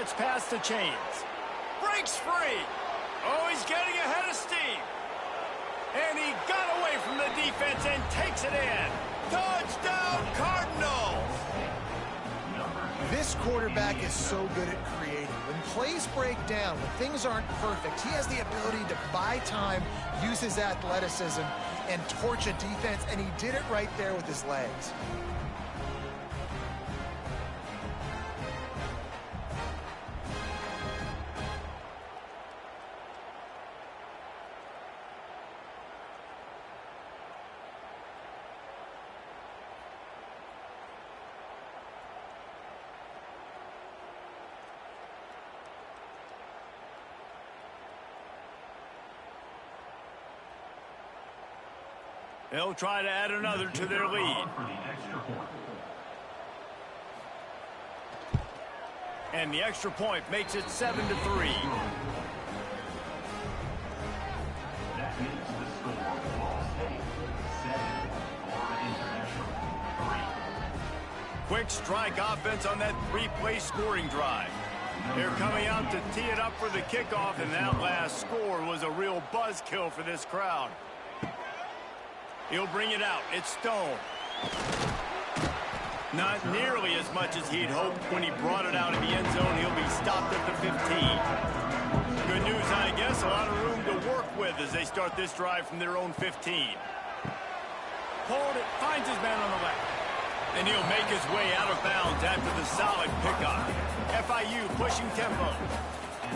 gets past the chains. Breaks free. Oh, he's getting ahead of steam. And he got away from the defense and takes it in. Touchdown, Cardinals! This quarterback is so good at creating. When plays break down, when things aren't perfect, he has the ability to buy time, use his athleticism, and torch a defense, and he did it right there with his legs. They'll try to add another to their lead. And the extra point makes it 7-3. That means the score of Ball State, 7, Florida International, 3. Quick strike offense on that three-play scoring drive. They're coming out to tee it up for the kickoff, and that last score was a real buzzkill for this crowd. He'll bring it out. It's Stone. Not nearly as much as he'd hoped when he brought it out in the end zone. He'll be stopped at the 15. Good news, I guess. A lot of room to work with as they start this drive from their own 15. Hold it. Finds his man on the left. And he'll make his way out of bounds after the solid pickup. FIU pushing tempo.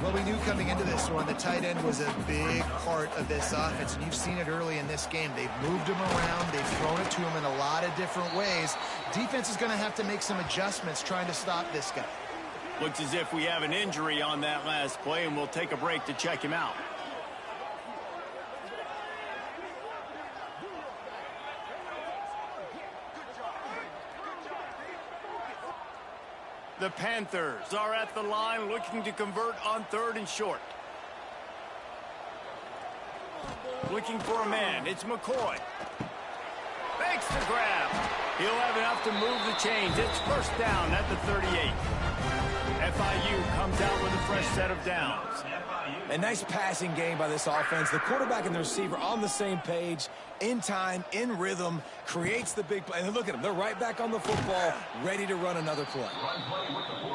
Well, we knew coming into this one the tight end was a big part of this offense, and you've seen it early in this game. They've moved him around. They've thrown it to him in a lot of different ways. Defense is going to have to make some adjustments trying to stop this guy. Looks as if we have an injury on that last play, and we'll take a break to check him out. The Panthers are at the line looking to convert on 3rd and short. Looking for a man. It's McCoy. Makes the grab. He'll have enough to move the chains. It's first down at the 38. FIU comes out with a fresh set of downs. A nice passing game by this offense. The quarterback and the receiver on the same page, in time, in rhythm, creates the big play. And look at them. They're right back on the football, ready to run another play.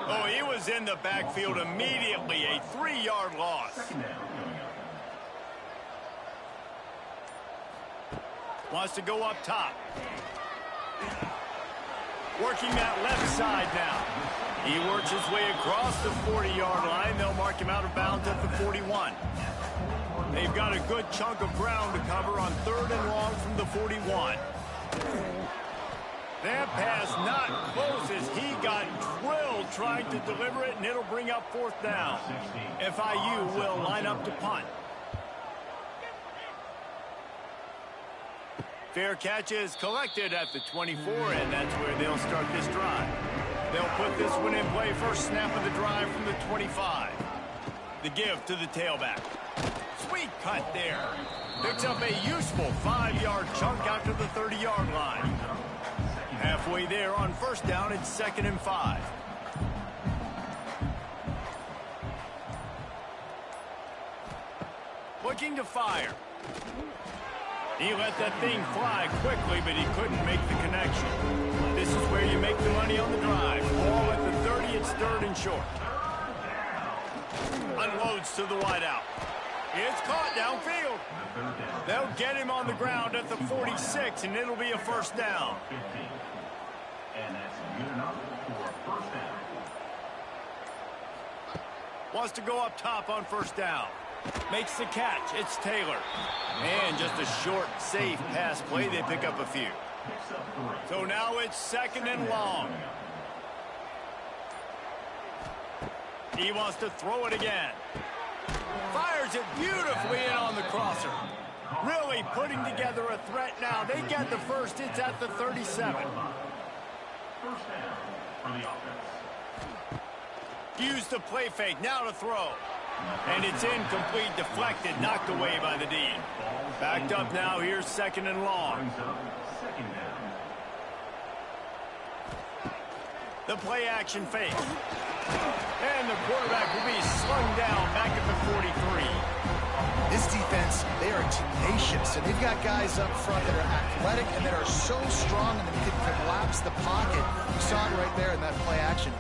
Oh, he was in the backfield immediately. A 3-yard loss. Wants to go up top. Working that left side now. He works his way across the 40-yard line. They'll mark him out of bounds at the 41. They've got a good chunk of ground to cover on 3rd and long from the 41. That pass not close as he got drilled trying to deliver it, and it'll bring up 4th down. FIU will line up to punt. Fair catch is collected at the 24, and that's where they'll start this drive. They'll put this one in play. First snap of the drive from the 25. The give to the tailback. Sweet cut there. Picks up a useful 5-yard chunk out to the 30-yard line. Halfway there on first down, it's 2nd and 5. Looking to fire. He let that thing fly quickly, but he couldn't make the connection. This is where you make the money on the drive. Ball at the 30, it's 3rd and short. Unloads to the wideout. It's caught downfield. They'll get him on the ground at the 46, and it'll be a first down. And that's good enough for a first down. Wants to go up top on first down. Makes the catch. It's Taylor. And just a short, safe pass play. They pick up a few. So now it's 2nd and long. He wants to throw it again. Fires it beautifully in on the crosser. Really putting together a threat now. They get the first. It's at the 37. First down for the offense. Use the play fake. Now to throw. And it's incomplete, deflected, knocked away by the D. Backed up now, here's 2nd and long. The play action fake. And the quarterback will be slung down back at the 43. This defense, they are tenacious, and they've got guys up front that are athletic and that are so strong and that can collapse the pocket. You saw it right there in that play action.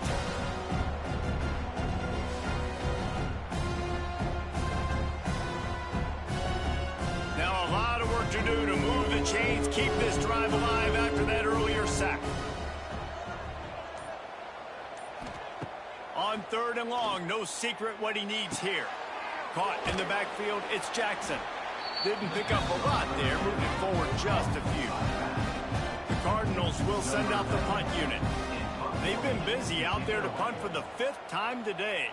Now a lot of work to do to move the chains, keep this drive alive after that earlier sack. On 3rd and long, no secret what he needs here. Caught in the backfield, it's Jackson. Didn't pick up a lot there, moving forward just a few. The Cardinals will send out the punt unit. They've been busy out there to punt for the 5th time today.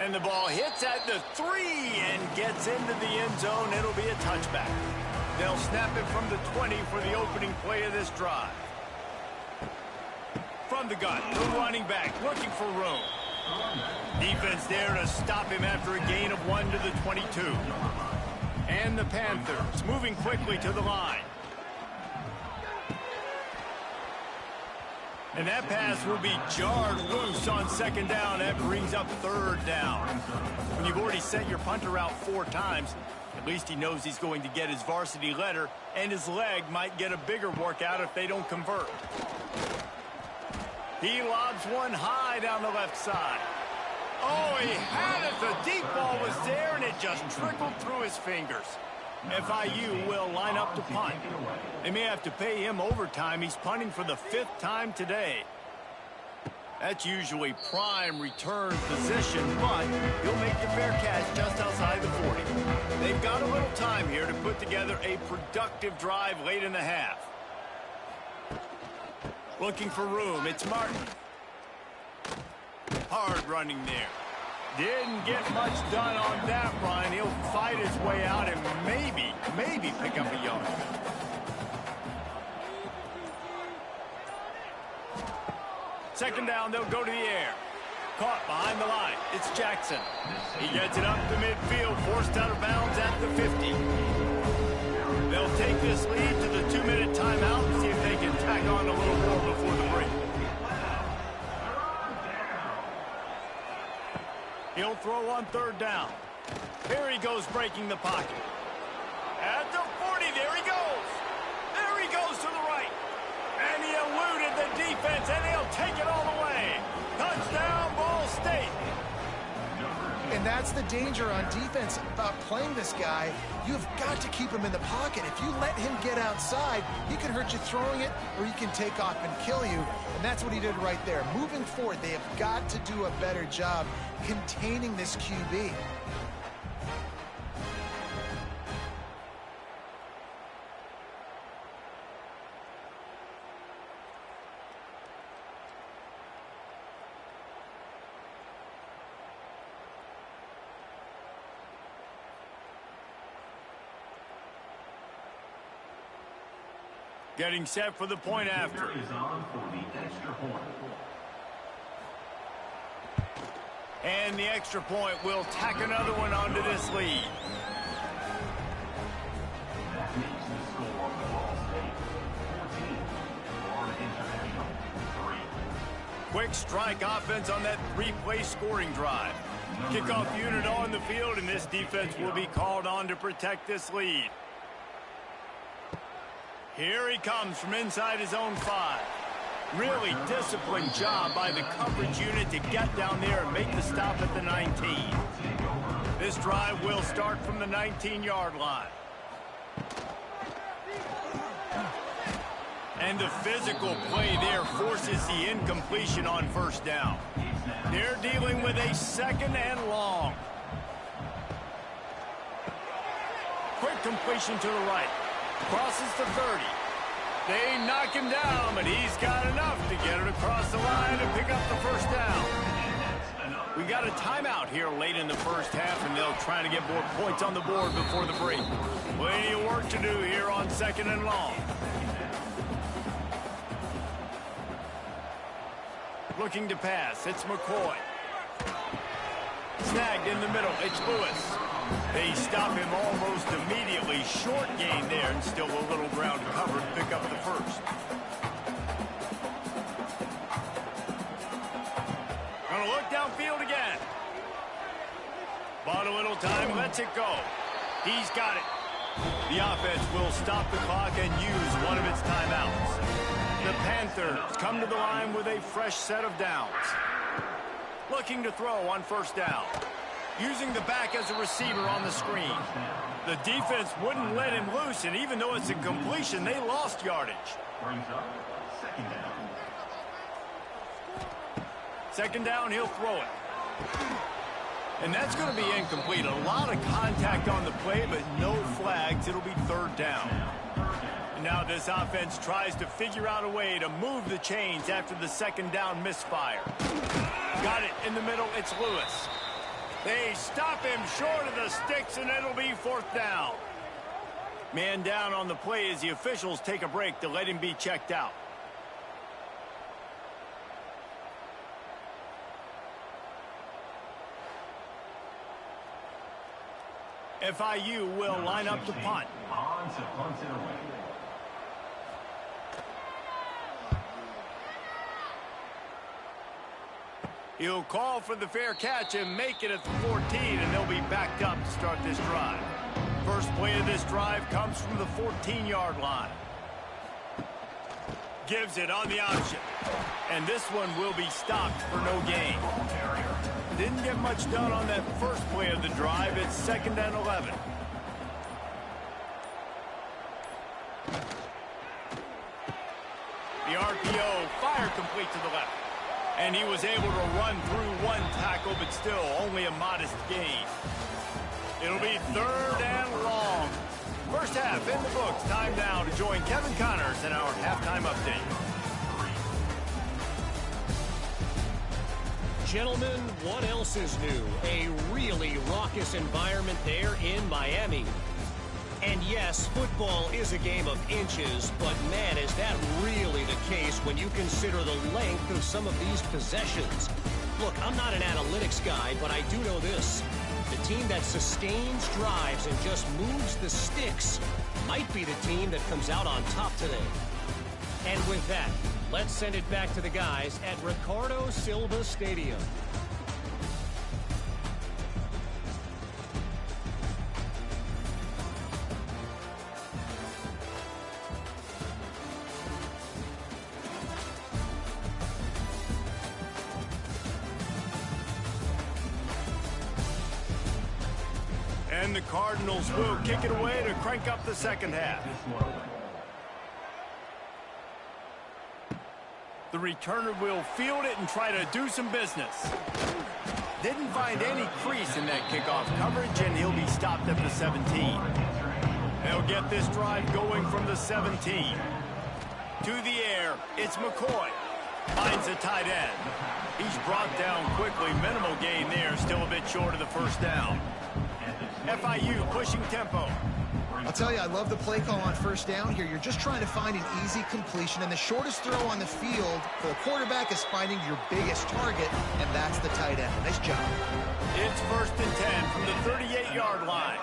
And the ball hits at the 3 and gets into the end zone. It'll be a touchback. They'll snap it from the 20 for the opening play of this drive. From the gun, the running back looking for room. Defense there to stop him after a gain of 1 to the 22. And the Panthers moving quickly to the line. And that pass will be jarred loose on 2nd down. That brings up 3rd down. When you've already sent your punter out 4 times, at least he knows he's going to get his varsity letter, and his leg might get a bigger workout if they don't convert. He lobs one high down the left side. Oh, he had it. The deep ball was there, and it just trickled through his fingers. FIU will line up to punt. They may have to pay him overtime. He's punting for the 5th time today. That's usually prime return position, but he'll make the fair catch just outside the 40. They've got a little time here to put together a productive drive late in the half. Looking for room, it's Martin. Hard running there. Didn't get much done on that run. He'll fight his way out and maybe pick up a yard. Second down, they'll go to the air. Caught behind the line. It's Jackson. He gets it up to midfield, forced out of bounds at the 50. They'll take this lead to the 2-minute timeout and see if they can tack on a little more before the break. He'll throw on 3rd down. There he goes, breaking the pocket. At the 40, there he goes. There he goes to the right. And he eluded the defense, and he'll take it all the way. Touchdown, Ball State. And that's the danger on defense about playing this guy. You've got to keep him in the pocket. If you let him get outside, he can hurt you throwing it, or he can take off and kill you. And that's what he did right there. Moving forward, they have got to do a better job containing this QB. Getting set for the point after. Is on for the extra point. And the extra point will tack another one onto this lead. That makes the score for Ball State 14, Florida International 3. Quick strike offense on that 3-play scoring drive. Kickoff unit on the field, and this defense will be called on to protect this lead. Here he comes from inside his own 5. Really disciplined job by the coverage unit to get down there and make the stop at the 19. This drive will start from the 19-yard line. And the physical play there forces the incompletion on 1st down. They're dealing with a 2nd and long. Quick completion to the right. Crosses the 30. They knock him down, but he's got enough to get it across the line and pick up the 1st down. We got a timeout here late in the 1st half, and they'll try to get more points on the board before the break. Plenty of work to do here on 2nd and long. Looking to pass, it's McCoy. Snagged in the middle, it's Lewis. They stop him almost immediately. Short gain there, and still a little ground covered to pick up the 1st. Gonna look downfield again. Bought a little time, lets it go. He's got it. The offense will stop the clock and use one of its timeouts. The Panthers come to the line with a fresh set of downs. Looking to throw on first down. Using the back as a receiver on the screen. The defense wouldn't let him loose, and even though it's a completion, they lost yardage. Brings up second down. Second down, he'll throw it. And that's going to be incomplete. A lot of contact on the play, but no flags. It'll be third down. And now this offense tries to figure out a way to move the chains after the second down misfire. Got it in the middle. It's Lewis. They stop him short of the sticks, and it'll be fourth down. Man down on the play as the officials take a break to let him be checked out. FIU will line up to punt. On to punt it away. He'll call for the fair catch and make it at the 14, and they'll be backed up to start this drive. First play of this drive comes from the 14-yard line. Gives it on the option. And this one will be stopped for no gain. Didn't get much done on that first play of the drive. It's second and 11. The RPO fired complete to the left. And he was able to run through one tackle, but still only a modest gain. It'll be third and long. First half in the books. Time now to join Kevin Connors in our halftime update. Gentlemen, what else is new? A really raucous environment there in Miami. And yes, football is a game of inches, but man, is that really the case when you consider the length of some of these possessions. Look, I'm not an analytics guy, but I do know this. The team that sustains drives and just moves the sticks might be the team that comes out on top today. And with that, let's send it back to the guys at Ricardo Silva Stadium. And the Cardinals will kick it away to crank up the second half. The returner will field it and try to do some business. Didn't find any crease in that kickoff coverage, and he'll be stopped at the 17. They'll get this drive going from the 17. To the air, it's McCoy. Finds a tight end. He's brought down quickly. Minimal gain there, still a bit short of the first down. FIU pushing tempo. I'll tell you, I love the play call on first down here. You're just trying to find an easy completion, and the shortest throw on the field for the quarterback is finding your biggest target, and that's the tight end. Nice job. It's first and 10 from the 38-yard line.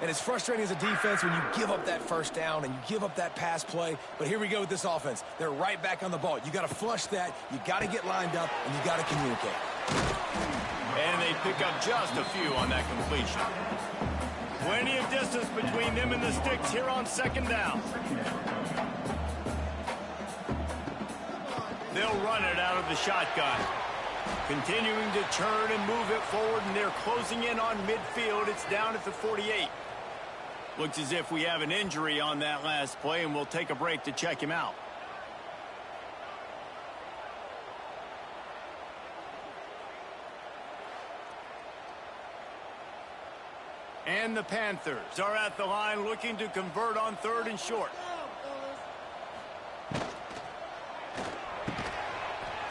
And it's frustrating as a defense when you give up that first down and you give up that pass play. But here we go with this offense. They're right back on the ball. You got to flush that. You got to get lined up, and you got to communicate. And they pick up just a few on that completion. Plenty of distance between them and the sticks here on second down. They'll run it out of the shotgun. Continuing to churn and move it forward, and they're closing in on midfield. It's down at the 48. Looks as if we have an injury on that last play, and we'll take a break to check him out. And the Panthers are at the line looking to convert on third and short.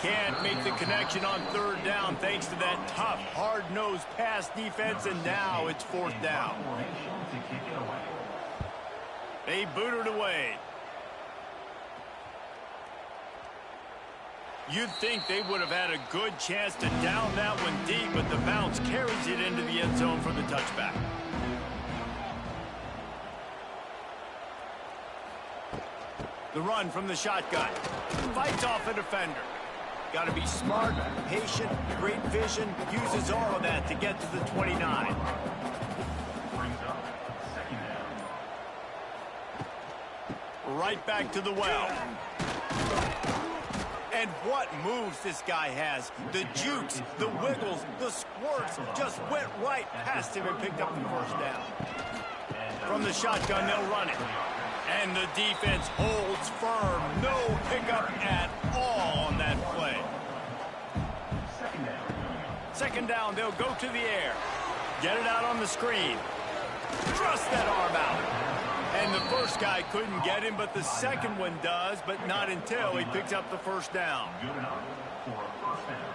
Can't make the connection on third down thanks to that tough, hard-nosed pass defense, and now it's fourth down. They boot it away. You'd think they would have had a good chance to down that one deep, but the bounce carries it into the end zone for the touchback. The run from the shotgun. Fights off a defender. Got to be smart, patient, great vision, uses all of that to get to the 29. Brings up second down. Right back to the well. And what moves this guy has. The jukes, the wiggles, the squirts just went right past him and picked up the first down. From the shotgun, they'll run it. And the defense holds firm. No pickup at all on that play. Second down, they'll go to the air. Get it out on the screen. Thrust that arm out. And the first guy couldn't get him, but the second one does, but not until he picks up the first down. Good enough for a first down.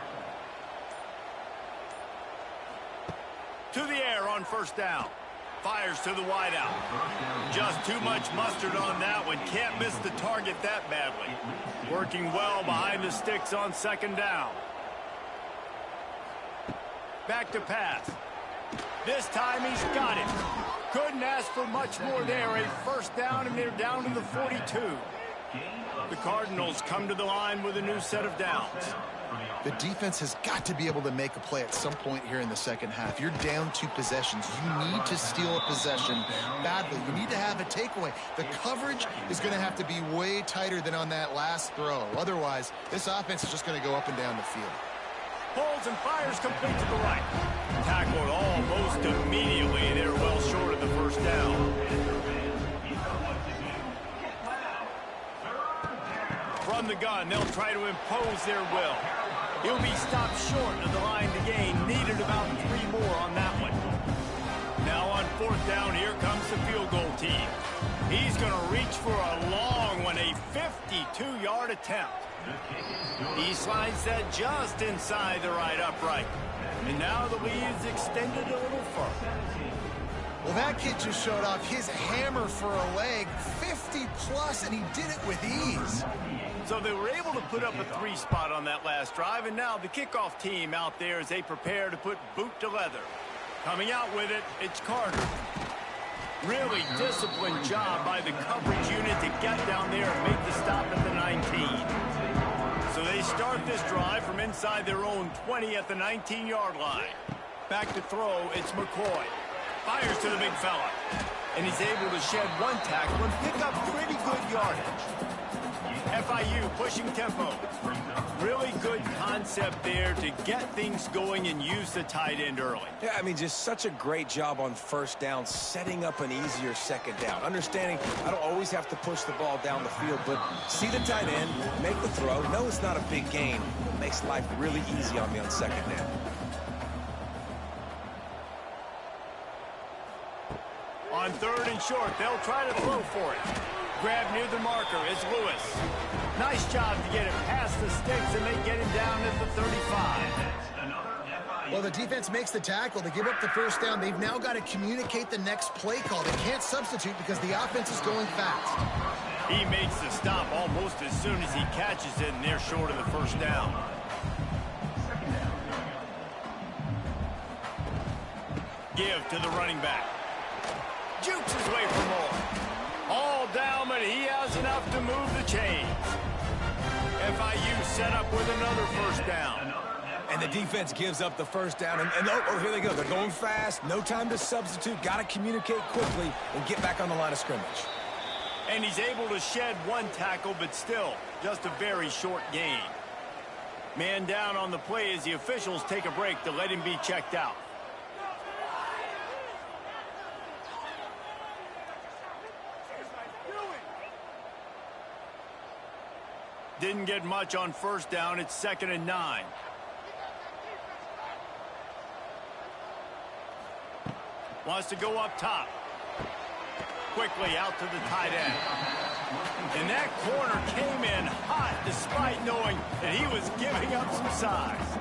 To the air on first down. Fires to the wideout. Just too much mustard on that one. Can't miss the target that badly. Working well behind the sticks on second down. Back to pass. This time he's got it. Couldn't ask for much more there. A first down, and they're down to the 42. The Cardinals come to the line with a new set of downs. The defense has got to be able to make a play at some point here in the second half. You're down 2 possessions. You need to steal a possession badly. You need to have a takeaway. The coverage is going to have to be way tighter than on that last throw. Otherwise, this offense is just going to go up and down the field. Pulls and fires complete to the right. Tackled almost immediately. They're well short of the first down. From the gun, they'll try to impose their will. He'll be stopped short of the line to gain. Needed about 3 more on that one. Now on fourth down, here comes the field goal team. He's going to reach for a long one, a 52-yard attempt. He slides that just inside the right upright. And now the lead is extended a little further. Well, that kid just showed off his hammer for a leg, 50-plus, and he did it with ease. So they were able to put up a 3 spot on that last drive, and now the kickoff team out there as they prepare to put boot to leather. Coming out with it, it's Carter. Really disciplined job by the coverage unit to get down there and make the stop at the 19. So they start this drive from inside their own 20 at the 19-yard line. Back to throw, it's McCoy. Fires to the big fella. And he's able to shed 1 tackle and pick up pretty good yardage. FIU pushing tempo. Really good concept there to get things going and use the tight end early. Yeah, I mean, just such a great job on first down, setting up an easier second down. Understanding I don't always have to push the ball down the field, but see the tight end, make the throw. No, it's not a big gain. It makes life really easy on me on second down. On third and short, they'll try to throw for it. Grab near the marker is Lewis. Nice job to get it past the sticks, and they get him down at the 35. Well, the defense makes the tackle. They give up the first down. They've now got to communicate the next play call. They can't substitute because the offense is going fast. He makes the stop almost as soon as he catches it, and they're short of the first down. Give to the running back. Jukes his way for more. All down, but he has enough to move the chains. FIU set up with another first down. And the defense gives up the first down. And oh, here they go. They're going fast. No time to substitute. Got to communicate quickly and get back on the line of scrimmage. And he's able to shed 1 tackle, but still just a very short gain. Man down on the play as the officials take a break to let him be checked out. Didn't get much on first down. It's 2nd and 9. Wants to go up top. Quickly out to the tight end. And that corner came in hot despite knowing that he was giving up some size.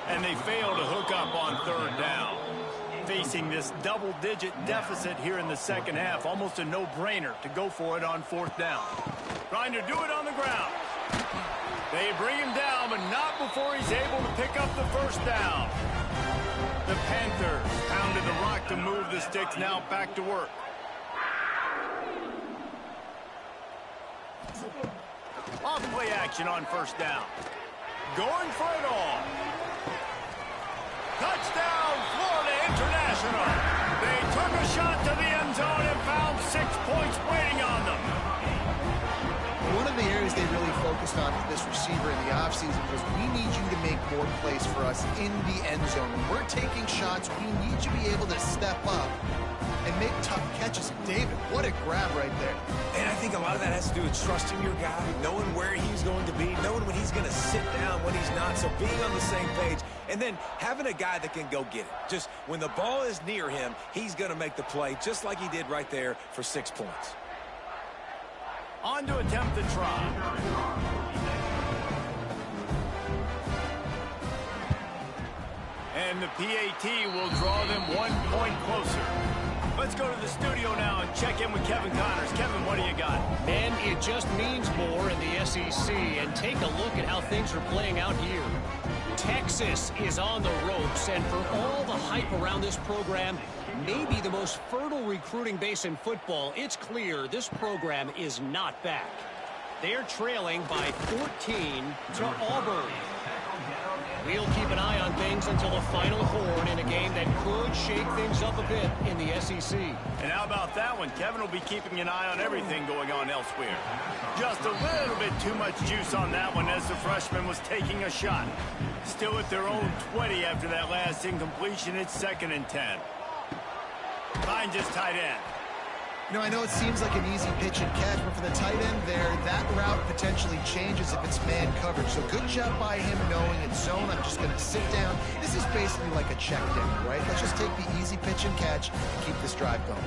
And they fail to hook up on third down. Facing this double-digit deficit here in the second half, almost a no-brainer to go for it on fourth down. Trying to do it on the ground. They bring him down, but not before he's able to pick up the first down. The Panthers pounded the rock to move the sticks, now back to work. enough play action on first down. Going for it all. Touchdown, Florida International. They took a shot to the end zone and found 6 points waiting on them. One of the areas they really focused on for this receiver in the offseason was we need you to make more plays for us in the end zone. When we're taking shots, we need you to be able to step up and make tough catches. David, what a grab right there. And I think a lot of that has to do with trusting your guy, knowing where he's going to be, knowing when he's going to sit down, when he's not. So being on the same page, and then having a guy that can go get it. Just when the ball is near him, he's going to make the play, just like he did right there for 6 points. On to attempt the try. And the PAT will draw them 1 point closer. Let's go to the studio now and check in with Kevin Connors. Kevin, what do you got? And it just means more in the SEC. And take a look at how things are playing out here. Texas is on the ropes, and for all the hype around this program, maybe the most fertile recruiting base in football, it's clear this program is not back. They're trailing by 14 to Auburn. We'll keep an eye on things until the final horn in a game that could shake things up a bit in the SEC. And how about that one? Kevin will be keeping an eye on everything going on elsewhere. Just a little bit too much juice on that one as the freshman was taking a shot. Still at their own 20 after that last incompletion. It's 2nd and 10. Finds his tight end. You know, I know it seems like an easy pitch and catch, but for the tight end there, that route potentially changes if it's man coverage. So good job by him knowing it's zone. I'm just going to sit down. This is basically like a check down, right? Let's just take the easy pitch and catch and keep this drive going.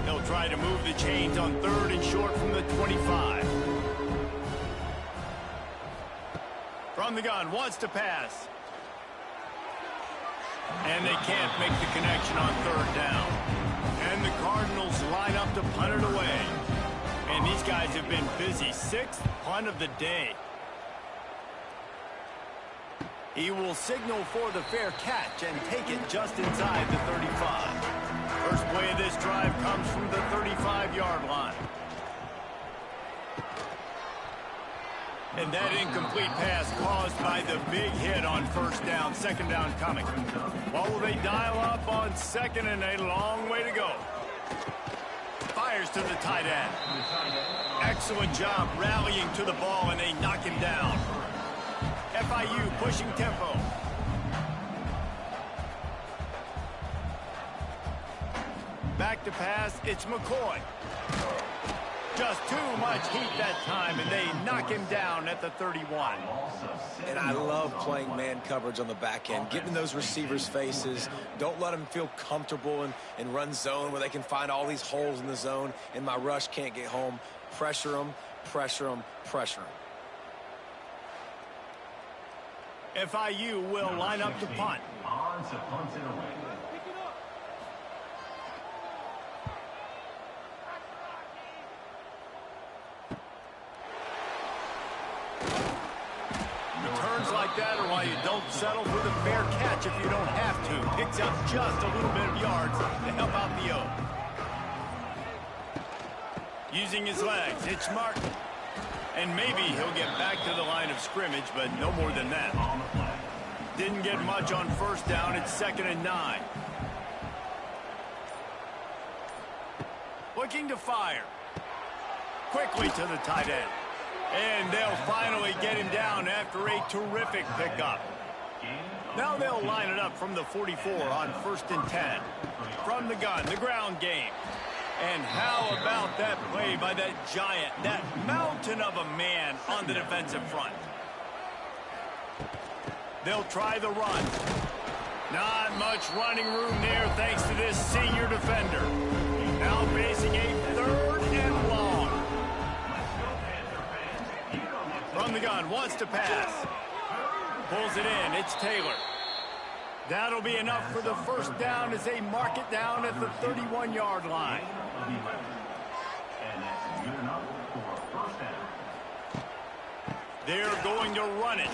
They'll try to move the chains on 3rd and short from the 25. From the gun, wants to pass. And they can't make the connection on 3rd down. And the Cardinals line up to punt it away. And these guys have been busy. 6th punt of the day. He will signal for the fair catch and take it just inside the 35. First play of this drive comes from the 35-yard line. And that incomplete pass caused by the big hit on 1st down, 2nd down coming. What will they dial up on 2nd and a long way to go? Fires to the tight end. Excellent job rallying to the ball, and they knock him down. FIU pushing tempo. Back to pass, it's McCoy. Just too much heat that time, and they knock him down at the 31. And I love playing man coverage on the back end, getting those receivers' faces. Don't let them feel comfortable and run zone where they can find all these holes in the zone, and my rush can't get home. Pressure them, pressure them, pressure them. FIU will line up to punt. On to punt it away. Returns like that are why you don't settle for the fair catch if you don't have to. Picks up just a little bit of yards to help out the O. Using his legs, it's Martin. And maybe he'll get back to the line of scrimmage, but no more than that. Didn't get much on 1st down. It's 2nd and 9. Looking to fire. Quickly to the tight end. And they'll finally get him down after a terrific pickup. Now they'll line it up from the 44 on 1st and 10. From the gun, the ground game. And how about that play by that giant, that mountain of a man on the defensive front? They'll try the run. Not much running room there thanks to this senior defender. Now facing a 3rd and long. From the gun, wants to pass. Pulls it in, it's Taylor. That'll be enough for the 1st down as they mark it down at the 31-yard line. And that's good enough for 1st down. They're going to run it.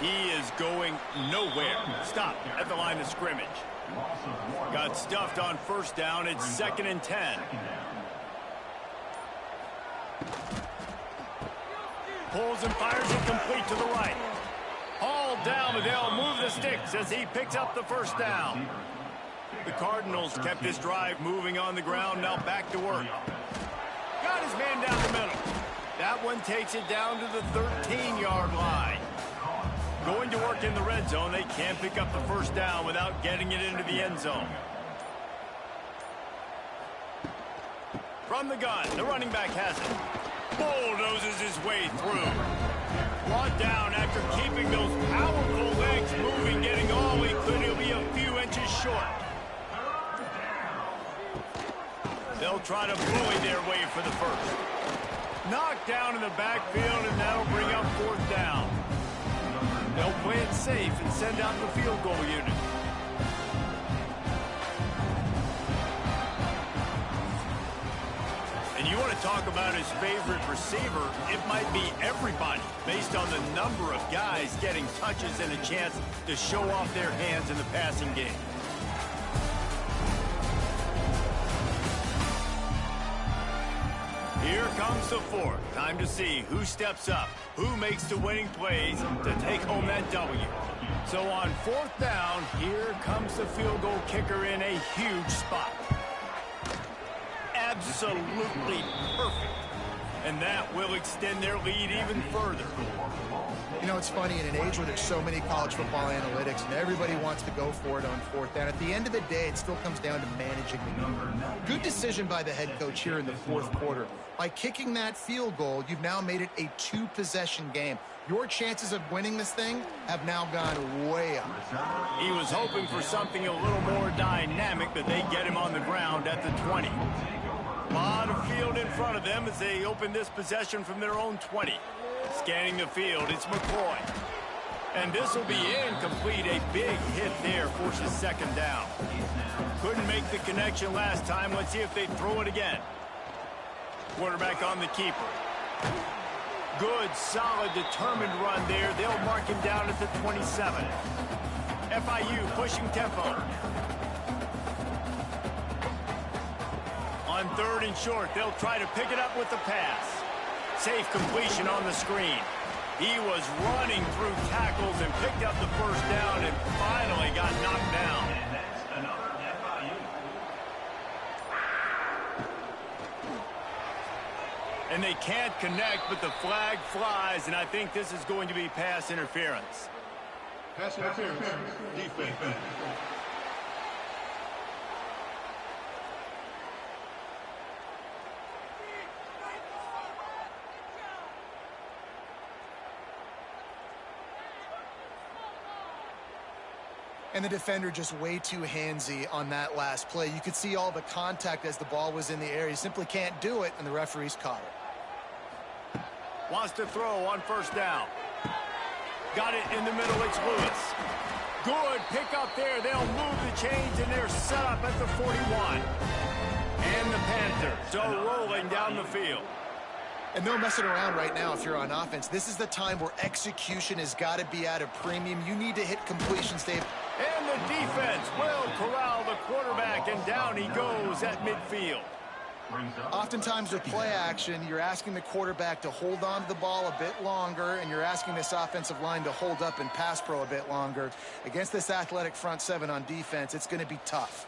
He is going nowhere. Stop at the line of scrimmage. Got stuffed on 1st down. It's 2nd and 10. pulls and fires it complete to the right. Hauled down, but they'll move the sticks as he picks up the first down. The Cardinals kept this drive moving on the ground, now back to work. Got his man down the middle. That one takes it down to the 13-yard line. Going to work in the red zone, they can't pick up the first down without getting it into the end zone. From the gun, the running back has it. Bulldozes his way through. Brought down after keeping those powerful legs moving, getting all he could. He'll be a few inches short. They'll try to bully their way for the first. Knocked down in the backfield, and that'll bring up fourth down. They'll play it safe and send out the field goal unit. And you want to talk about his favorite receiver, it might be everybody, based on the number of guys getting touches and a chance to show off their hands in the passing game. Here comes the fourth. Time to see who steps up, who makes the winning plays to take home that W. So on fourth down, here comes the field goal kicker in a huge spot. Absolutely perfect. And that will extend their lead even further. You know, it's funny, in an age where there's so many college football analytics and everybody wants to go for it on fourth down, at the end of the day, it still comes down to managing the game. Good decision by the head coach here in the fourth quarter. By kicking that field goal, you've now made it a two-possession game. Your chances of winning this thing have now gone way up. He was hoping for something a little more dynamic, but they get him on the ground at the 20. A lot of field in front of them as they open this possession from their own 20. Scanning the field, it's McCoy. And this will be incomplete. A big hit there forces second down. Couldn't make the connection last time. Let's see if they throw it again. Quarterback on the keeper. Good, solid, determined run there. They'll mark him down at the 27. FIU pushing tempo. On third and short, they'll try to pick it up with the pass. Safe completion on the screen. He was running through tackles and picked up the first down and finally got knocked down. And that's another FIU. And they can't connect, but the flag flies, and I think this is going to be pass interference. Pass interference. Defense. And the defender just way too handsy on that last play. You could see all the contact as the ball was in the air. He simply can't do it, and the referees caught it. Wants to throw on first down. Got it in the middle, it's Lewis. Good pick up there. They'll move the chains, and they're set up at the 41. And the Panthers are rolling down the field. And no messing around right now if you're on offense. This is the time where execution has got to be at a premium. You need to hit completions, Dave. And the defense will corral the quarterback, and down he goes at midfield. Oftentimes with play action, you're asking the quarterback to hold on to the ball a bit longer, and you're asking this offensive line to hold up and pass pro a bit longer. Against this athletic front seven on defense, it's going to be tough.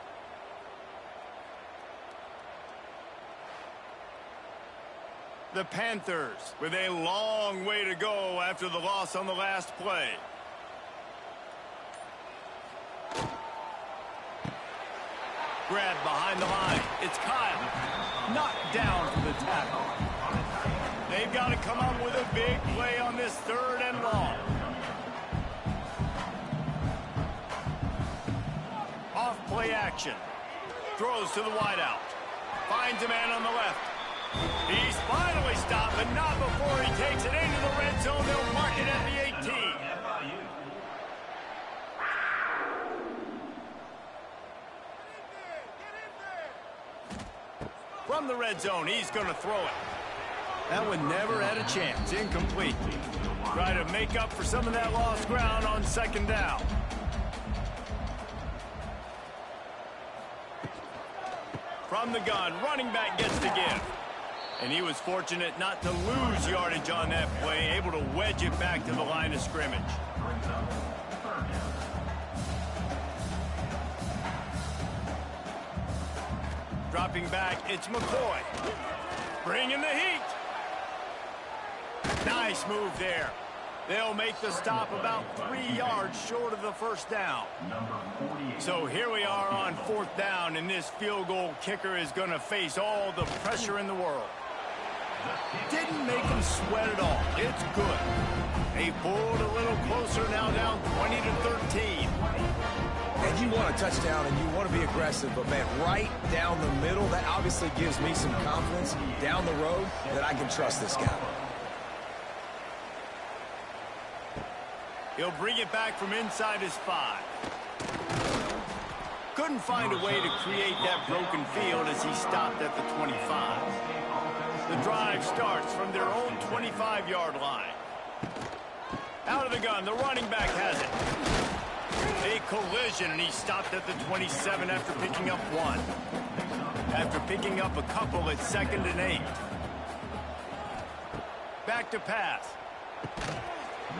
The Panthers with a long way to go after the loss on the last play. Grab behind the line. It's Kyle. Knocked down for the tackle. They've got to come up with a big play on this third and long. Off play action. Throws to the wideout. Finds a man on the left. He's finally stopped, but not before he takes it into the red zone. They'll mark it at the 18. From the red zone, he's going to throw it. That one never had a chance. Incomplete. Try to make up for some of that lost ground on second down. From the gun, running back gets the give. And he was fortunate not to lose yardage on that play, able to wedge it back to the line of scrimmage. Dropping back, it's McCoy. Bringing the heat. Nice move there. They'll make the stop about 3 yards short of the first down. So here we are on 4th down, and this field goal kicker is going to face all the pressure in the world. Didn't make him sweat at all. It's good. They pulled a little closer, now down 20-13. And you want a touchdown, and you want to be aggressive, but, man, right down the middle, that obviously gives me some confidence down the road that I can trust this guy. He'll bring it back from inside his 5. Couldn't find a way to create that broken field as he stopped at the 25. The drive starts from their own 25-yard line. Out of the gun, the running back has it. A collision, and he stopped at the 27 after picking up 1. After picking up a couple, it's 2nd and 8. Back to pass.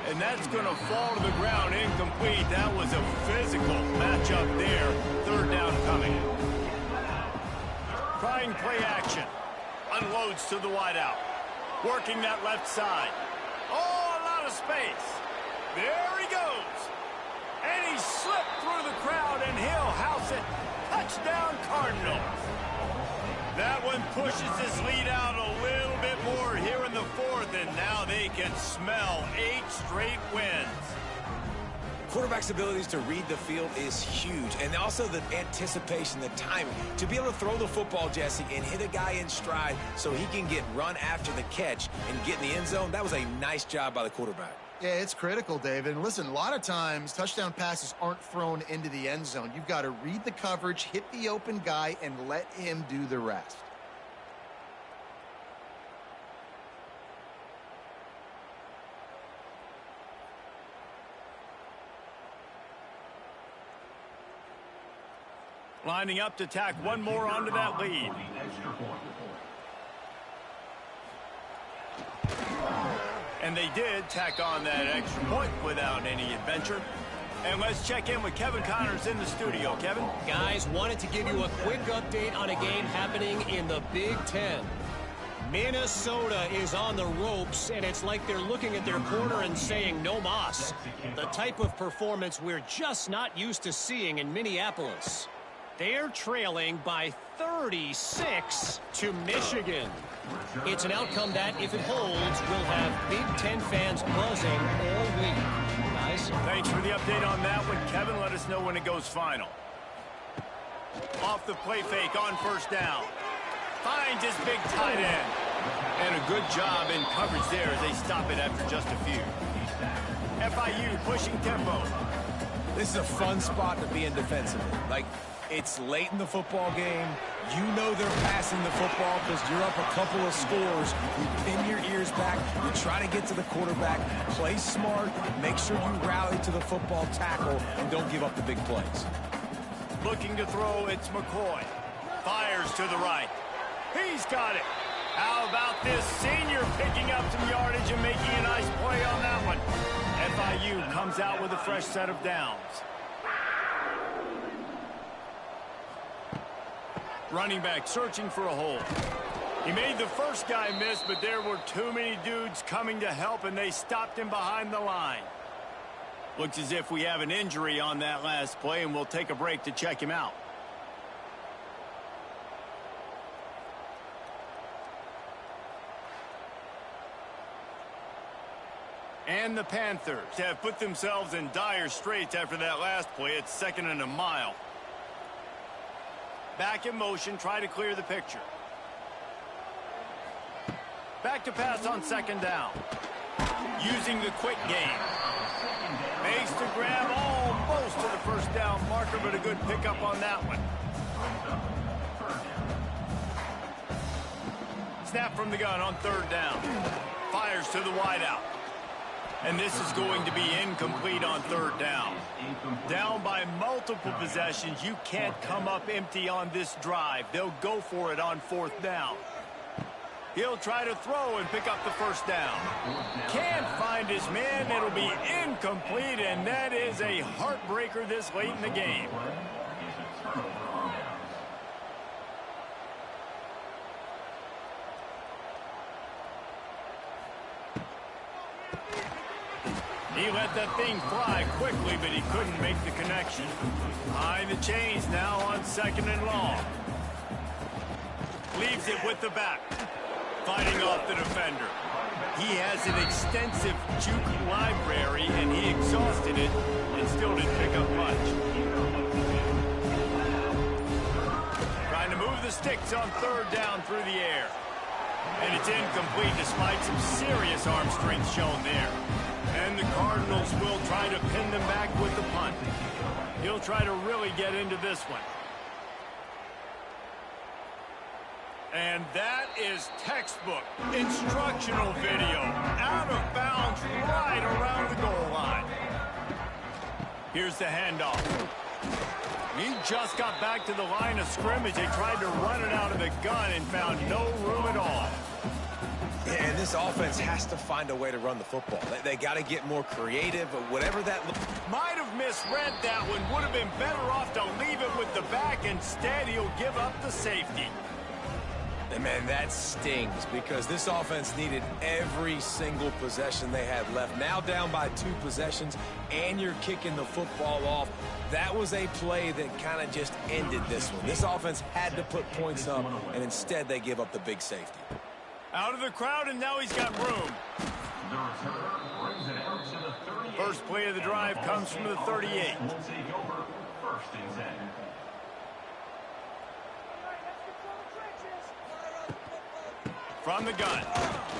And that's going to fall to the ground incomplete. That was a physical matchup there. 3rd down coming. Trying play action. Unloads to the wideout. Working that left side. Oh, a lot of space. There he goes. And he slipped through the crowd, and he'll house it. Touchdown, Cardinals. That one pushes this lead out a little bit more here in the 4th, and now they can smell 8 straight wins. Quarterback's abilities to read the field is huge, and also the anticipation, the timing. To be able to throw the football, Jesse, and hit a guy in stride so he can get run after the catch and get in the end zone, that was a nice job by the quarterback. Yeah, it's critical, David. And listen, a lot of times touchdown passes aren't thrown into the end zone. You've got to read the coverage, hit the open guy, and let him do the rest. Lining up to tack one more onto that lead. And they did tack on that extra point without any adventure. And let's check in with Kevin Connors in the studio. Kevin? Guys, wanted to give you a quick update on a game happening in the Big Ten. Minnesota is on the ropes, and it's like they're looking at their corner and saying, no mas. The type of performance we're just not used to seeing in Minneapolis. They're trailing by 36 to Michigan. It's an outcome that, if it holds, will have Big Ten fans buzzing all week. Guys? Thanks for the update on that one, Kevin. Let us know when it goes final. Off the play fake on 1st down. Finds his big tight end. And a good job in coverage there as they stop it after just a few. FIU pushing tempo. This is a fun spot to be in defensively. Like, it's late in the football game. You know they're passing the football because you're up a couple of scores. You pin your ears back. You try to get to the quarterback. Play smart. Make sure you rally to the football tackle and don't give up the big plays. Looking to throw, it's McCoy. Fires to the right. He's got it. How about this senior picking up some yardage and making a nice play on that one? FIU comes out with a fresh set of downs. Running back searching for a hole. He made the first guy miss, but there were too many dudes coming to help, and they stopped him behind the line. Looks as if we have an injury on that last play, and we'll take a break to check him out. And the Panthers have put themselves in dire straits after that last play. It's 2nd and a mile. Back in motion, try to clear the picture. Back to pass on 2nd down. Using the quick game. Makes the grab almost to the 1st down marker, but a good pickup on that one. Snap from the gun on 3rd down. Fires to the wideout. And this is going to be incomplete on 3rd down. Down by multiple possessions. You can't come up empty on this drive. They'll go for it on 4th down. He'll try to throw and pick up the first down. Can't find his man. It'll be incomplete, and that is a heartbreaker this late in the game. He let that thing fly quickly, but he couldn't make the connection. Behind the chains now on 2nd and long. Leaves it with the back. Fighting off the defender. He has an extensive juke library, and he exhausted it and still didn't pick up much. Trying to move the sticks on 3rd down through the air. And it's incomplete despite some serious arm strength shown there. And the Cardinals will try to pin them back with the punt. He'll try to really get into this one. And that is textbook instructional video. Out of bounds right around the goal line. Here's the handoff. He just got back to the line of scrimmage. They tried to run it out of the gun and found no room at all. Yeah, and this offense has to find a way to run the football. They got to get more creative, or whatever that looks. Might have misread that one. Would have been better off to leave it with the back. Instead, he'll give up the safety. And, man, that stings because this offense needed every single possession they had left. Now down by 2 possessions, and you're kicking the football off. That was a play that kind of just ended this one. This offense had to put points up, and instead they give up the big safety. Out of the crowd, and now he's got room. First play of the drive comes from the 38. From the gun,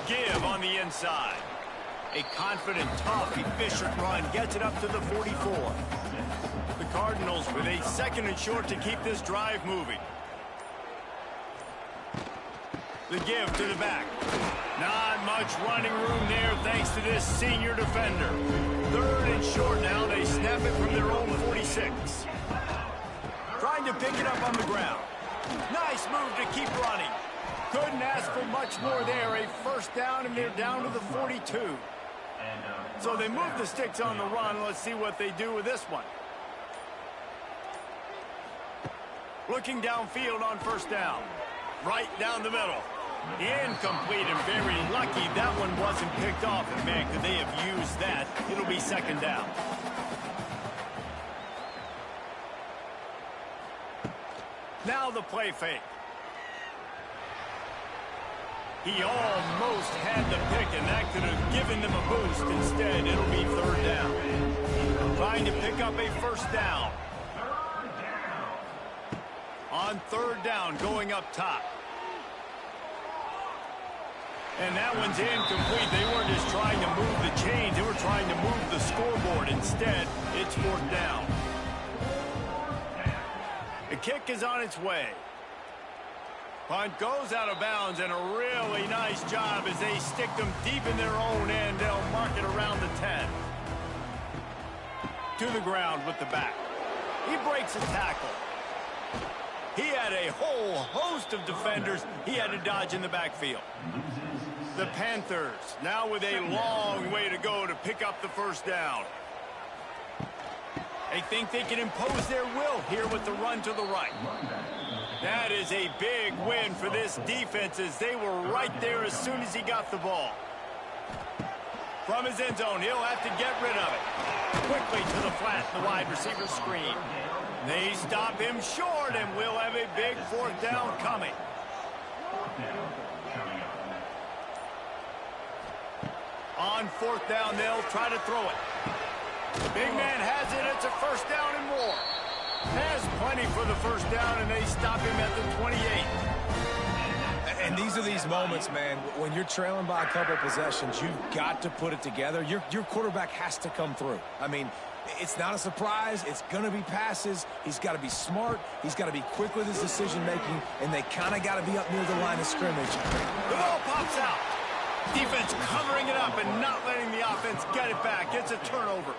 give on the inside. A confident, tough, efficient run gets it up to the 44. The Cardinals with a 2nd and short to keep this drive moving. The give to the back. Not much running room there thanks to this senior defender. 3rd and short now. They snap it from their own 46. Trying to pick it up on the ground. Nice move to keep running. Couldn't ask for much more there. A first down, and they're down to the 42. So they move the sticks on the run. Let's see what they do with this one. Looking downfield on 1st down. Right down the middle. Incomplete, and very lucky that one wasn't picked off. And, man, could they have used that? It'll be 2nd down. Now the play fake. He almost had the pick, and that could have given them a boost. Instead, it'll be 3rd down. Trying to pick up a 1st down. On 3rd down, going up top. And that one's incomplete. They weren't just trying to move the chains. They were trying to move the scoreboard. Instead, it's 4th down. The kick is on its way. Punt goes out of bounds, and a really nice job as they stick them deep in their own end. They'll mark it around the 10. To the ground with the back. He breaks a tackle. He had a whole host of defenders he had to dodge in the backfield. The Panthers now with a long way to go to pick up the 1st down. They think they can impose their will here with the run to the right. That is a big win for this defense as they were right there as soon as he got the ball. From his end zone, he'll have to get rid of it. Quickly to the flat, the wide receiver screen. They stop him short, and we'll have a big 4th down coming. On 4th down, they'll try to throw it. Big man has it. It's a 1st down and more. Has plenty for the 1st down, and they stop him at the 28. And these are these moments, man, when you're trailing by a couple possessions, you've got to put it together. Your quarterback has to come through. I mean, it's not a surprise. It's going to be passes. He's got to be smart. He's got to be quick with his decision-making, and they kind of got to be up near the line of scrimmage. The ball pops out. Defense covering it up and not letting the offense get it back. It's a turnover.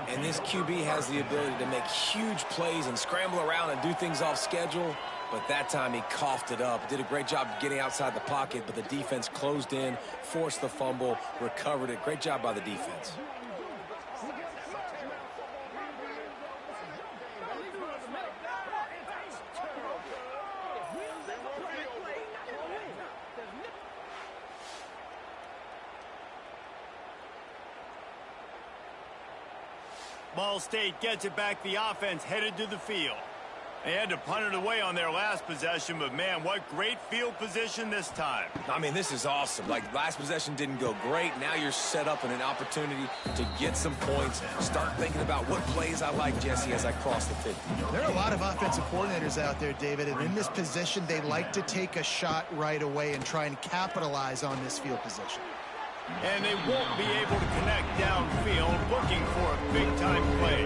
And this QB has the ability to make huge plays and scramble around and do things off schedule. But that time he coughed it up. Did a great job getting outside the pocket, but the defense closed in, forced the fumble, recovered it. Great job by the defense. Ball State gets it back. The offense headed to the field. They had to punt it away on their last possession, but man, what great field position this time. I mean, this is awesome. Like, last possession didn't go great. Now you're set up in an opportunity to get some points. Start thinking about what plays I like, Jesse, as I cross the 50. There are a lot of offensive coordinators out there, David, and in this position, they like to take a shot right away and try and capitalize on this field position. And they won't be able to connect downfield, looking for a big-time play.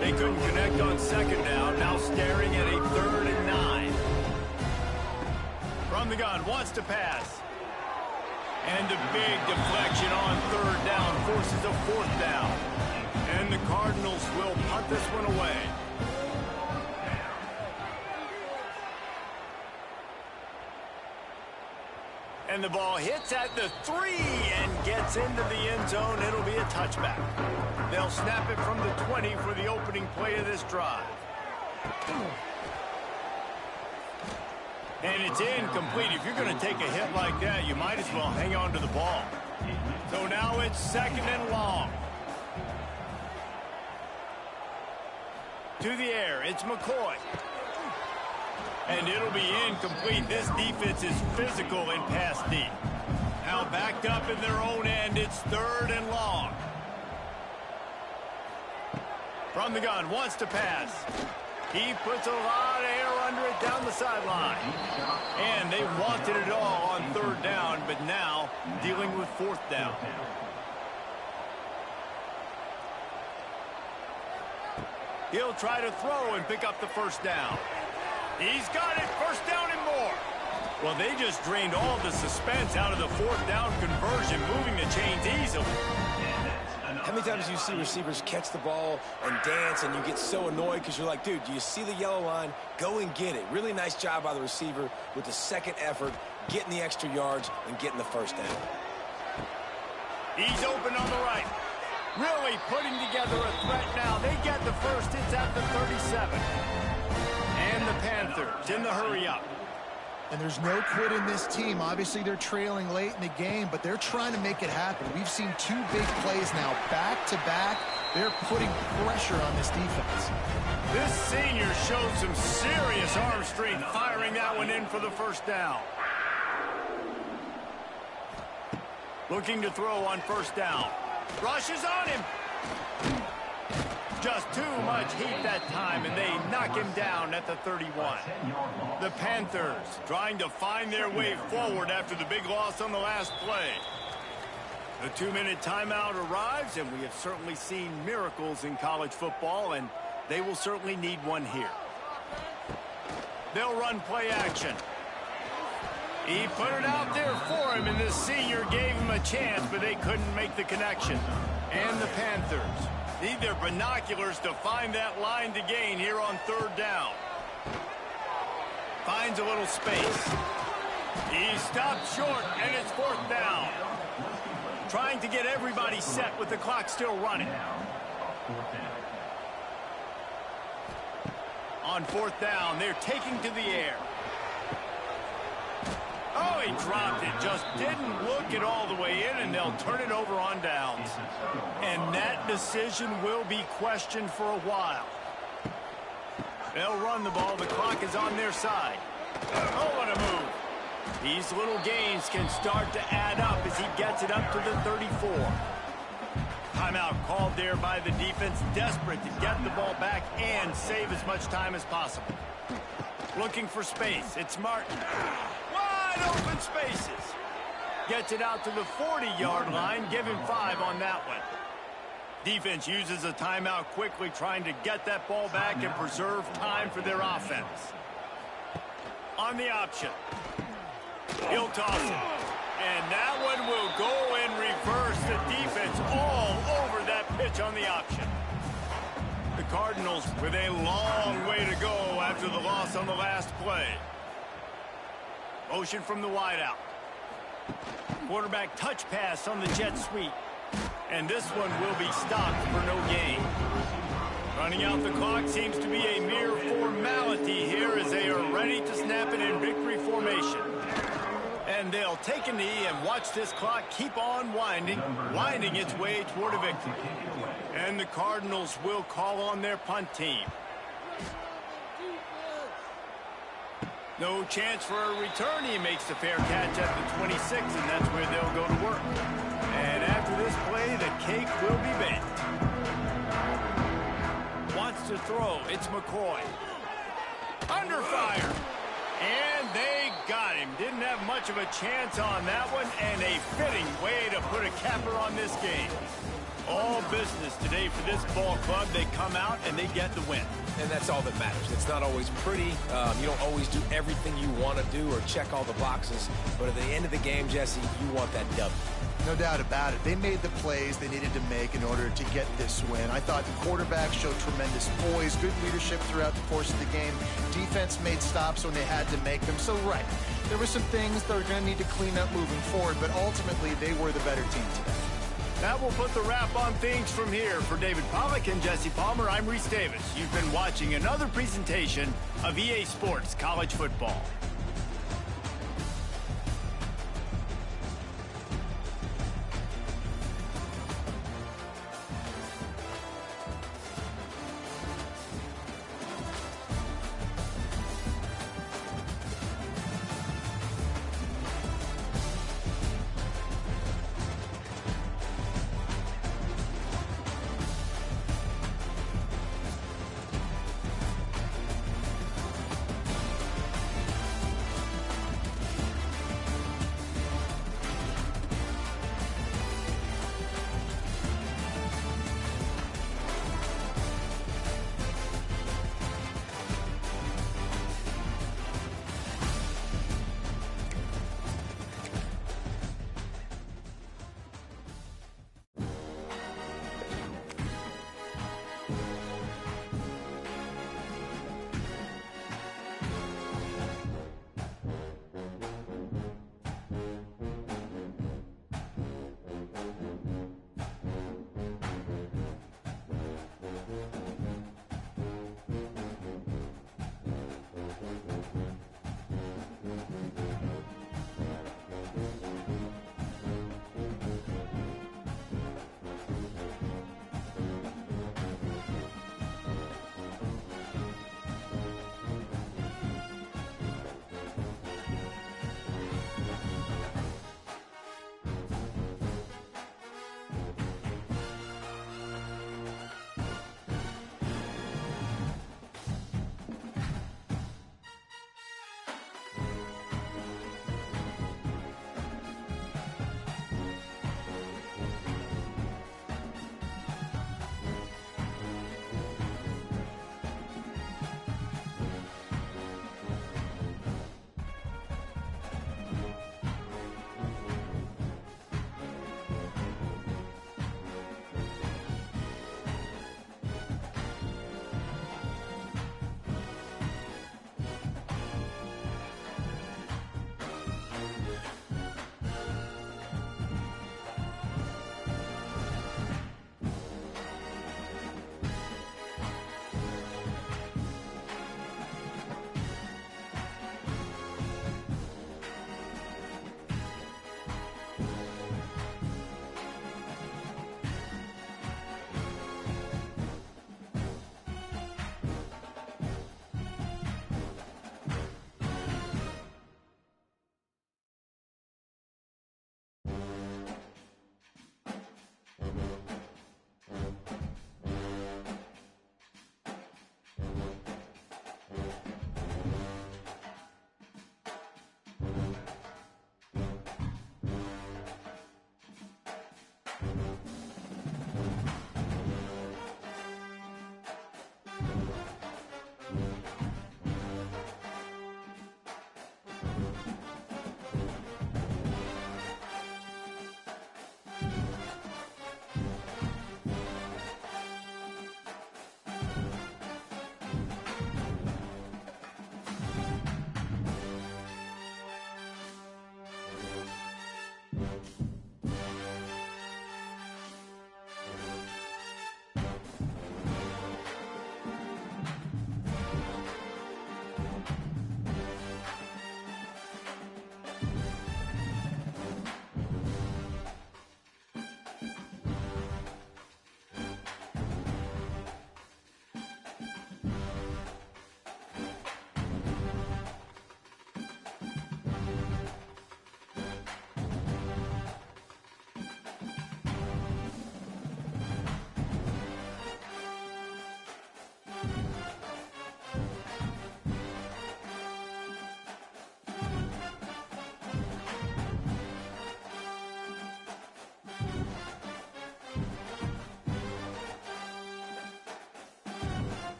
They couldn't connect on second down, now staring at a 3rd and 9. From the gun, wants to pass. And a big deflection on 3rd down forces a 4th down. And the Cardinals will punt this one away. And the ball hits at the 3 and gets into the end zone. It'll be a touchback. They'll snap it from the 20 for the opening play of this drive. And it's incomplete. If you're going to take a hit like that, you might as well hang on to the ball. So now it's 2nd and long. To the air, it's McCoy. And it'll be incomplete. This defense is physical in pass deep. Now backed up in their own end, it's 3rd and long. From the gun, wants to pass. He puts a lot of air under it down the sideline. And they wanted it all on 3rd down, but now dealing with 4th down. He'll try to throw and pick up the 1st down. He's got it, 1st down and more. Well, they just drained all the suspense out of the 4th down conversion, moving the chains easily. How many times do you see receivers catch the ball and dance and you get so annoyed because you're like, dude, do you see the yellow line? Go and get it. Really nice job by the receiver with the 2nd effort, getting the extra yards and getting the 1st down. He's open on the right. Really putting together a threat now. They get the 1st. It's at the 37. And the Panthers in the hurry-up. And there's no quit in this team. Obviously, they're trailing late in the game, but they're trying to make it happen. We've seen 2 big plays now, back-to-back. They're putting pressure on this defense. This senior showed some serious arm strength, firing that one in for the 1st down. Looking to throw on 1st down. Rushes on him. Just too much heat that time, and they knock him down at the 31. The Panthers trying to find their way forward after the big loss on the last play. The 2-minute timeout arrives, and we have certainly seen miracles in college football, and they will certainly need one here. They'll run play action. He put it out there for him, and the senior gave him a chance, but they couldn't make the connection. And the Panthers need their binoculars to find that line to gain here on 3rd down. Finds a little space. He stopped short, and it's 4th down. Trying to get everybody set with the clock still running. On 4th down, they're taking to the air. Oh, he dropped it. Just didn't look it all the way in, and they'll turn it over on downs. And that decision will be questioned for a while. They'll run the ball. The clock is on their side. Oh, what a move. These little gains can start to add up as he gets it up to the 34. Timeout called there by the defense, desperate to get the ball back and save as much time as possible. Looking for space. It's Martin. Wide open spaces. Gets it out to the 40-yard line. Give him 5 on that one. Defense uses a timeout quickly, trying to get that ball back and preserve time for their offense. On the option. He'll toss it. And that one will go in reverse. The defense all over that pitch on the option. Cardinals with a long way to go after the loss on the last play. Motion from the wideout. Quarterback touch pass on the jet sweep. And this one will be stopped for no gain. Running out the clock seems to be a mere formality here as they are ready to snap it in victory formation. And they'll take a knee and watch this clock keep on winding its way toward a victory. And the Cardinals will call on their punt team. No chance for a return. He makes the fair catch at the 26, and that's where they'll go to work. And after this play, the cake will be baked. Wants to throw. It's McCoy. Under fire. And they got him. Didn't have much of a chance on that one, and a fitting way to put a capper on this game. All business today for this ball club. They come out and they get the win. And that's all that matters. It's not always pretty. You don't always do everything you want to do or check all the boxes. But at the end of the game, Jesse, you want that W. No doubt about it. They made the plays they needed to make in order to get this win. I thought the quarterback showed tremendous poise, good leadership throughout the course of the game. Defense made stops when they had to make them. So, right, there were some things they're going to need to clean up moving forward, but ultimately they were the better team today. That will put the wrap on things from here. For David Pollack and Jesse Palmer, I'm Reese Davis. You've been watching another presentation of EA Sports College Football.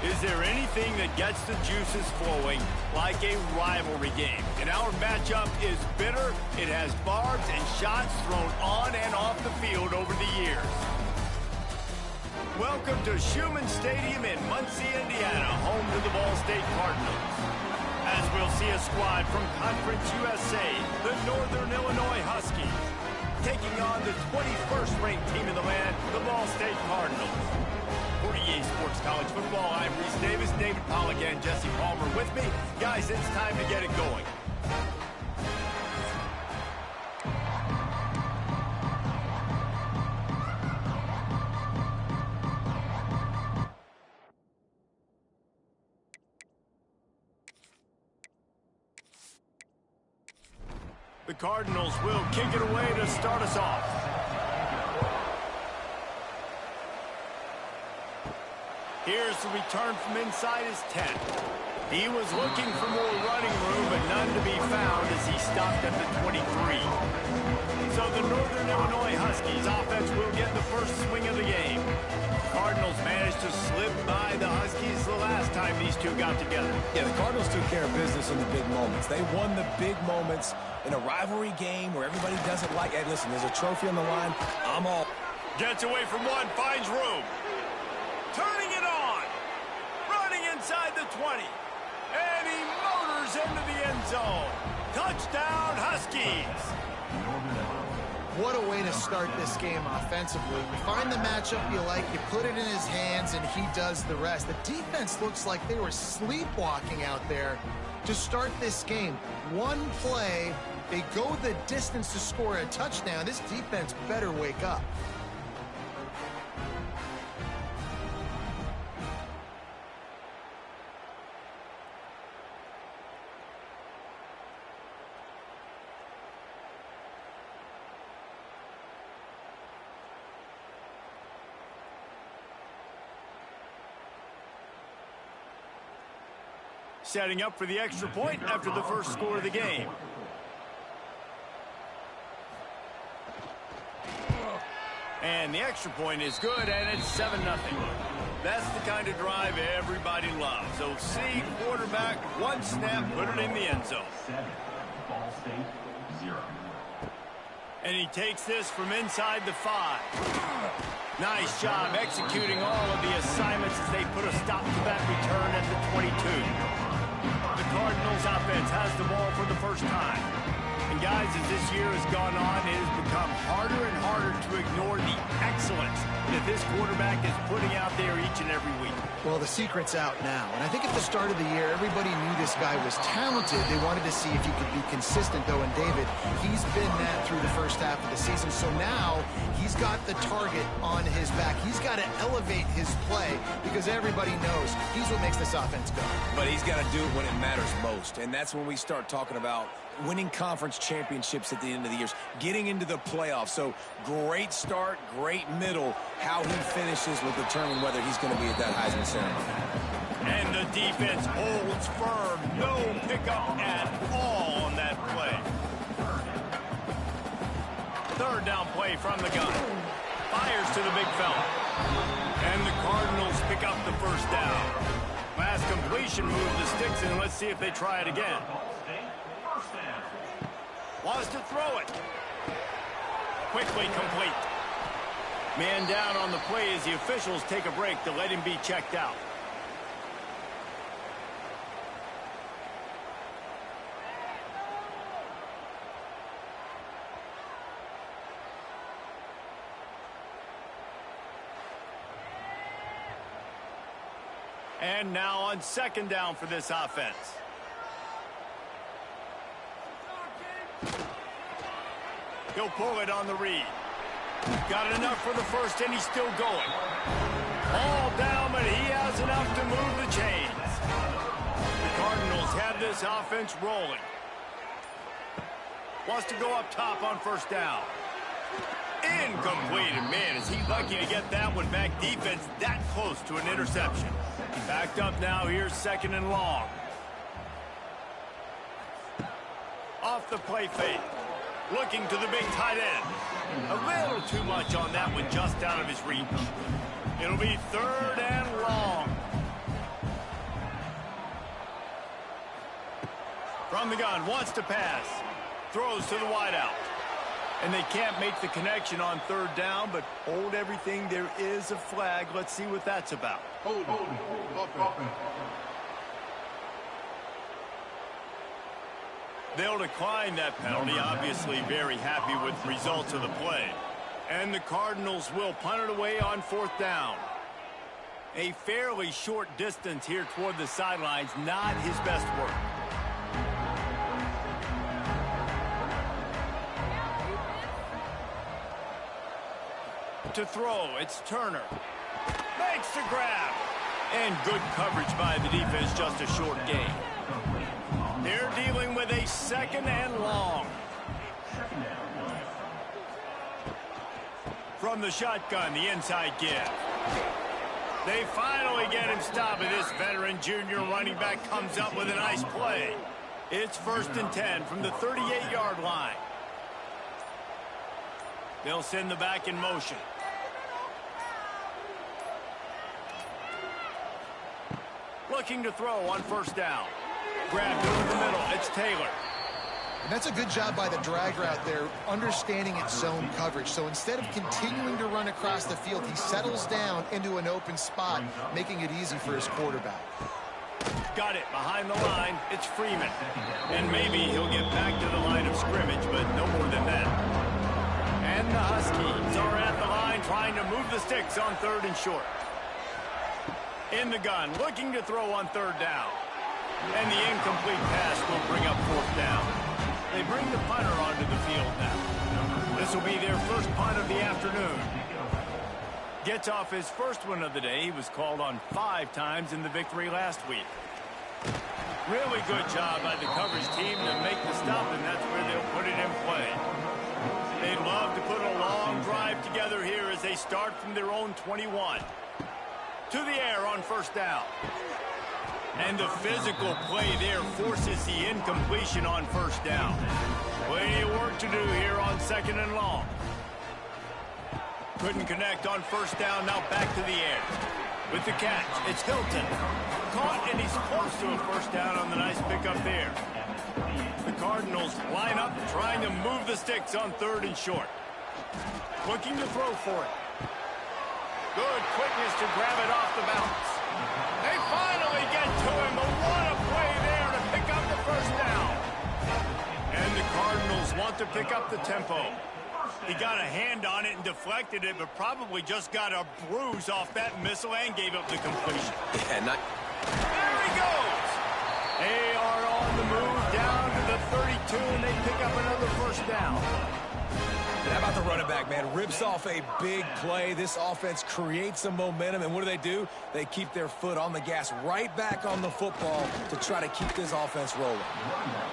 Is there anything that gets the juices flowing like a rivalry game? And our matchup is bitter. It has barbs and shots thrown on and off the field over the years. Welcome to Schumann Stadium in Muncie, Indiana, home to the Ball State Cardinals. As we'll see a squad from Conference USA, the Northern Illinois Huskies, taking on the 21st ranked team in the land, the Ball State Cardinals. For EA Sports College Football, I'm Reese Davis, David Pollack, and Jesse Palmer with me. Guys, it's time to get it going. The Cardinals will kick it away to start us off. Here's the return from inside his 10. He was looking for more running room, but none to be found as he stopped at the 23. So the Northern Illinois Huskies offense will get the first swing of the game. Cardinals managed to slip by the Huskies the last time these two got together. Yeah, the Cardinals took care of business in the big moments. They won the big moments in a rivalry game where everybody doesn't like, hey, listen, there's a trophy on the line. I'm all. Gets away from one, finds room. Turning it on. Running inside the 20. And he motors into the end zone. Touchdown, Huskies. What a way to start this game offensively. You find the matchup you like, you put it in his hands, and he does the rest. The defense looks like they were sleepwalking out there to start this game. One play, they go the distance to score a touchdown. This defense better wake up. Setting up for the extra point after the first score of the game. And the extra point is good, and it's 7-0. That's the kind of drive everybody loves. So see, quarterback, one snap, put it in the end zone. 7, Ball State, 0. And he takes this from inside the 5. Nice job executing all of the assignments as they put a stop to that return at the 22. The Cardinals offense has the ball for the first time. And guys, as this year has gone on, it has become harder and harder to ignore the excellence that this quarterback is putting out there each and every week. Well, the secret's out now. And I think at the start of the year, everybody knew this guy was talented. They wanted to see if he could be consistent, though. And David, he's been that through the first half of the season. So now he's got the target on his back. He's got to elevate his play because everybody knows he's what makes this offense go. But he's got to do it when it matters most. And that's when we start talking about winning conference championships at the end of the years, getting into the playoffs. So great start, great middle. How he finishes will determine whether he's going to be at that Heisman ceremony. And the defense holds firm. No pickup at all on that play. Third down play from the gun. Fires to the big fella. And the Cardinals pick up the first down. Last completion moved the sticks in. Let's see if they try it again. Wants to throw it. Quickly complete. Man down on the play as the officials take a break to let him be checked out. And now on second down for this offense. He'll pull it on the read. Got enough for the first, and he's still going. All down, but he has enough to move the chains. The Cardinals have this offense rolling. Wants to go up top on first down. Incomplete, and man, is he lucky to get that one back. Defense that close to an interception. Backed up now, here's second and long. Off the play fake. Looking to the big tight end. A little too much on that one, just out of his reach. It'll be third and long. From the gun, wants to pass. Throws to the wideout. And they can't make the connection on third down, but hold everything. There is a flag. Let's see what that's about. Hold. They'll decline that penalty, obviously very happy with the results of the play. And the Cardinals will punt it away on fourth down. A fairly short distance here toward the sidelines, not his best work. To throw, it's Turner. Makes the grab. And good coverage by the defense, just a short gain. They're dealing with a second and long. From the shotgun, the inside give. They finally get him stopped, and this veteran junior running back comes up with a nice play. It's 1st and 10 from the 38-yard line. They'll send the back in motion. Looking to throw on 1st down. Grabbed over the middle. It's Taylor. And that's a good job by the drag route there, understanding its zone coverage. So instead of continuing to run across the field, he settles down into an open spot, making it easy for his quarterback. Got it behind the line. It's Freeman. And maybe he'll get back to the line of scrimmage, but no more than that. And the Huskies are at the line trying to move the sticks on 3rd and short. In the gun, looking to throw on 3rd down. And the incomplete pass will bring up 4th down. They bring the punter onto the field now. This will be their first punt of the afternoon. Gets off his first one of the day. He was called on 5 times in the victory last week. Really good job by the coverage team to make the stop, and that's where they'll put it in play. They'd love to put a long drive together here as they start from their own 21. To the air on 1st down. And the physical play there forces the incompletion on 1st down. Plenty of work to do here on 2nd and long. Couldn't connect on 1st down, now back to the air. With the catch, it's Hilton. Caught, and he's close to a 1st down on the nice pickup there. The Cardinals line up, trying to move the sticks on 3rd and short. Looking to throw for it. Good quickness to grab it off the bounce. They finally get to him, but what a play there to pick up the 1st down. And the Cardinals want to pick up the tempo. He got a hand on it and deflected it, but probably just got a bruise off that missile and gave up the completion. Yeah, There he goes. They are on the move down to the 32, and they pick up another 1st down. How about the running back, man? Rips off a big play. This offense creates some momentum, and what do? They keep their foot on the gas, right back on the football to try to keep this offense rolling.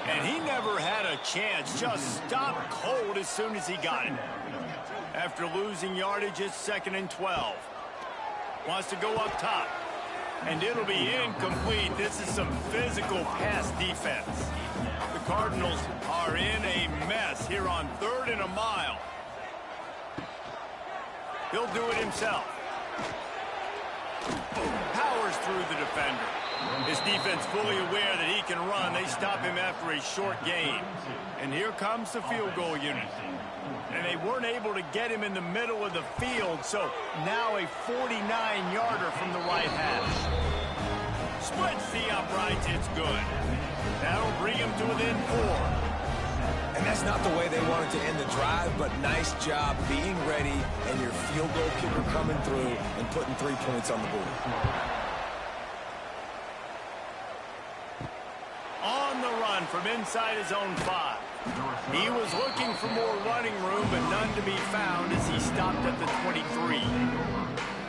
And he never had a chance. Just stopped cold as soon as he got it. After losing yardage, it's 2nd and 12. Wants to go up top. And it'll be incomplete. This is some physical pass defense. The Cardinals are in a mess here on 3rd and a mile. He'll do it himself. Powers through the defender. His defense fully aware that he can run. They stop him after a short gain. And here comes the field goal unit. And they weren't able to get him in the middle of the field, so now a 49-yarder from the right hash. Splits the uprights, it's good. That'll bring him to within 4. And that's not the way they wanted to end the drive, but nice job being ready and your field goal kicker coming through and putting 3 points on the board. On the run from inside his own 5. He was looking for more running room, but none to be found as he stopped at the 23.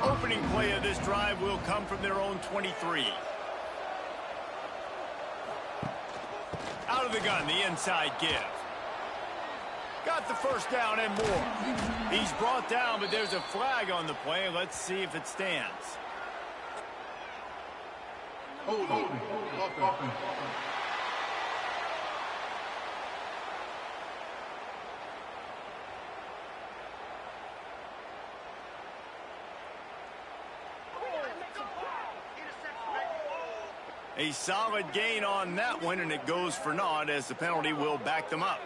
Opening play of this drive will come from their own 23. Out of the gun, the inside give. Got the 1st down and more. He's brought down, but there's a flag on the play. Let's see if it stands. A solid gain on that one, and it goes for naught as the penalty will back them up.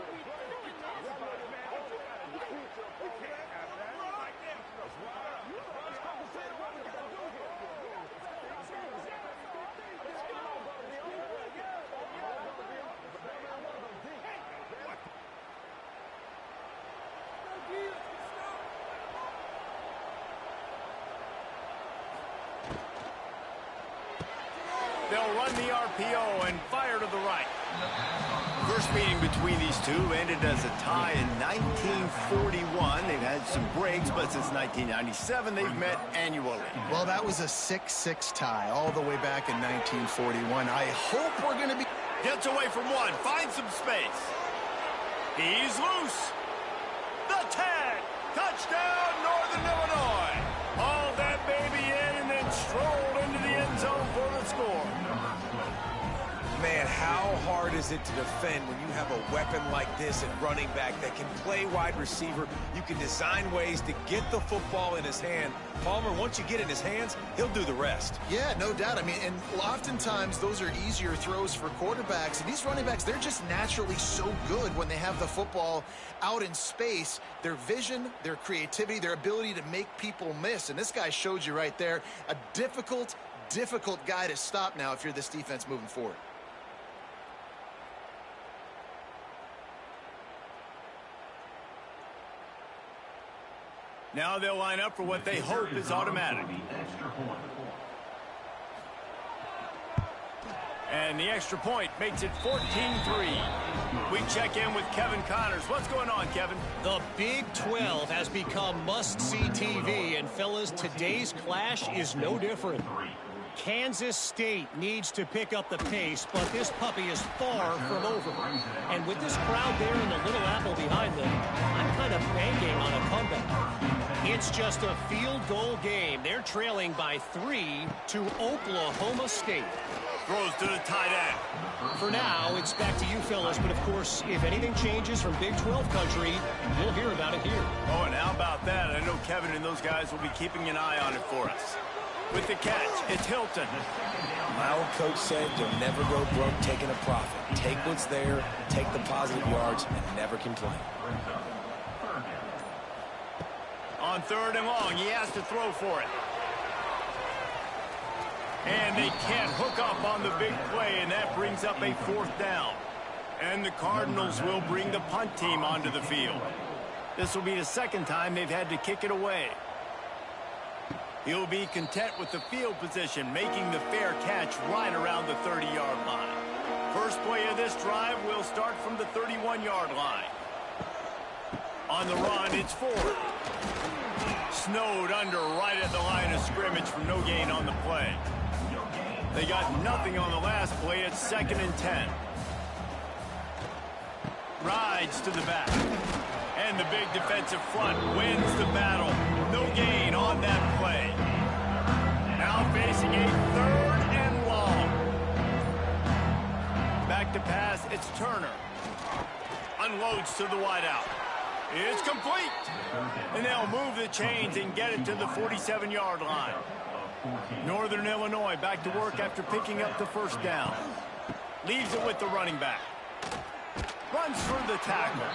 They'll run the RPO and fire to the right. First meeting between these two ended as a tie in 1941. They've had some breaks, but since 1997, they've met annually. Well, that was a 6-6 tie all the way back in 1941. I hope we're going to be... Gets away from one, finds some space. He's loose. The tag. Touchdown, Northern Illinois. Haul that baby in and then hard is it to defend when you have a weapon like this at running back that can play wide receiver? You can design ways to get the football in his hand. Palmer, once you get it in his hands, he'll do the rest. Yeah, no doubt. I mean, and oftentimes those are easier throws for quarterbacks. And these running backs, they're just naturally so good when they have the football out in space. Their vision, their creativity, their ability to make people miss. And this guy showed you right there, a difficult guy to stop now if you're this defense moving forward. Now they'll line up for what they hope is automatic. And the extra point makes it 14-3. We check in with Kevin Connors. What's going on, Kevin? The Big 12 has become must-see TV, and fellas, today's clash is no different. Kansas State needs to pick up the pace, but this puppy is far from over. And with this crowd there in the Little Apple behind them, I'm kind of banking on a comeback. It's just a field goal game. They're trailing by 3 to Oklahoma State. Throws to the tight end. For now, it's back to you, fellas. But, of course, if anything changes from Big 12 country, you'll hear about it here. Oh, and how about that? I know Kevin and those guys will be keeping an eye on it for us. With the catch, it's Hilton. My old coach said you'll never go broke taking a profit. Take what's there, take the positive yards, and never complain. On 3rd and long, he has to throw for it. And they can't hook up on the big play, and that brings up a 4th down. And the Cardinals will bring the punt team onto the field. This will be the 2nd time they've had to kick it away. He'll be content with the field position, making the fair catch right around the 30-yard line. First play of this drive will start from the 31-yard line. On the run, it's Ford. Snowed under right at the line of scrimmage for no gain on the play. They got nothing on the last play. It's 2nd and 10. Rides to the back. And the big defensive front wins the battle. No gain on that play. Now facing a 3rd and long. Back to pass, it's Turner. Unloads to the wideout. It's complete. And they'll move the chains and get it to the 47-yard line. Northern Illinois back to work after picking up the 1st down. Leaves it with the running back. Runs for the tackle.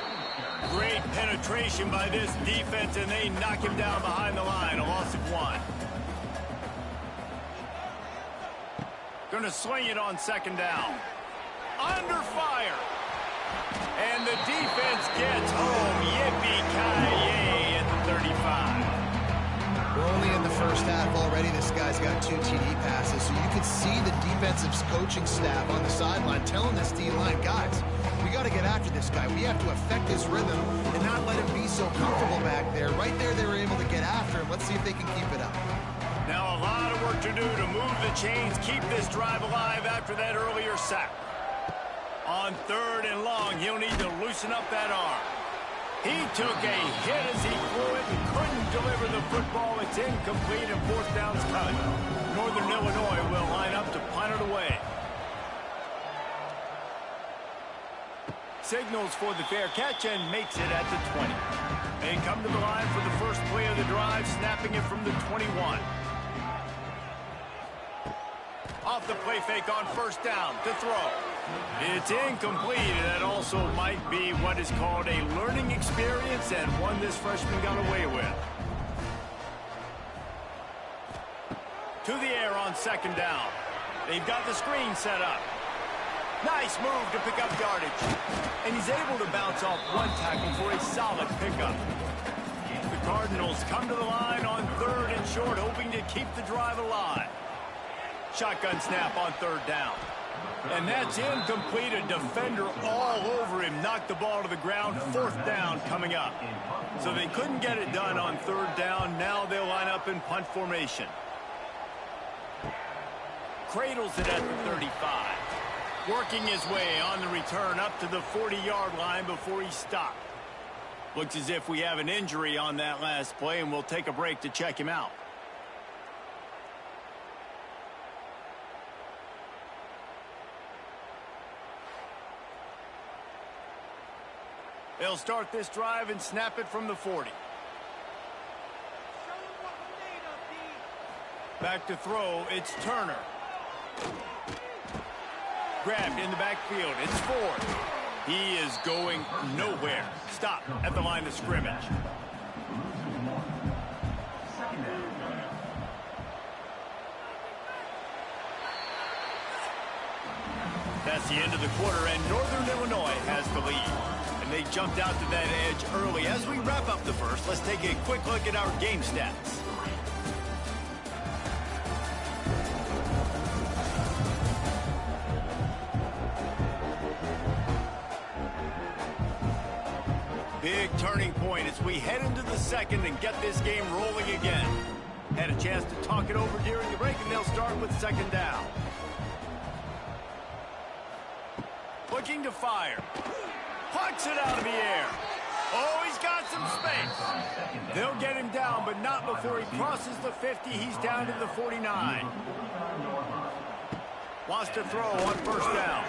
Great penetration by this defense, and they knock him down behind the line. A loss of 1. Going to sling it on 2nd down. Under fire. And the defense gets home. Yippee-ki-yay at the 35. We're only in the first half already. This guy's got 2 TD passes, so you could see the defensive coaching staff on the sideline telling this D-line, guys, we got to get after this guy. We have to affect his rhythm and not let him be so comfortable back there. Right there, they were able to get after him. Let's see if they can keep it up. Now a lot of work to do to move the chains, keep this drive alive after that earlier sack. On 3rd and long, he'll need to loosen up that arm. He took a hit as he threw it and couldn't deliver the football. It's incomplete and 4th down's cut. Northern Illinois will line up to punt it away. Signals for the fair catch and makes it at the 20. They come to the line for the first play of the drive, snapping it from the 21. Off the play fake on 1st down to throw. It's incomplete, and that also might be what is called a learning experience and one this freshman got away with. To the air on 2nd down. They've got the screen set up. Nice move to pick up yardage. And he's able to bounce off 1 tackle for a solid pickup. The Cardinals come to the line on 3rd and short, hoping to keep the drive alive. Shotgun snap on 3rd down. And that's incomplete. A defender all over him. Knocked the ball to the ground. 4th down coming up. So they couldn't get it done on 3rd down. Now they'll line up in punt formation. Cradles it at the 35. Working his way on the return up to the 40-yard line before he stopped. Looks as if we have an injury on that last play, and we'll take a break to check him out. They'll start this drive and snap it from the 40. Back to throw, it's Turner. Grabbed in the backfield, it's Ford. He is going nowhere. Stop at the line of scrimmage. That's the end of the quarter, and Northern Illinois has the lead. And they jumped out to that edge early. As we wrap up the first, let's take a quick look at our game stats. Big turning point as we head into the second and get this game rolling again. Had a chance to talk it over during the break, and they'll start with second down. Looking to fire. Pucks it out of the air. Oh, he's got some space. They'll get him down, but not before he crosses the 50. He's down to the 49. Wants to throw on first down.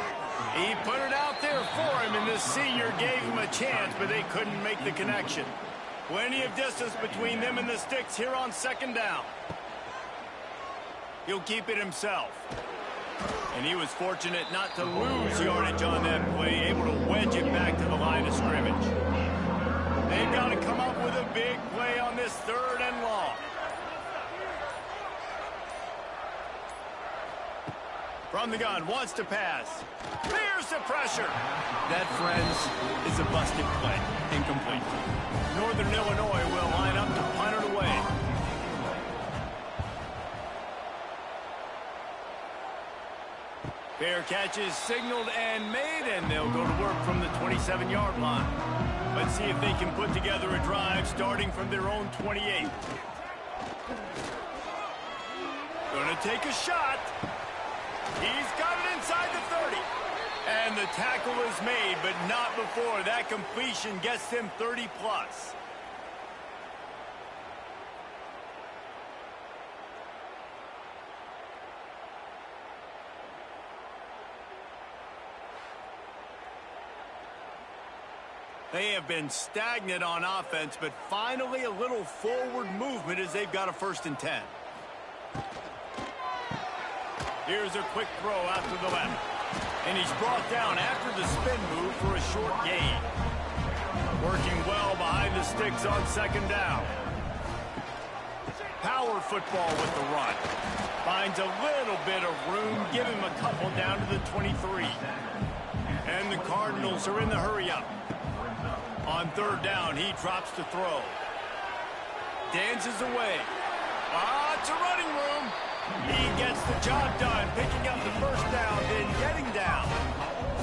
He put it out there for him, and this senior gave him a chance, but they couldn't make the connection. Plenty of distance between them and the sticks here on second down. He'll keep it himself. And he was fortunate not to lose yardage on that play, able to wedge it back to the line of scrimmage. They've got to come up with a big play on this third and long. From the gun, wants to pass. Clears the pressure. That, friends, is a busted play. Incomplete. Northern Illinois will line up to punt it away. Fair catch is signaled and made, and they'll go to work from the 27-yard line. Let's see if they can put together a drive starting from their own 28. Gonna take a shot. He's got it inside the 30. And the tackle is made, but not before that completion gets them 30-plus. They have been stagnant on offense, but finally a little forward movement as they've got a 1st and 10. Here's a quick throw out to the left. And he's brought down after the spin move for a short gain. Working well behind the sticks on second down. Power football with the run. Finds a little bit of room. Give him a couple down to the 23. And the Cardinals are in the hurry-up. On third down, he drops to throw. Dances away. It's a running room. He gets the job done, picking up the first down, then getting down.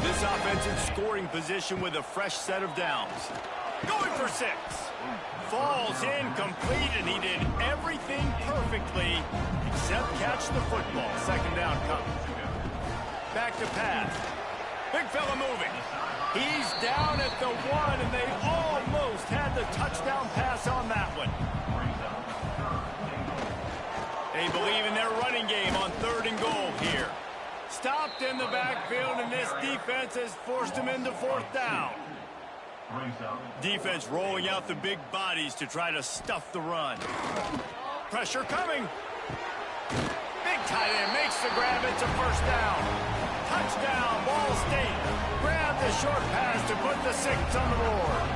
This offensive scoring position with a fresh set of downs. Going for 6. Falls incomplete, and he did everything perfectly except catch the football. Second down comes. Back to pass. Big fella moving. He's down at the 1, and they almost had the touchdown pass on that one. They believe in their running game on 3rd and goal here. Stopped in the backfield, and this defense has forced him into 4th down. Defense rolling out the big bodies to try to stuff the run. Pressure coming. Big tight end makes the grab. It's a 1st down. Touchdown, Ball State. Grab the short pass to put the 6 on the board.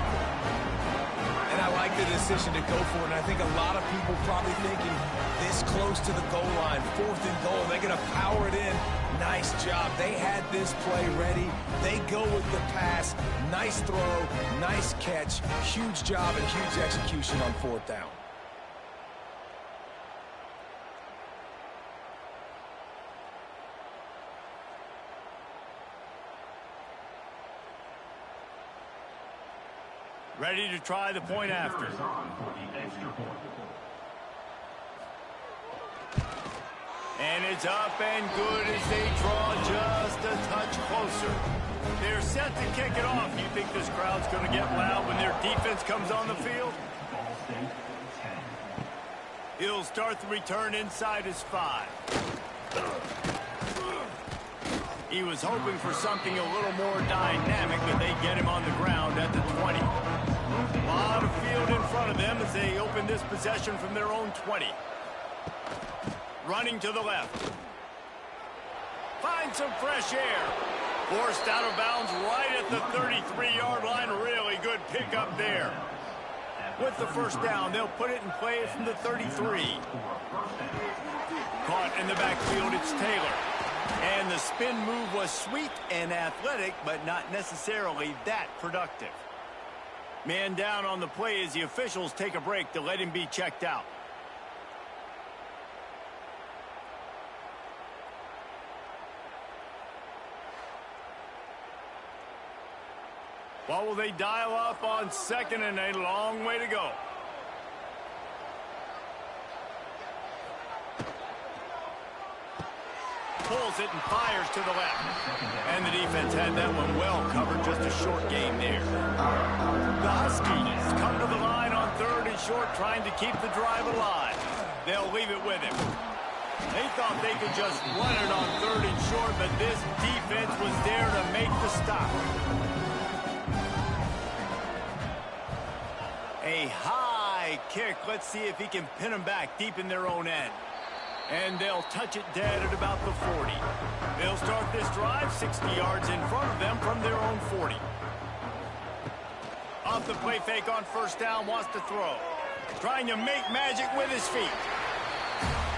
And I like the decision to go for it, and I think a lot of people probably thinking this close to the goal line, 4th and goal, they're going to power it in. Nice job. They had this play ready. They go with the pass. Nice throw, nice catch, huge job and huge execution on 4th down. Ready to try the point after. And it's up and good as they draw just a touch closer. They're set to kick it off. You think this crowd's going to get loud when their defense comes on the field? He'll start the return inside his 5. He was hoping for something a little more dynamic, but they get him on the ground at the 20. A lot of field in front of them as they open this possession from their own 20. Running to the left. Find some fresh air. Forced out of bounds right at the 33-yard line. Really good pickup there. With the first down, they'll put it in play from the 33. Caught in the backfield, it's Taylor. And the spin move was sweet and athletic, but not necessarily that productive. Man down on the play as the officials take a break to let him be checked out. What will they dial up on second and a long way to go? Pulls it and fires to the left. And the defense had that one well covered, just a short game there. The Huskies come to the line on third and short, trying to keep the drive alive. They'll leave it with him. They thought they could just run it on third and short, but this defense was there to make the stop. A high kick. Let's see if he can pin them back deep in their own end. And they'll touch it dead at about the 40. They'll start this drive 60 yards in front of them from their own 40. Off the play fake on first down, wants to throw. Trying to make magic with his feet.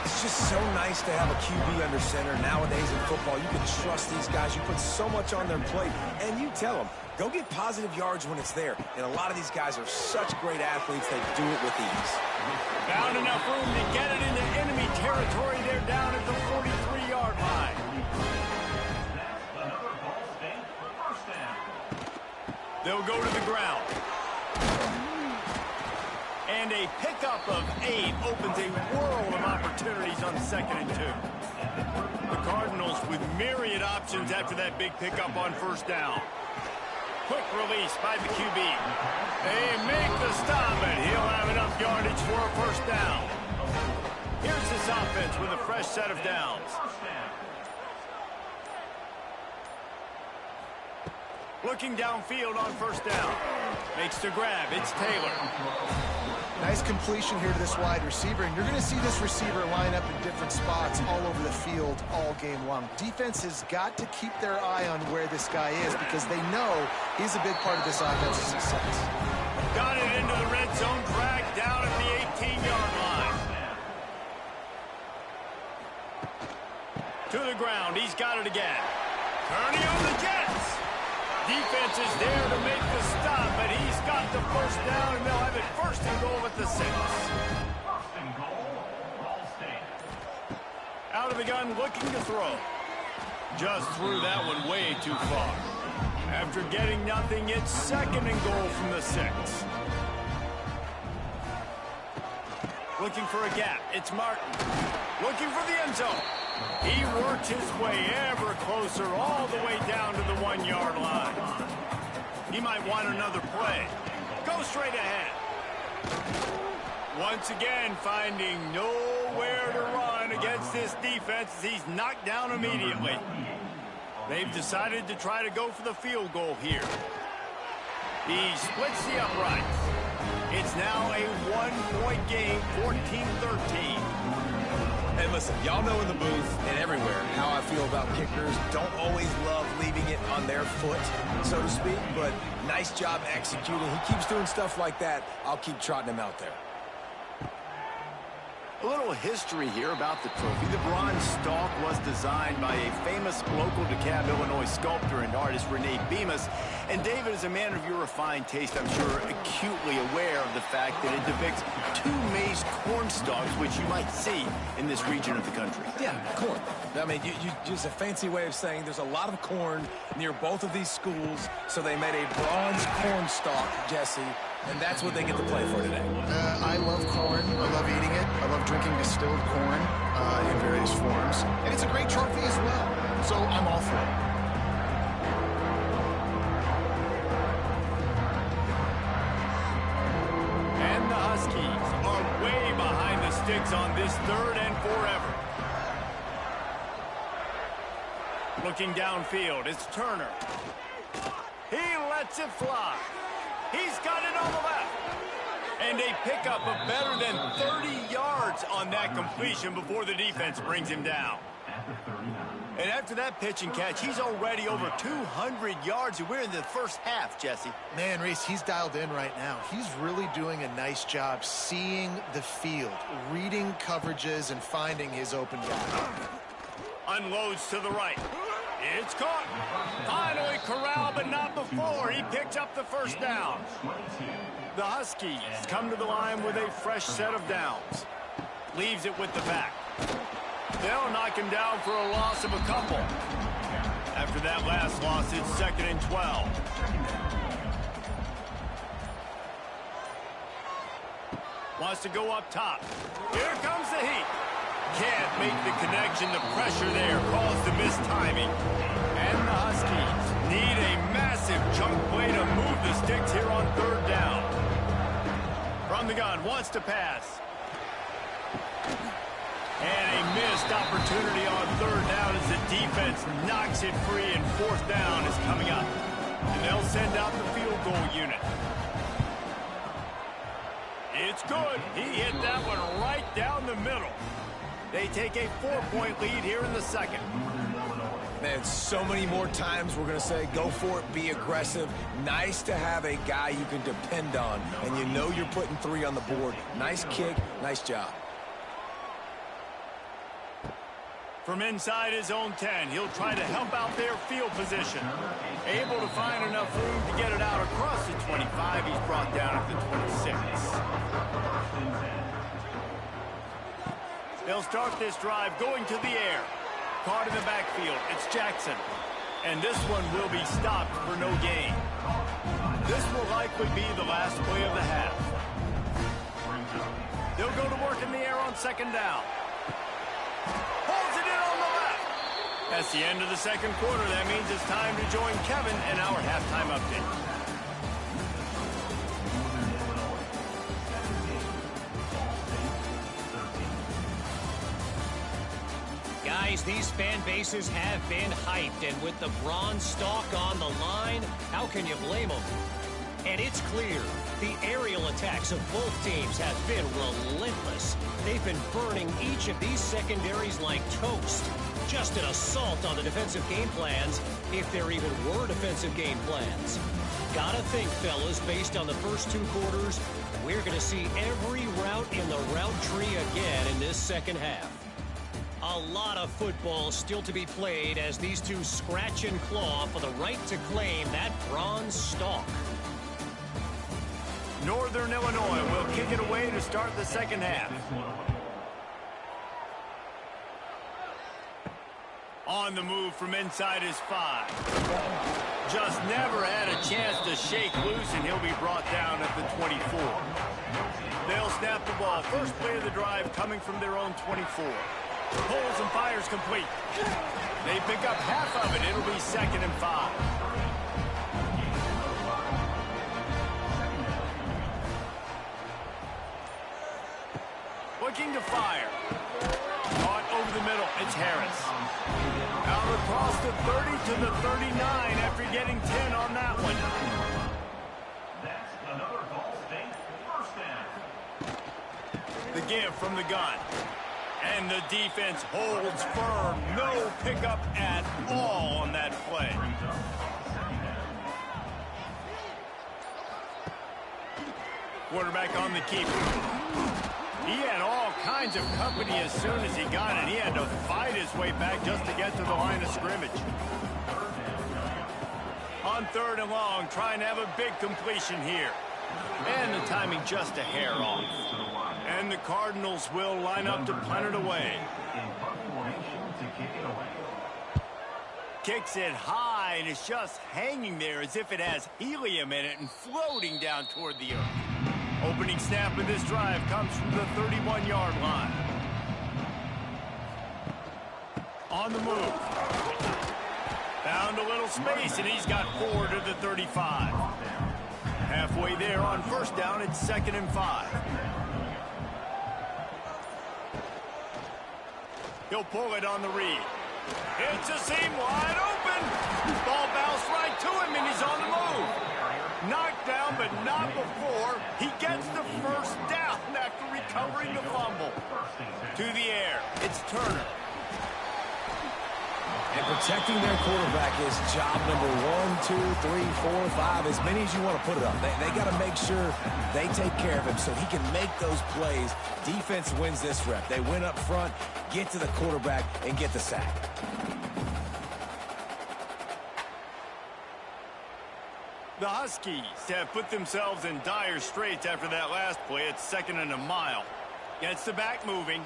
It's just so nice to have a QB under center. Nowadays in football, you can trust these guys. You put so much on their plate, and you tell them, go get positive yards when it's there. And a lot of these guys are such great athletes, they do it with ease. Found enough room to get it into enemy territory. They're down at the 43-yard line. Another ball stand for first down. They'll go to the ground. And a pickup of 8 opens a world of opportunities on second and 2. The Cardinals with myriad options after that big pickup on first down. Quick release by the QB. They make the stop, and he'll have enough yardage for a first down. Here's this offense with a fresh set of downs. Looking downfield on first down. Makes the grab. It's Taylor. Nice completion here to this wide receiver, and you're going to see this receiver line up in different spots all over the field all game long. Defense has got to keep their eye on where this guy is because they know he's a big part of this offense's success. Got it into the red zone, dragged down at the 18-yard line. To the ground, he's got it again. Turning on the Jets. Defense is there to make the stop, but he's got the first down, and they'll have it first and goal at the 6. First and goal, Ball State. Out of the gun, looking to throw. Just threw that one way too far. After getting nothing, it's second and goal from the 6. Looking for a gap. It's Martin. Looking for the end zone. He worked his way ever closer all the way down to the 1-yard line. He might want another play. Go straight ahead. Once again, finding nowhere to run against this defense as he's knocked down immediately. They've decided to try to go for the field goal here. He splits the uprights. It's now a 1-point game, 14-13. And listen, y'all know in the booth and everywhere how I feel about kickers. Don't always love leaving it on their foot, so to speak, but nice job executing. He keeps doing stuff like that. I'll keep trotting him out there. A little history here about the trophy. The bronze stalk was designed by a famous local DeKalb, Illinois sculptor and artist, Rene Bemis. And David, as a man of your refined taste, I'm sure acutely aware of the fact that it depicts 2 maize corn stalks, which you might see in this region of the country. Yeah, corn. I mean, you just a fancy way of saying there's a lot of corn near both of these schools, so they made a bronze corn stalk, Jesse, and that's what they get to play for today. I love corn. I love eating it. I love drinking distilled corn in various forms. And it's a great trophy as well. So I'm all for it. And the Huskies are way behind the sticks on this 3rd and forever. Looking downfield, it's Turner. He lets it fly. He's got it on the left. And a pickup of better than 30 yards on that completion before the defense brings him down. And after that pitch and catch, he's already over 200 yards, and we're in the first half, Jesse. Man, Reese, he's dialed in right now. He's really doing a nice job seeing the field, reading coverages, and finding his open guy. Unloads to the right. It's caught. Finally corralled, but not before. He picked up the first down. The Huskies come to the line with a fresh set of downs. Leaves it with the back. They'll knock him down for a loss of a couple. After that last loss, it's 2nd and 12. Wants to go up top. Here comes the heat. Can't make the connection. The pressure there caused the mistiming. And the Huskies need a massive chunk play to move the sticks here on 3rd down. From the gun, wants to pass. And a missed opportunity on 3rd down as the defense knocks it free, and 4th down is coming up. And they'll send out the field goal unit. It's good. He hit that one right down the middle. They take a 4-point lead here in the second. Man, so many more times we're going to say, go for it, be aggressive. Nice to have a guy you can depend on, and you know you're putting 3 on the board. Nice kick, nice job. From inside his own 10, he'll try to help out their field position. Able to find enough room to get it out across the 25. He's brought down at the 26. They'll start this drive going to the air. Caught in the backfield. It's Jackson. And this one will be stopped for no gain. This will likely be the last play of the half. They'll go to work in the air on 2nd down. Holds it in on the left. That's the end of the second quarter. That means it's time to join Kevin and our halftime update. Guys, these fan bases have been hyped, and with the bronze stalk on the line, how can you blame them? And it's clear, the aerial attacks of both teams have been relentless. They've been burning each of these secondaries like toast. Just an assault on the defensive game plans, if there even were defensive game plans. Gotta think, fellas, based on the first 2 quarters, we're going to see every route in the route tree again in this second half. A lot of football still to be played as these two scratch and claw for the right to claim that bronze stalk. Northern Illinois will kick it away to start the second half. On the move from inside his 5. Just never had a chance to shake loose, and he'll be brought down at the 24. They'll snap the ball. First play of the drive coming from their own 24. Pulls and fires complete. They pick up half of it. It'll be 2nd and 5. Looking to fire. Caught over the middle. It's Harris. Out across the 30 to the 39 after getting 10 on that one. That's another Ball State first down. The give from the gun. And the defense holds firm. No pickup at all on that play. Quarterback on the keeper. He had all kinds of company as soon as he got it. He had to fight his way back just to get to the line of scrimmage. On 3rd and long, trying to have a big completion here. And the timing just a hair off. And the Cardinals will line up to punt it away. Kicks it high, and it's just hanging there as if it has helium in it and floating down toward the earth. Opening snap of this drive comes from the 31-yard line. On the move. Found a little space, and he's got 4 to the 35. Halfway there on 1st down, it's 2nd and 5. He'll pull it on the read. It's a seam wide open. Ball bounced right to him, and he's on the move. Knocked down, but not before he gets the first down after recovering the fumble. To the air, it's Turner. And protecting their quarterback is job number 1, 2, 3, 4, 5, as many as you want to put it up. They got to make sure they take care of him so he can make those plays. Defense wins this rep. They win up front, get to the quarterback, and get the sack. The Huskies have put themselves in dire straits after that last play. It's 2nd and a mile. Gets the back moving.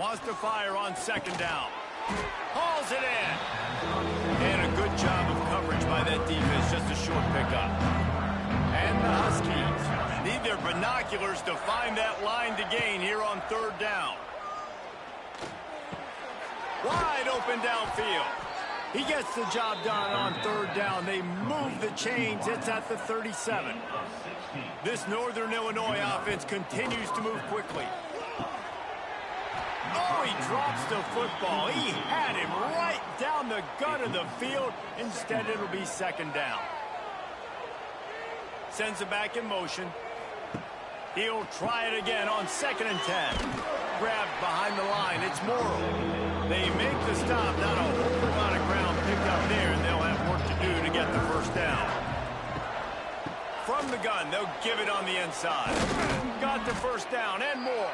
Wants to fire on 2nd down. Hauls it in. And a good job of coverage by that defense. Just a short pickup. And the Huskies need their binoculars to find that line to gain here on 3rd down. Wide open downfield. He gets the job done on 3rd down. They move the chains. It's at the 37. This Northern Illinois offense continues to move quickly. Oh, he drops the football. He had him right down the gut of the field. Instead, it'll be 2nd down. Sends it back in motion. He'll try it again on 2nd and 10. Grabbed behind the line. It's Morrow. They make the stop. Not a whole lot of ground picked up there, and they'll have work to do to get the 1st down. From the gun, they'll give it on the inside. Got the 1st down and more.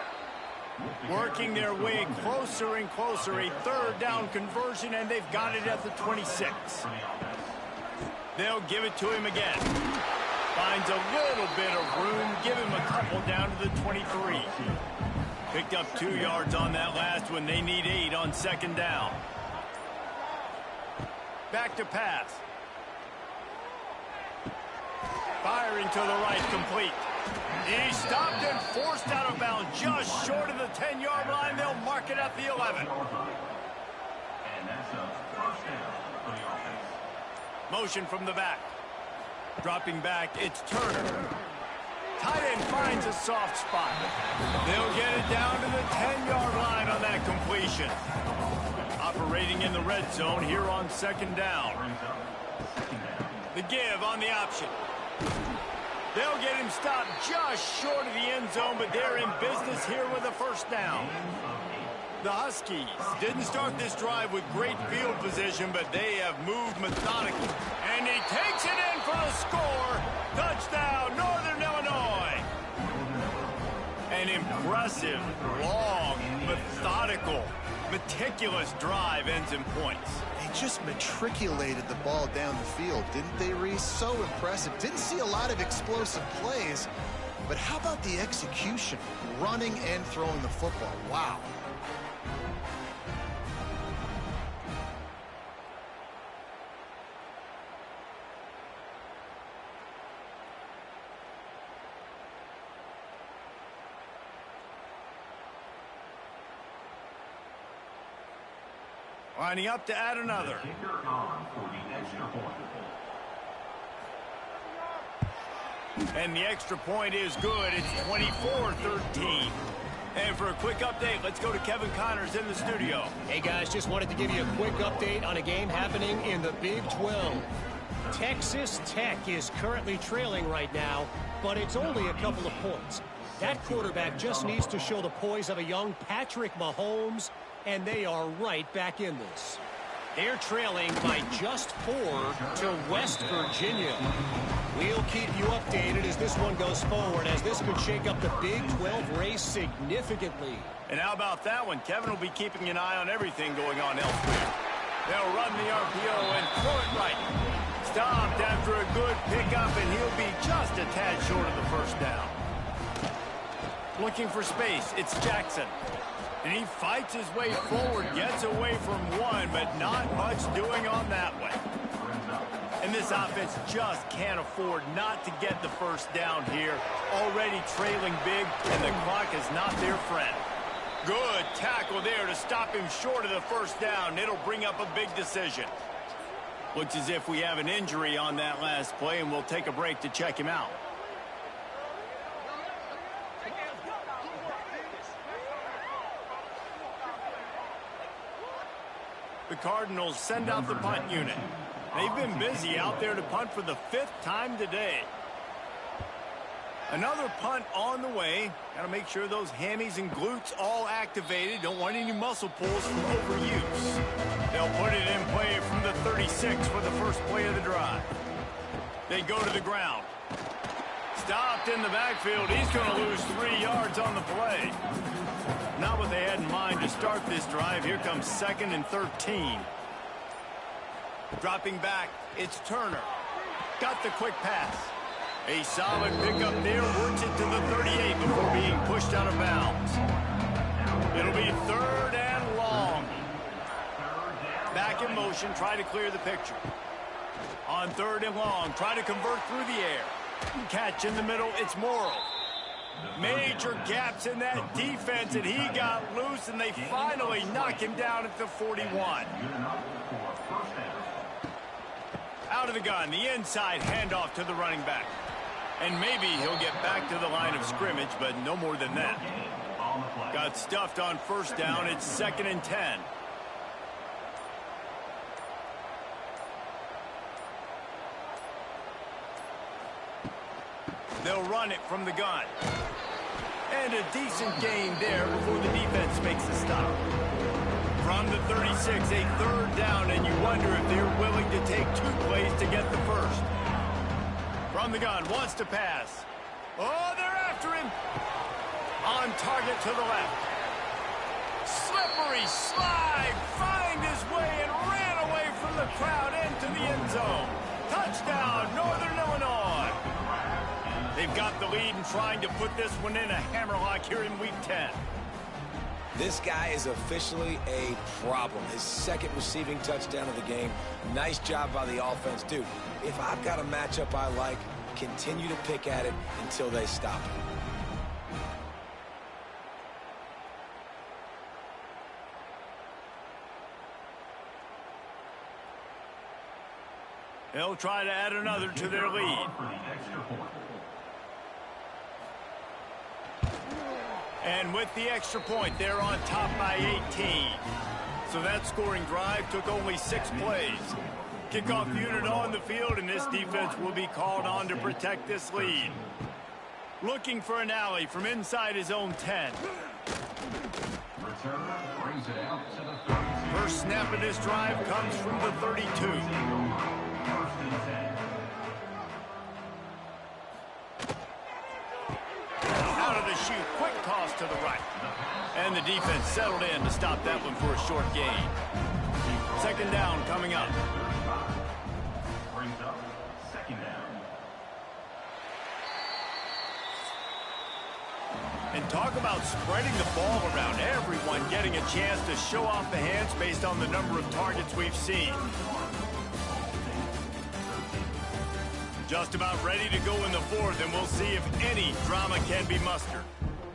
Working their way closer and closer. A 3rd down conversion, and they've got it at the 26. They'll give it to him again. Finds a little bit of room. Give him a couple down to the 23. Picked up 2 yards on that last one. They need 8 on 2nd down. Back to pass. Firing to the right, complete. He stopped and forced out of bounds just short of the 10-yard line. They'll mark it at the 11. And that's a 1st down for the offense. Motion from the back. Dropping back, it's Turner. Tight end finds a soft spot. They'll get it down to the 10-yard line on that completion. Operating in the red zone here on 2nd down. The give on the option. They'll get him stopped just short of the end zone, but they're in business here with a 1st down. The Huskies didn't start this drive with great field position, but they have moved methodically. And he takes it in for the score. Touchdown, Northern Illinois. An impressive, long, methodical, meticulous drive ends in points. They just matriculated the ball down the field, didn't they, Reese? So impressive. Didn't see a lot of explosive plays, but how about the execution? Running and throwing the football. Wow. Lining up to add another. Kicker on for the extra point. And the extra point is good. It's 24-13. And for a quick update, let's go to Kevin Connors in the studio. Hey, guys, just wanted to give you a quick update on a game happening in the Big 12. Texas Tech is currently trailing right now, but it's only a couple of points. That quarterback just needs to show the poise of a young Patrick Mahomes, and they are right back in this. They're trailing by just 4 to West Virginia. We'll keep you updated as this one goes forward, as this could shake up the Big 12 race significantly. And how about that one? Kevin will be keeping an eye on everything going on elsewhere. They'll run the RPO and throw it right. Stopped after a good pickup, and he'll be just a tad short of the 1st down. Looking for space, it's Jackson. And he fights his way forward, gets away from one, but not much doing on that one. And this offense just can't afford not to get the 1st down here. Already trailing big, and the clock is not their friend. Good tackle there to stop him short of the 1st down. It'll bring up a big decision. Looks as if we have an injury on that last play, and we'll take a break to check him out. The Cardinals send out the punt unit. They've been busy out there to punt for the 5th time today. Another punt on the way. Got to make sure those hammies and glutes all activated. Don't want any muscle pulls from overuse. They'll put it in play from the 36 for the first play of the drive. They go to the ground. Stopped in the backfield. He's going to lose 3 yards on the play. Not what they had in mind to start this drive. Here comes 2nd and 13. Dropping back, it's Turner. Got the quick pass. A solid pickup there, works it to the 38 before being pushed out of bounds. It'll be 3rd and long. Back in motion, try to clear the picture. On 3rd and long, try to convert through the air. Catch in the middle, it's Morrow. Major gaps in that defense, and he got loose, and they finally knock him down at the 41. Out of the gun, the inside handoff to the running back. And maybe he'll get back to the line of scrimmage, but no more than that. Got stuffed on 1st down. It's 2nd and 10. They'll run it from the gun. And a decent gain there before the defense makes a stop. From the 36, a 3rd down, and you wonder if they're willing to take 2 plays to get the first. From the gun, wants to pass. Oh, they're after him. On target to the left. Slippery slide, find his way and ran away from the crowd into the end zone. Touchdown, Northern Illinois. They've got the lead and trying to put this one in a hammerlock here in Week 10. This guy is officially a problem. His 2nd receiving touchdown of the game. Nice job by the offense. Dude, if I've got a matchup I like, continue to pick at it until they stop it. They'll try to add another to their lead. And with the extra point, they're on top by 18. So that scoring drive took only 6 plays. Kickoff unit on the field, and this defense will be called on to protect this lead. Looking for an alley from inside his own 10. First snap of this drive comes from the 32. Out of the chute, quick toss to the right. And the defense settled in to stop that one for a short gain. 2nd down coming up. Brings up 2nd down. And talk about spreading the ball around, everyone getting a chance to show off the hands based on the number of targets we've seen. Just about ready to go in the 4th, and we'll see if any drama can be mustered.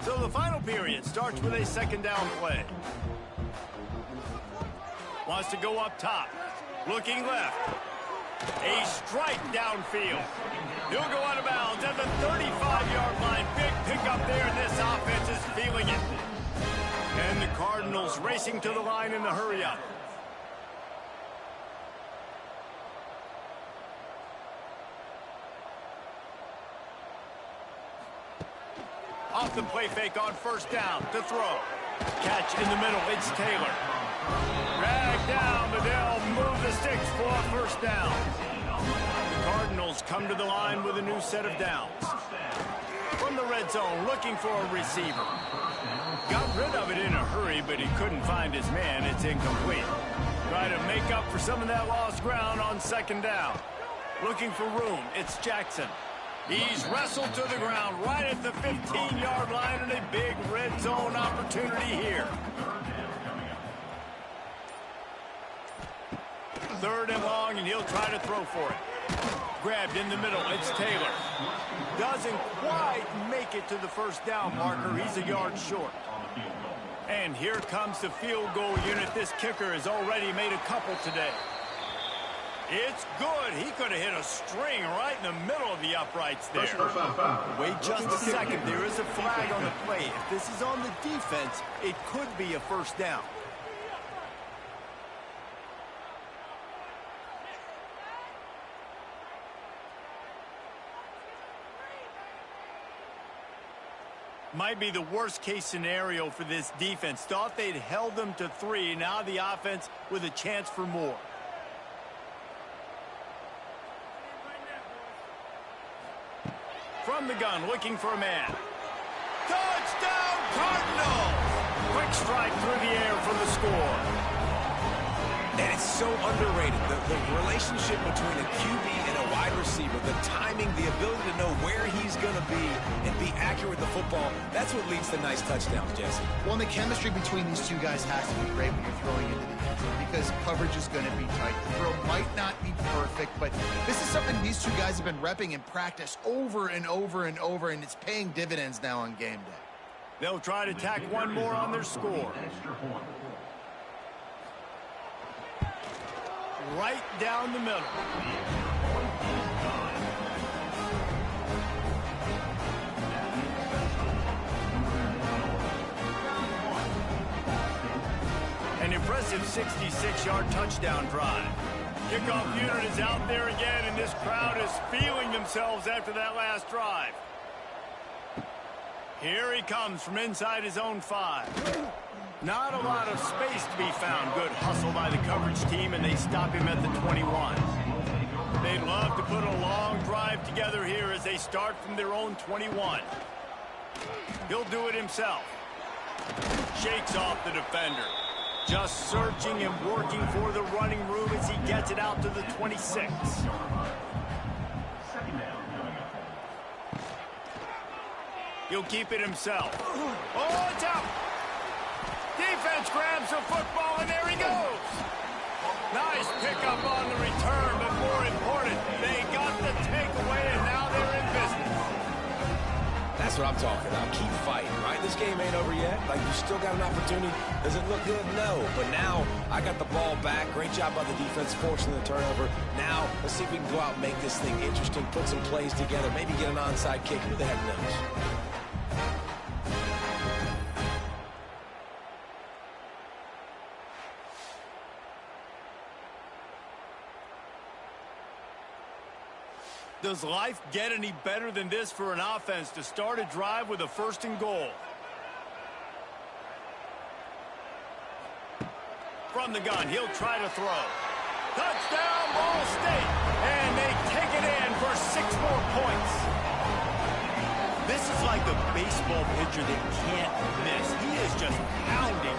So the final period starts with a 2nd down play. Wants to go up top. Looking left. A strike downfield. He'll go out of bounds at the 35-yard line. Big pickup there, and this offense is feeling it. And the Cardinals racing to the line in the hurry-up. Off the play fake on 1st down to throw. Catch in the middle, it's Taylor. Drag down, but they'll move the sticks for a 1st down. The Cardinals come to the line with a new set of downs. From the red zone, looking for a receiver. Got rid of it in a hurry, but he couldn't find his man. It's incomplete. Try to make up for some of that lost ground on 2nd down. Looking for room, it's Jackson. He's wrestled to the ground right at the 15-yard line, and a big red zone opportunity here. 3rd and long, and he'll try to throw for it. Grabbed in the middle, it's Taylor. Doesn't quite make it to the 1st down marker. He's a yard short. And here comes the field goal unit. This kicker has already made a couple today. It's good. He could have hit a string right in the middle of the uprights there. Wait just a second. There is a flag on the play. If this is on the defense, it could be a 1st down. Might be the worst case scenario for this defense. Thought they'd held them to 3. Now the offense with a chance for more. From the gun, looking for a man. Touchdown, Cardinals! Quick strike through the air for the score. And it's so underrated. The relationship between a QB and a wide receiver, the timing, the ability to know where he's going to be and be accurate with the football, that's what leads to nice touchdowns, Jesse. Well, and the chemistry between these two guys has to be great when you're throwing into the end zone because coverage is going to be tight. The throw might not be perfect, but this is something these two guys have been repping in practice over and over and over, and it's paying dividends now on game day. They'll try to tack one more on their score. Right down the middle. An impressive 66-yard touchdown drive. Kickoff unit is out there again, and this crowd is feeling themselves after that last drive. Here he comes from inside his own 5. Not a lot of space to be found. Good hustle by the coverage team, and they stop him at the 21. They'd love to put a long drive together here as they start from their own 21. He'll do it himself. Shakes off the defender. Just searching and working for the running room as he gets it out to the 26. He'll keep it himself. Oh, it's out! Defense grabs the football, and there he goes. Nice pickup on the return, but more important, they got the takeaway, and now they're in business. That's what I'm talking about. Keep fighting, right? This game ain't over yet. Like, you still got an opportunity. Does it look good? No. But now, I got the ball back. Great job by the defense, forcing the turnover. Now, let's see if we can go out and make this thing interesting, put some plays together, maybe get an onside kick. Who the heck knows? Does life get any better than this for an offense to start a drive with a 1st and goal? From the gun, he'll try to throw. Touchdown, Ball State! And they take it in for 6 more points. This is like a baseball pitcher that can't miss. He is just pounding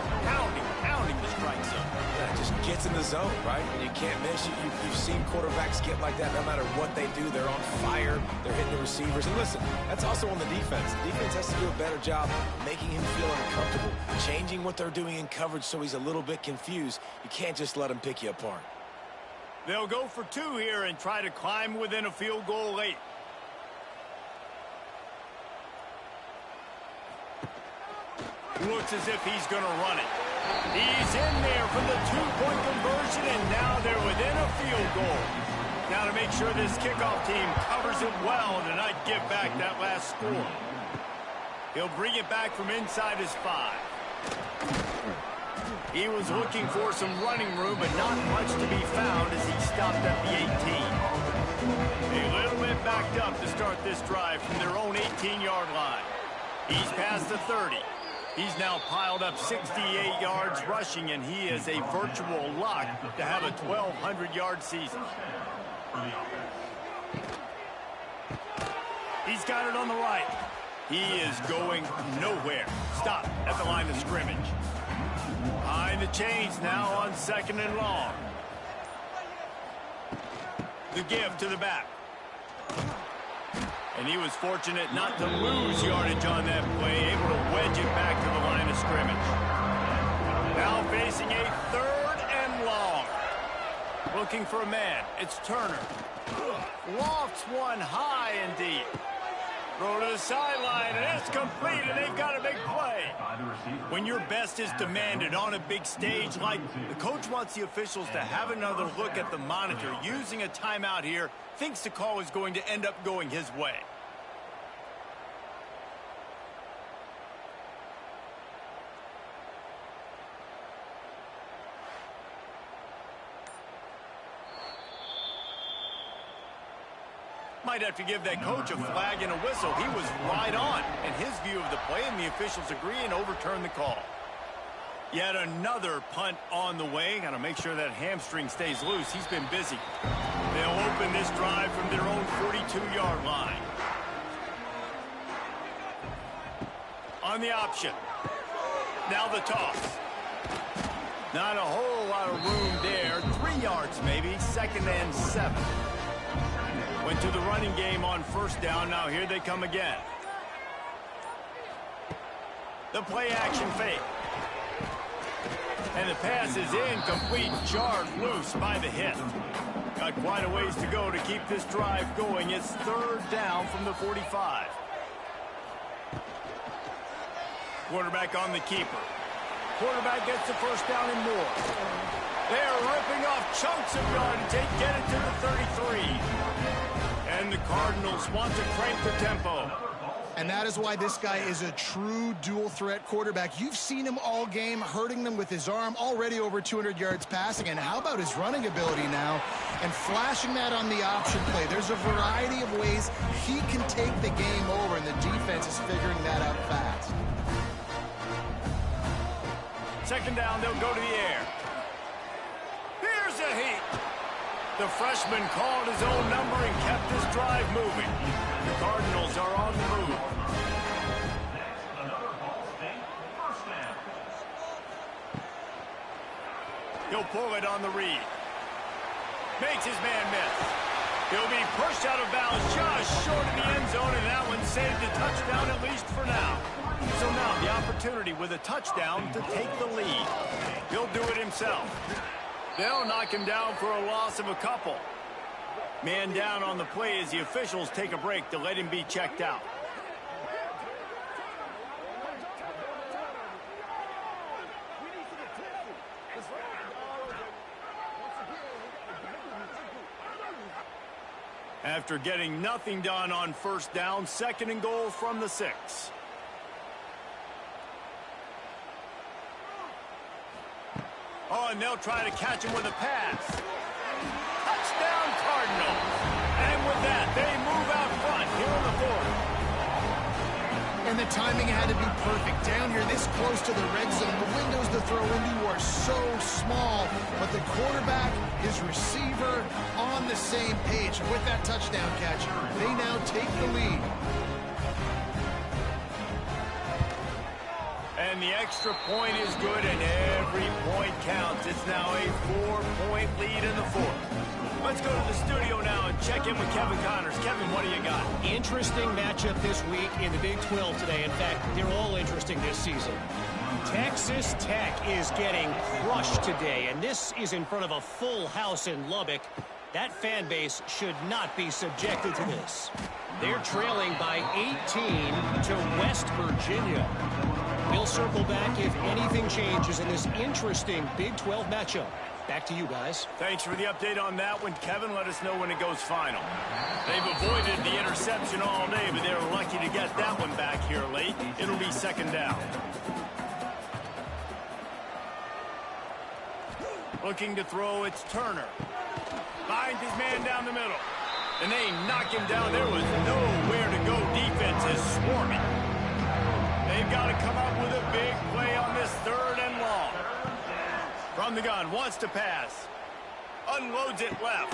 the strike zone. Yeah, just gets in the zone, right? When you can't miss, you've seen quarterbacks get like that no matter what they do. They're on fire. They're hitting the receivers. And listen, that's also on the defense. The defense has to do a better job making him feel uncomfortable, changing what they're doing in coverage so he's a little bit confused. You can't just let him pick you apart. They'll go for 2 here and try to climb within a field goal late. Looks as if he's going to run it. He's in there for the 2-point conversion, and now they're within a field goal. Now to make sure this kickoff team covers it well to not give back that last score. He'll bring it back from inside his 5. He was looking for some running room, but not much to be found as he stopped at the 18. A little bit backed up to start this drive from their own 18-yard line. He's past the 30. He's now piled up 68 yards rushing, and he is a virtual lock to have a 1,200-yard season. He's got it on the right. He is going nowhere. Stop at the line of scrimmage. Behind the chains now on 2nd and long. The give to the back. And he was fortunate not to lose yardage on that play, able to wedge it back to the line of scrimmage. Now facing a 3rd and long. Looking for a man. It's Turner. Lofts one high and deep. Throw to the sideline, and it's complete, and they've got a big play. When your best is demanded on a big stage, like the coach wants the officials to have another look at the monitor, using a timeout here, thinks the call is going to end up going his way. might have to give that coach a flag and a whistle. He was right on in his view of the play, and the officials agree and overturn the call. Yet another punt on the way. Got to make sure that hamstring stays loose. He's been busy. They'll open this drive from their own 42-yard line. On the option. Now the toss. Not a whole lot of room there. 3 yards maybe. 2nd and 7. Went to the running game on 1st down. Now here they come again. The play action fake. And the pass is incomplete, jarred loose by the hit. Got quite a ways to go to keep this drive going. It's 3rd down from the 45. Quarterback on the keeper. Quarterback gets the 1st down and more. They are ripping off chunks of yardage. They get it to the 33. And the Cardinals want to crank the tempo. And that is why this guy is a true dual-threat quarterback. You've seen him all game, hurting them with his arm, already over 200 yards passing. And how about his running ability now? And flashing that on the option play. There's a variety of ways he can take the game over, and the defense is figuring that out fast. 2nd down, they'll go to the air. Here's a heat. The freshman called his own number and kept this drive moving. The Cardinals are on the move. He'll pull it on the read. Makes his man miss. He'll be pushed out of bounds just short of the end zone, and that one saved a touchdown at least for now. So now the opportunity with a touchdown to take the lead. He'll do it himself. They'll knock him down for a loss of a couple. Man down on the play as the officials take a break to let him be checked out. After getting nothing done on 1st down, 2nd and goal from the 6. Oh, and they'll try to catch him with a pass. Touchdown, Cardinals. And with that, they move out front here in the 4th. And the timing had to be perfect. Down here this close to the red zone, the windows to throw into are so small, but the quarterback, his receiver, on the same page. With that touchdown catch, they now take the lead. And the extra point is good, and every point counts. It's now a 4-point lead in the 4th. Let's go to the studio now and check in with Kevin Connors. Kevin, what do you got? Interesting matchup this week in the Big 12 today. In fact, they're all interesting this season. Texas Tech is getting crushed today, and this is in front of a full house in Lubbock. That fan base should not be subjected to this. They're trailing by 18 to West Virginia. We'll circle back if anything changes in this interesting Big 12 matchup. Back to you guys. Thanks for the update on that one, Kevin. Let us know when it goes final. They've avoided the interception all day, but they were lucky to get that one back here late. It'll be 2nd down. Looking to throw, it's Turner. Finds his man down the middle. And they knock him down. There was nowhere to go. Defense is swarming. They've got to come up with a big play on this 3rd and long. From the gun, wants to pass. Unloads it left.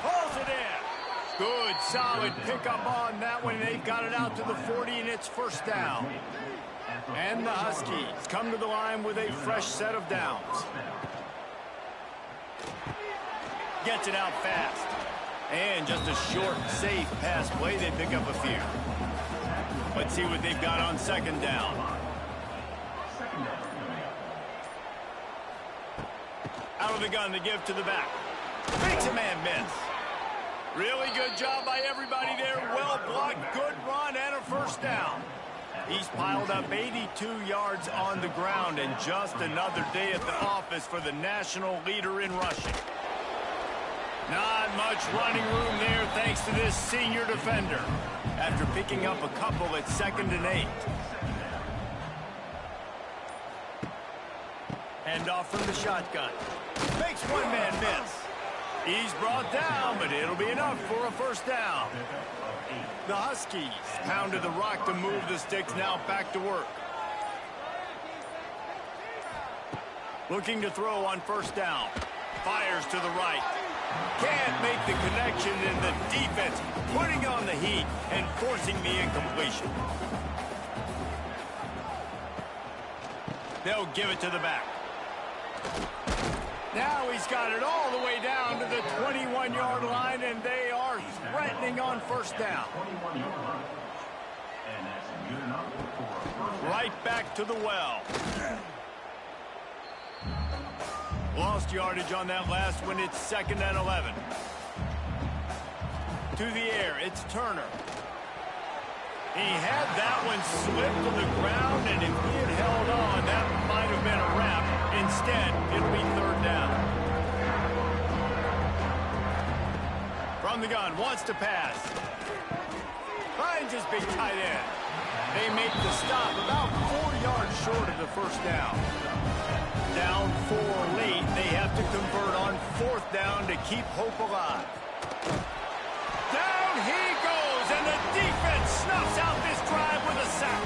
Pulls it in. Good, solid pickup on that one. They've got it out to the 40, and it's 1st down. And the Huskies come to the line with a fresh set of downs. Gets it out fast. And just a short, safe pass play. They pick up a few. Let's see what they've got on 2nd down. Out of the gun to give to the back. Makes a man miss. Really good job by everybody there. Well blocked, good run, and a 1st down. He's piled up 82 yards on the ground, and just another day at the office for the national leader in rushing. Not much running room there thanks to this senior defender. After picking up a couple at 2nd and 8. Hand off from the shotgun. Makes one man miss. He's brought down, but it'll be enough for a first down. The Huskies pounded the rock to move the sticks, now back to work. Looking to throw on first down. Fires to the right. Can't make the connection, and the defense putting on the heat and forcing the incompletion. They'll give it to the back. Now he's got it all the way down to the 21-yard line, and they are threatening on first down. Right back to the well. Lost yardage on that last one. It's 2nd and 11. To the air, it's Turner. He had that one slipped to the ground, and if he had held on, that might have been a wrap. Instead, it'll be 3rd down. From the gun, wants to pass. Finds his big tight end. They make the stop about 4 yards short of the first down. Down 4 late, they have to convert on 4th down to keep hope alive. Down he goes, and the defense snuffs out this drive with a sack.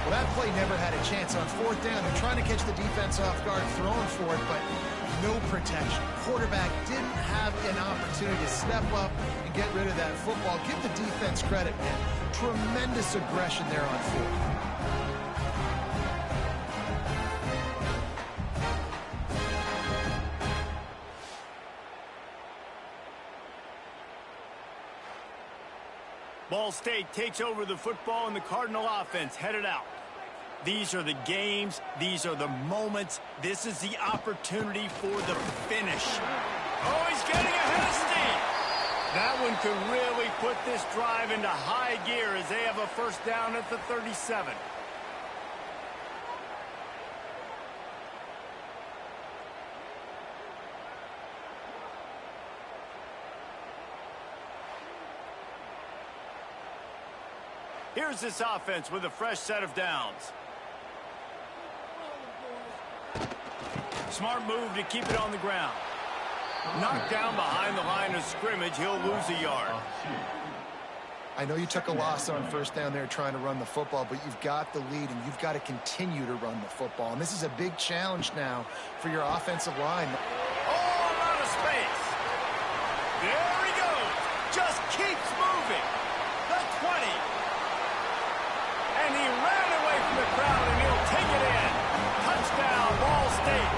Well, that play never had a chance on 4th down. They're trying to catch the defense off guard, throwing for it, but no protection. Quarterback didn't have an opportunity to step up and get rid of that football. Give the defense credit, man. Tremendous aggression there on 4th. Ball State takes over the football, and the Cardinal offense headed out. These are the games. These are the moments. This is the opportunity for the finish. Oh, he's getting ahead of steam. That one could really put this drive into high gear as they have a first down at the 37. Here's this offense with a fresh set of downs. Smart move to keep it on the ground. Knocked down behind the line of scrimmage, he'll lose a yard. I know you took a loss on first down there trying to run the football, but you've got the lead, and you've got to continue to run the football. And this is a big challenge now for your offensive line. All out of space. There he goes. Just keeps moving. The 20. And he ran away from the crowd, and he'll take it in. Touchdown, Ball State.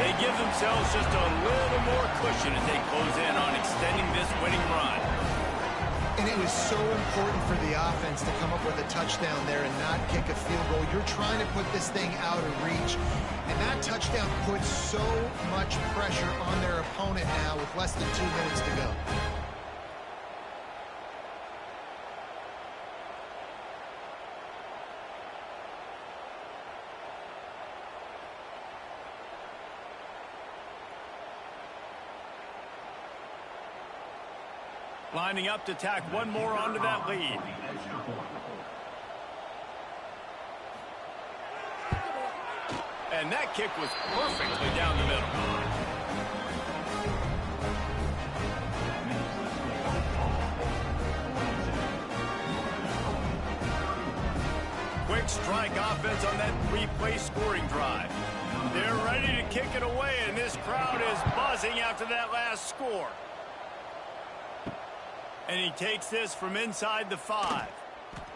They give themselves just a little more cushion as they close in on extending this winning run. And it was so important for the offense to come up with a touchdown there and not kick a field goal. You're trying to put this thing out of reach. And that touchdown puts so much pressure on their opponent now with less than 2 minutes to go. Lining up to tack one more onto that lead. And that kick was perfectly down the middle. Quick strike offense on that 3-play scoring drive. They're ready to kick it away, and this crowd is buzzing after that last score. And he takes this from inside the 5.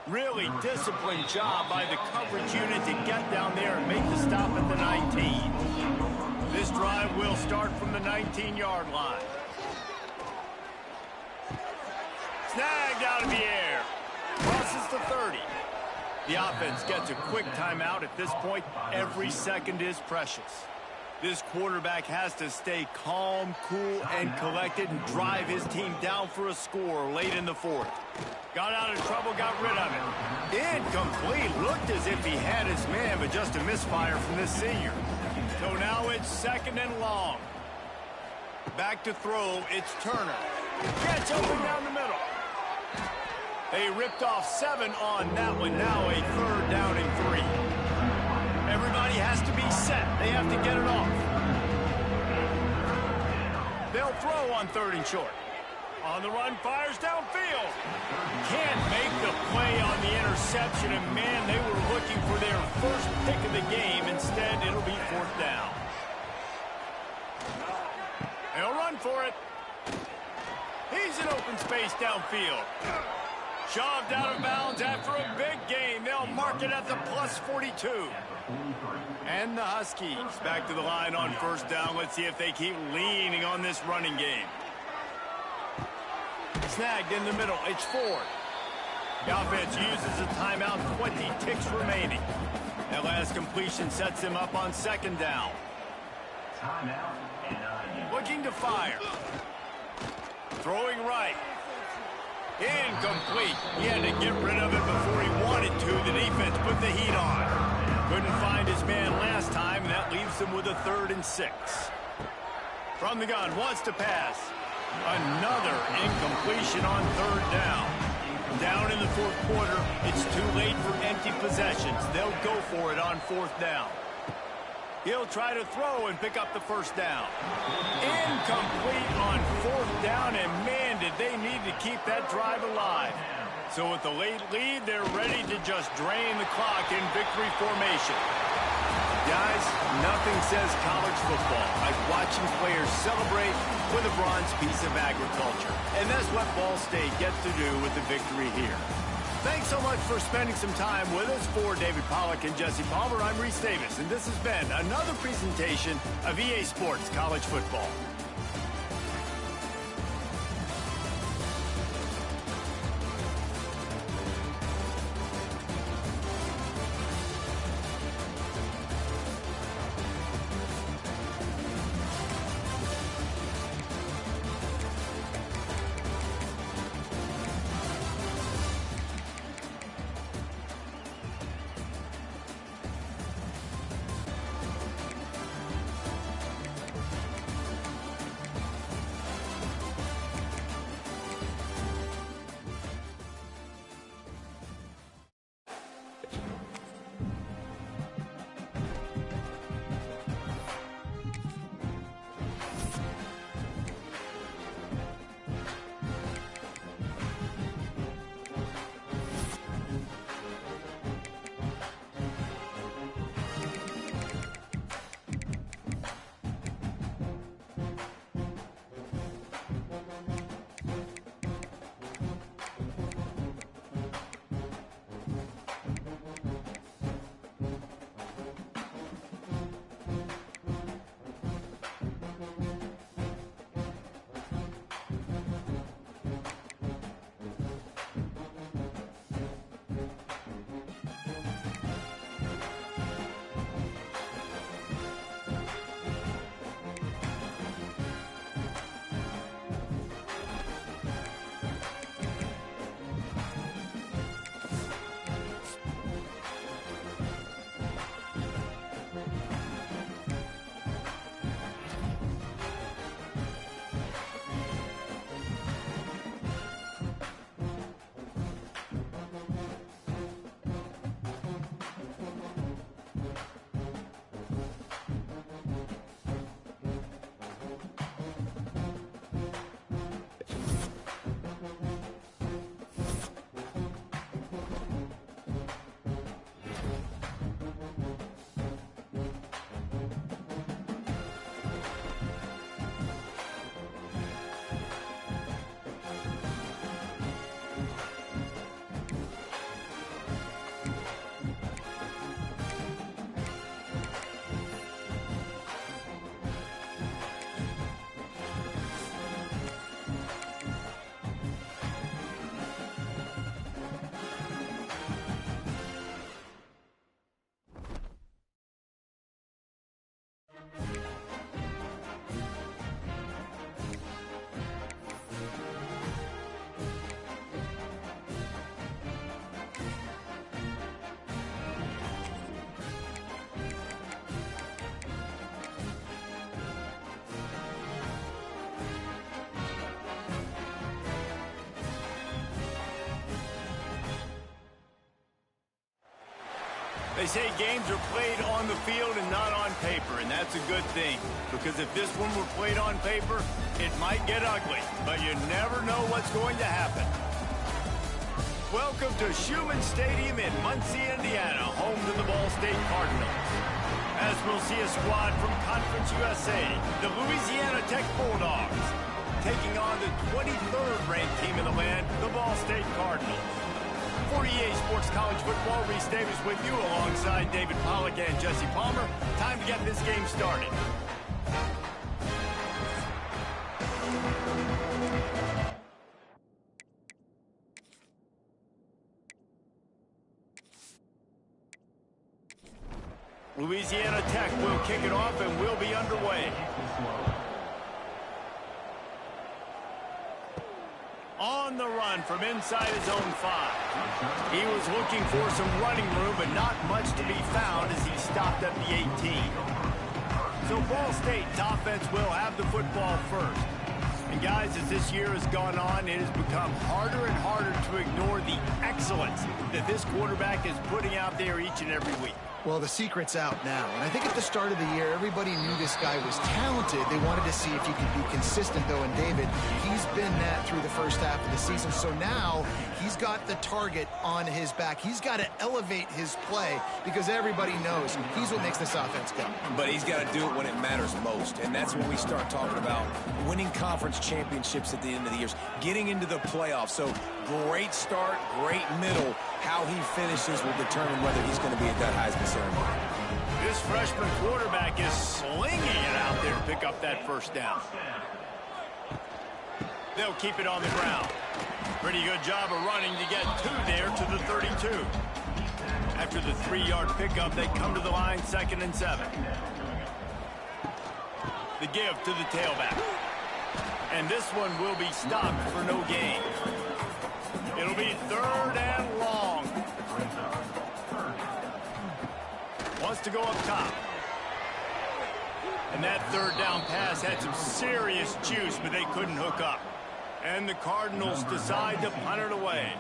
Really disciplined job by the coverage unit to get down there and make the stop at the 19. This drive will start from the 19-yard line. Snagged out of the air. Crosses the 30. The offense gets a quick timeout at this point. Every second is precious. This quarterback has to stay calm, cool, and collected and drive his team down for a score late in the 4th. Got out of trouble, got rid of it. Incomplete. Looked as if he had his man, but just a misfire from this senior. So now it's 2nd and long. Back to throw, it's Turner. Gets open down the middle. They ripped off 7 on that one. Now a 3rd down and 3. Everybody has to be set. They have to get it off. They'll throw on 3rd and short. On the run, fires downfield. Can't make the play on the interception, and man, they were looking for their first pick of the game. Instead, it'll be 4th down. They'll run for it. He's in open space downfield. Shoved out of bounds after a big gain. They'll mark it at the +42. And the Huskies back to the line on 1st down. Let's see if they keep leaning on this running game. Snagged in the middle. It's 4th. The offense uses a timeout. 20 ticks remaining. That last completion sets him up on 2nd down. Looking to fire. Throwing right. Incomplete. He had to get rid of it before he wanted to. The defense put the heat on. Couldn't find his man last time, and that leaves him with a 3rd and 6. From the gun, wants to pass. Another incompletion on 3rd down. Down in the 4th quarter, it's too late for empty possessions. They'll go for it on 4th down. He'll try to throw and pick up the 1st down. Incomplete on 4th down, and man, did they need to keep that drive alive. So with the late lead, they're ready to just drain the clock in victory formation. Guys, nothing says college football like watching players celebrate with a bronze piece of agriculture. And that's what Ball State gets to do with the victory here. Thanks so much for spending some time with us. For David Pollack and Jesse Palmer, I'm Reese Davis, and this has been another presentation of EA Sports College Football. They say games are played on the field and not on paper, and that's a good thing. Because if this one were played on paper, it might get ugly. But you never know what's going to happen. Welcome to Schumann Stadium in Muncie, Indiana, home to the Ball State Cardinals. As we'll see a squad from Conference USA, the Louisiana Tech Bulldogs, taking on the 23rd ranked team in the land, the Ball State Cardinals. For EA Sports College Football, Reese Davis with you alongside David Pollack and Jesse Palmer. Time to get this game started. Louisiana Tech will kick it off and will be underway. On the run from inside his own 5. He was looking for some running room, but not much to be found as he stopped at the 18. So Ball State's offense will have the football first. And guys, as this year has gone on, it has become harder and harder to ignore the excellence that this quarterback is putting out there each and every week. Well, the secret's out now, and I think at the start of the year, everybody knew this guy was talented. They wanted to see if he could be consistent, though, and David, he's been that through the first half of the season. So now he's got the target on his back. He's got to elevate his play because everybody knows he's what makes this offense go. But he's got to do it when it matters most, and that's when we start talking about winning conference championships at the end of the year, getting into the playoffs. So great start, great middle. How he finishes will determine whether he's going to be at that Heisman ceremony. This freshman quarterback is slinging it out there to pick up that first down. They'll keep it on the ground. Pretty good job of running to get 2 there to the 32. After the 3-yard pickup, they come to the line 2nd and 7. The give to the tailback. And this one will be stopped for no gain. It'll be 3rd and long. Wants to go up top. And that 3rd down pass had some serious juice, but they couldn't hook up. And the Cardinals decide to punt it away.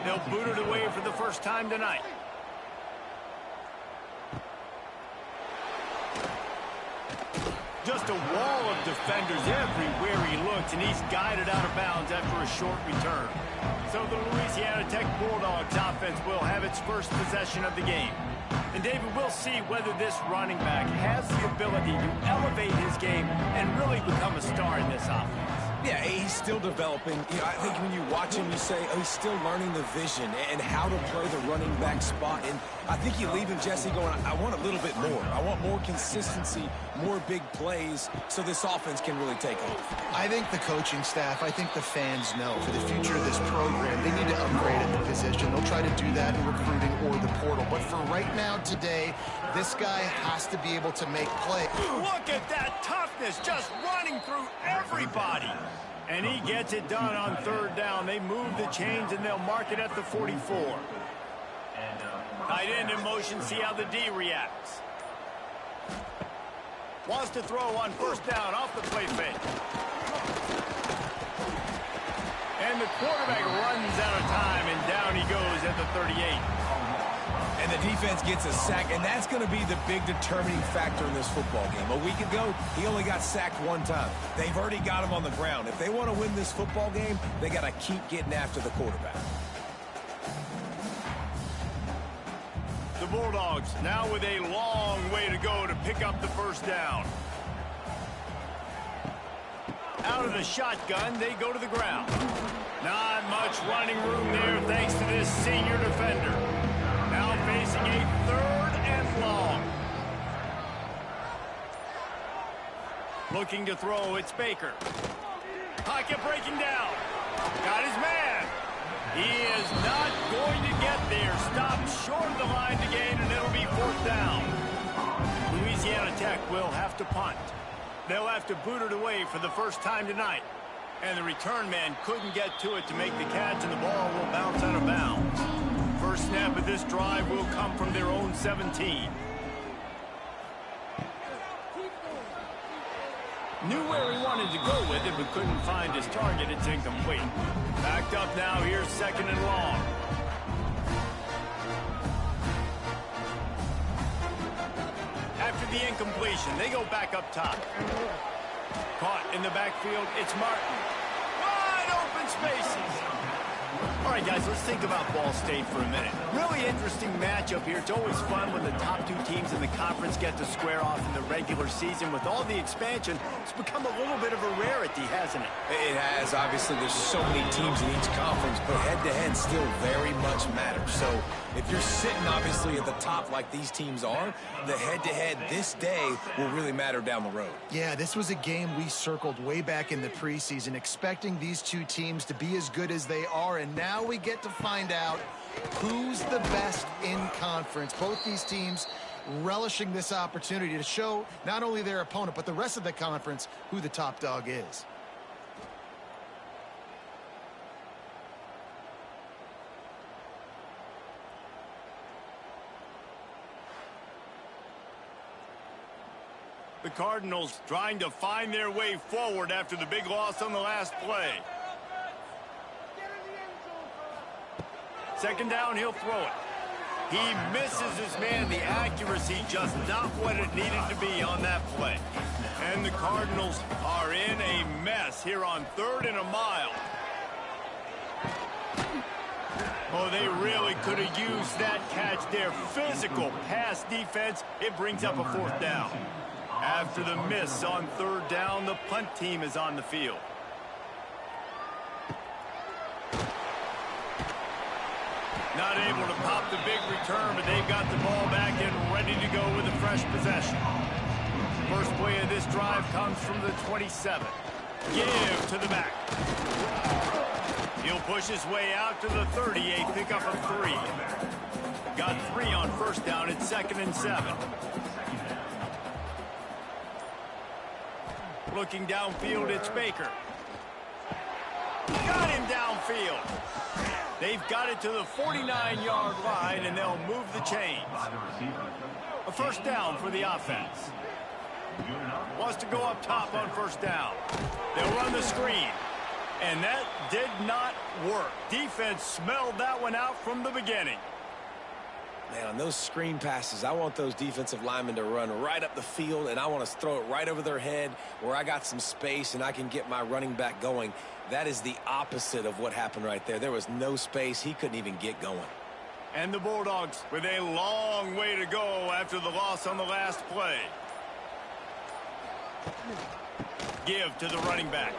They'll boot it away for the first time tonight. Just a wall of defenders everywhere he looks, and he's guided out of bounds after a short return. So the Louisiana Tech Bulldogs offense will have its first possession of the game. And David, we'll see whether this running back has the ability to elevate his game and really become a star in this offense. Yeah, he's still developing. You know, I think when you watch him, you say, oh, he's still learning the vision and how to play the running back spot. And I think you leave him, Jesse, going, I want a little bit more. I want more consistency, more big plays, so this offense can really take off. I think the coaching staff, I think the fans know for the future of this program, they need to upgrade at the position. They'll try to do that in recruiting or the portal. But for right now, today, this guy has to be able to make plays. Look at that toughness, just running through everybody. And he gets it done on 3rd down. They move the chains, and they'll mark it at the 44. Tight end in motion, see how the D reacts. Wants to throw on 1st down off the play fake. And the quarterback runs out of time, and down he goes at the 38. And the defense gets a sack, and that's going to be the big determining factor in this football game. A week ago, he only got sacked 1 time. They've already got him on the ground. If they want to win this football game, they got to keep getting after the quarterback. The Bulldogs now with a long way to go to pick up the 1st down. Out of the shotgun, they go to the ground. Not much running room there thanks to this senior defender. Now facing a 3rd and long. Looking to throw, it's Baker. Pocket breaking down. Got his man. He is not going to get there. Stopped short of the line to gain, and it'll be 4th down. Louisiana Tech will have to punt. They'll have to boot it away for the first time tonight. And the return man couldn't get to it to make the catch, and the ball will bounce out of bounds. First snap of this drive will come from their own 17. Knew where he wanted to go with it, but couldn't find his target. It's incomplete. Backed up now. Here's 2nd and long. the incompletion. They go back up top. Caught in the backfield, it's Martin. Wide open spaces. All right, guys, let's think about Ball State for a minute. Really interesting matchup here. It's always fun when the top two teams in the conference get to square off in the regular season. With all the expansion, it's become a little bit of a rarity, hasn't it? It has. Obviously, there's so many teams in each conference, but head-to-head still very much matters. So if you're sitting, obviously, at the top like these teams are, the head-to-head this day will really matter down the road. Yeah, this was a game we circled way back in the preseason, expecting these two teams to be as good as they are, and now we get to find out who's the best in conference. Both these teams relishing this opportunity to show not only their opponent, but the rest of the conference who the top dog is. The Cardinals trying to find their way forward after the big loss on the last play. Second down, he'll throw it. He misses his man. The accuracy just not what it needed to be on that play. And the Cardinals are in a mess here on 3rd and a mile. Oh, they really could have used that catch there. Physical pass defense. It brings up a 4th down. After the miss on 3rd down, the punt team is on the field. Not able to pop the big return, but they've got the ball back and ready to go with a fresh possession. First play of this drive comes from the 27. Give to the back. He'll push his way out to the 38, pick up a 3. Got 3 on 1st down. It's 2nd and 7. Looking downfield, it's Baker. Got him downfield. They've got it to the 49-yard line, and they'll move the chains. A 1st down for the offense. Wants to go up top on 1st down. They'll run the screen. And that did not work. Defense smelled that one out from the beginning. Man, on those screen passes, I want those defensive linemen to run right up the field, and I want to throw it right over their head where I got some space and I can get my running back going. That is the opposite of what happened right there. There was no space. He couldn't even get going. And the Bulldogs with a long way to go after the loss on the last play. Give to the running back.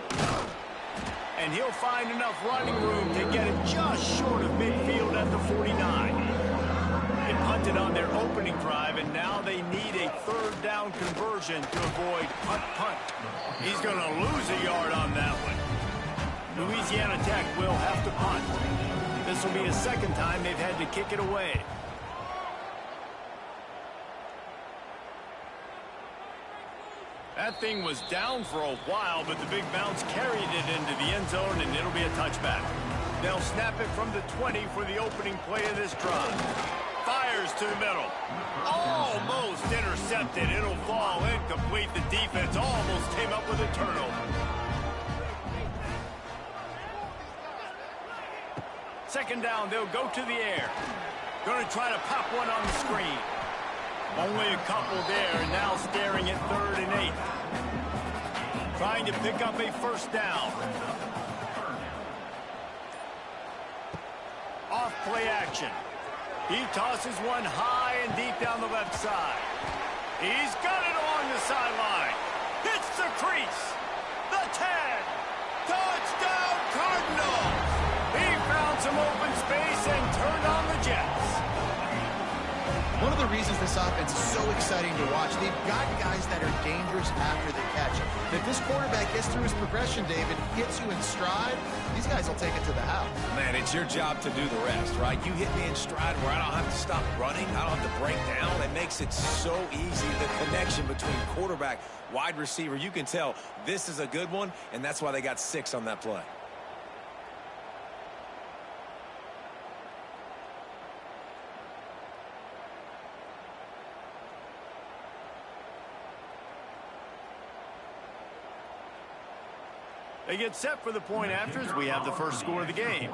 And he'll find enough running room to get it just short of midfield at the 49. They punted on their opening drive, and now they need a 3rd down conversion to avoid punt. He's going to lose a yard on that one. Louisiana Tech will have to punt. This will be the 2nd time they've had to kick it away. That thing was down for a while, but the big bounce carried it into the end zone, and it'll be a touchback. They'll snap it from the 20 for the opening play of this drive. Fires to the middle. Almost intercepted. It'll fall incomplete. The defense almost came up with a turnover. 2nd down, they'll go to the air. Going to try to pop one on the screen. Only a couple there, and now staring at 3rd and 8. Trying to pick up a 1st down. Off play action. He tosses one high and deep down the left side. He's got it along the sideline. Hits the crease. The 10. Touchdown, Cardinals. He found some open space and turned on the Jets. One of the reasons this offense is so exciting to watch, they've got guys that are dangerous after the catch. If this quarterback gets through his progression, David, hits you in stride, these guys will take it to the house. Man, it's your job to do the rest, right? You hit me in stride where I don't have to stop running. I don't have to break down. It makes it so easy. The connection between quarterback, wide receiver, you can tell this is a good one, and that's why they got 6 on that play. They get set for the point after as we have the first score of the game.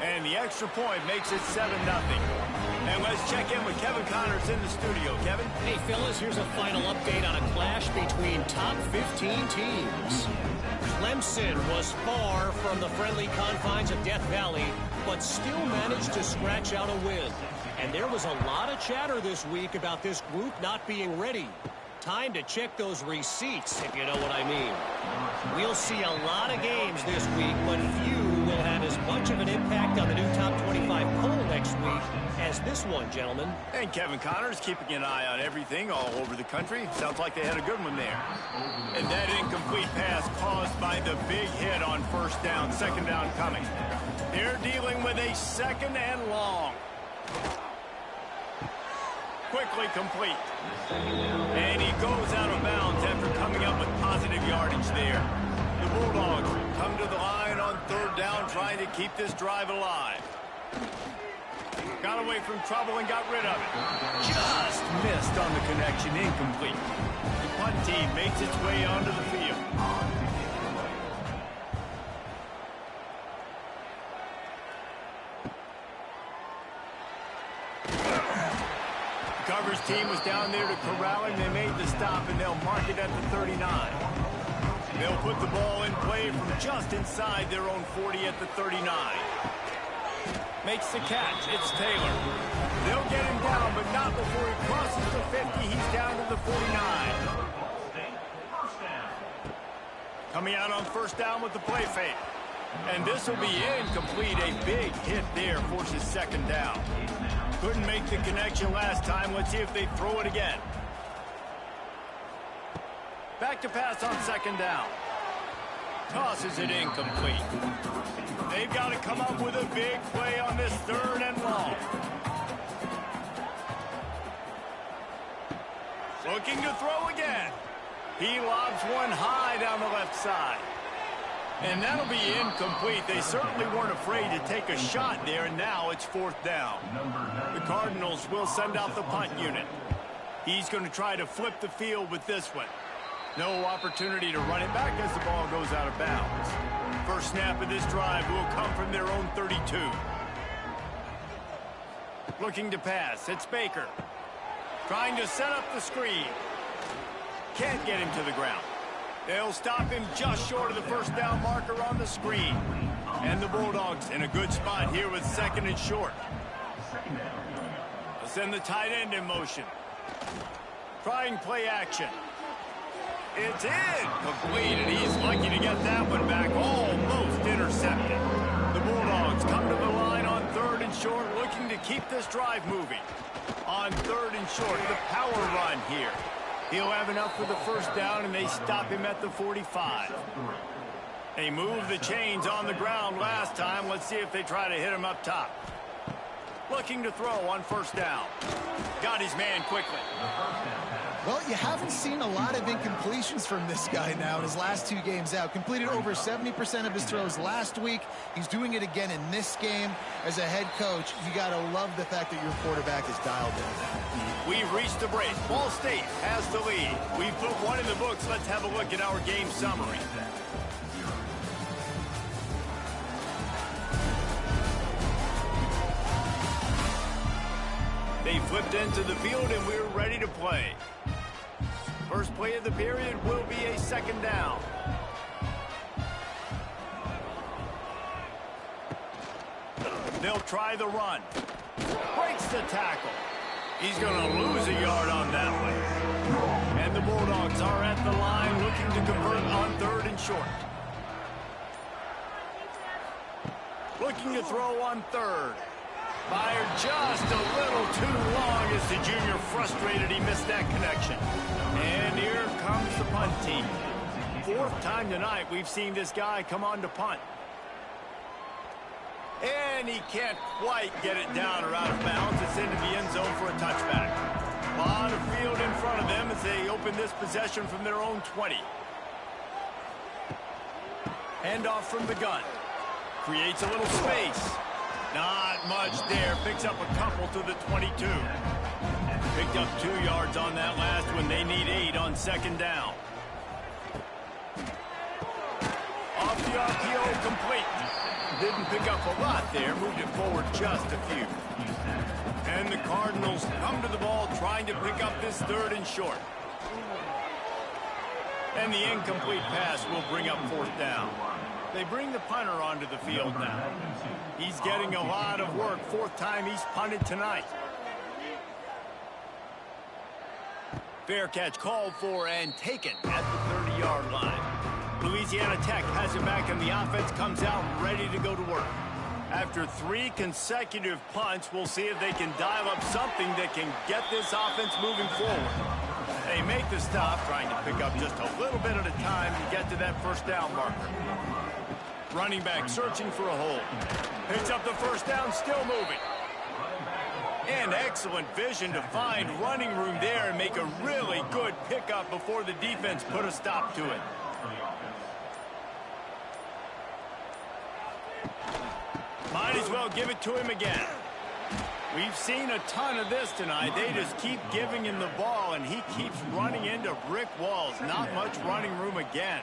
And the extra point makes it 7-0. And let's check in with Kevin Connors in the studio. Kevin? Hey, fellas, here's a final update on a clash between top 15 teams. Clemson was far from the friendly confines of Death Valley, but still managed to scratch out a win. And there was a lot of chatter this week about this group not being ready. Time to check those receipts, if you know what I mean. We'll see a lot of games this week, but few will have as much of an impact on the new top 25 poll next week as this one, gentlemen. And Kevin Connors keeping an eye on everything all over the country. Sounds like they had a good one there. And that incomplete pass caused by the big hit on first down, second down coming. They're dealing with a second and long. Quickly complete. And he goes out of bounds after coming up with positive yardage there. The Bulldogs come to the line on third down, trying to keep this drive alive. Got away from trouble and got rid of it. Just missed on the connection, incomplete. The punt team makes its way onto the field. Coverage team was down there to corral him. They made the stop, and they'll mark it at the 39. They'll put the ball in play from just inside their own 40 at the 39. Makes the catch. It's Taylor. They'll get him down, but not before he crosses the 50. He's down to the 49. Coming out on first down with the play fake. And this will be incomplete. A big hit there forces second down. Couldn't make the connection last time. Let's see if they throw it again. Back to pass on second down. Tosses it incomplete. They've got to come up with a big play on this third and long. Looking to throw again. He lobs one high down the left side. And that'll be incomplete. They certainly weren't afraid to take a shot there, and now it's fourth down. The Cardinals will send out the punt unit. He's going to try to flip the field with this one. No opportunity to run it back as the ball goes out of bounds. First snap of this drive will come from their own 32. Looking to pass. It's Baker. Trying to set up the screen. Can't get him to the ground. They'll stop him just short of the first down marker on the screen. And the Bulldogs in a good spot here with second and short. They'll send the tight end in motion. Trying play action. It's incomplete, and he's lucky to get that one back. Almost intercepted. The Bulldogs come to the line on third and short, looking to keep this drive moving. On third and short, the power run here. He'll have enough for the first down, and they stop him at the 45. They moved the chains on the ground last time. Let's see if they try to hit him up top. Looking to throw on first down. Got his man quickly. Well, you haven't seen a lot of incompletions from this guy now in his last two games out. Completed over 70% of his throws last week. He's doing it again in this game. As a head coach, you got to love the fact that your quarterback is dialed in. We've reached the break. Ball State has the lead. We've put one in the books. Let's have a look at our game summary. They flipped into the field, and we're ready to play. First play of the period will be a second down. They'll try the run. Breaks the tackle. He's going to lose a yard on that one. And the Bulldogs are at the line looking to convert on third and short. Looking to throw on third. Fired just a little too long as the junior frustrated. He missed that connection. And here comes the punt team. Fourth time tonight we've seen this guy come on to punt. And he can't quite get it down or out of bounds. It's into the end zone for a touchback. A lot of field in front of them as they open this possession from their own 20. Handoff from the gun. Creates a little space. Not much there. Picks up a couple to the 22. Picked up 2 yards on that last one. They need 8 on second down. Off the RPO, complete. Didn't pick up a lot there. Moved it forward just a few. And the Cardinals come to the ball trying to pick up this 3rd and short. And the incomplete pass will bring up 4th down. They bring the punter onto the field now. He's getting a lot of work. 4th time he's punted tonight. Fair catch called for and taken at the 30-yard line. Louisiana Tech has it back, and the offense comes out ready to go to work. After 3 consecutive punts, we'll see if they can dial up something that can get this offense moving forward. They make the stop, trying to pick up just a little bit at a time to get to that 1st down marker. Running back searching for a hole. Picks up the 1st down, still moving. And excellent vision to find running room there and make a really good pickup before the defense put a stop to it. Might as well give it to him again. We've seen a ton of this tonight. They just keep giving him the ball, and he keeps running into brick walls. Not much running room again.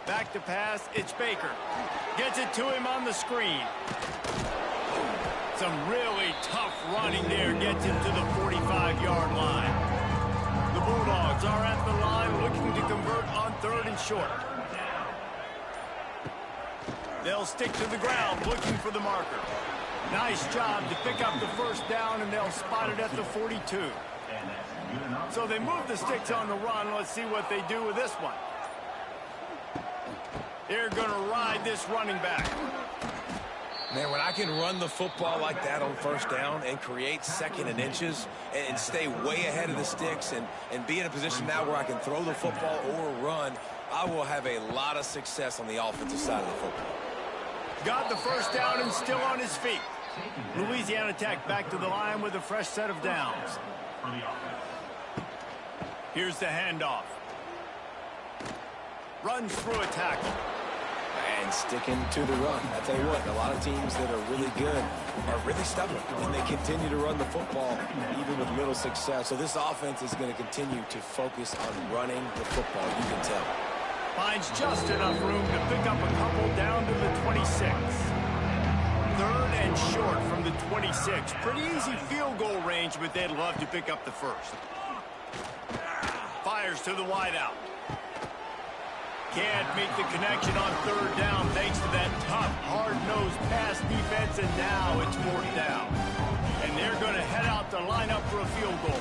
Back to pass, it's Baker. Gets it to him on the screen. Some really tough running there. Gets him to the 45-yard line. The Bulldogs are at the line looking to convert on 3rd and short. They'll stick to the ground looking for the marker. Nice job to pick up the 1st down, and they'll spot it at the 42. So they move the sticks on the run. Let's see what they do with this one. They're going to ride this running back. Man, when I can run the football like that on 1st down and create 2nd and inches and stay way ahead of the sticks and be in a position now where I can throw the football or run, I will have a lot of success on the offensive side of the football. Got the 1st down and still on his feet. Louisiana Tech back to the line with a fresh set of downs. Here's the handoff. Runs through a tackle. And sticking to the run. I tell you what, a lot of teams that are really good are really stubborn, and they continue to run the football even with little success. So this offense is going to continue to focus on running the football, you can tell. Finds just enough room to pick up a couple down to the 26. 3rd and short from the 26. Pretty easy field goal range, but they'd love to pick up the 1st. Fires to the wideout. Can't make the connection on 3rd down thanks to that tough, hard-nosed pass defense, and now it's 4th down. And they're going to head out to line up for a field goal.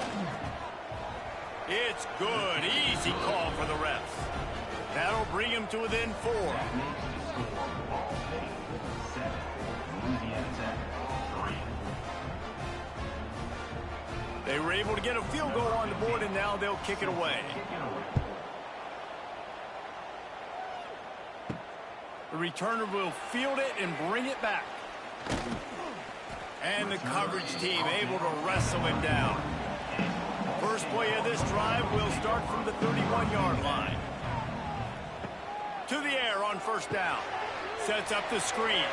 It's good. Easy call for the refs. That'll bring him to within 4. They were able to get a field goal on the board, and now they'll kick it away. The returner will field it and bring it back. And the coverage team able to wrestle him down. First play of this drive will start from the 31-yard line. To the air on 1st down. Sets up the screen.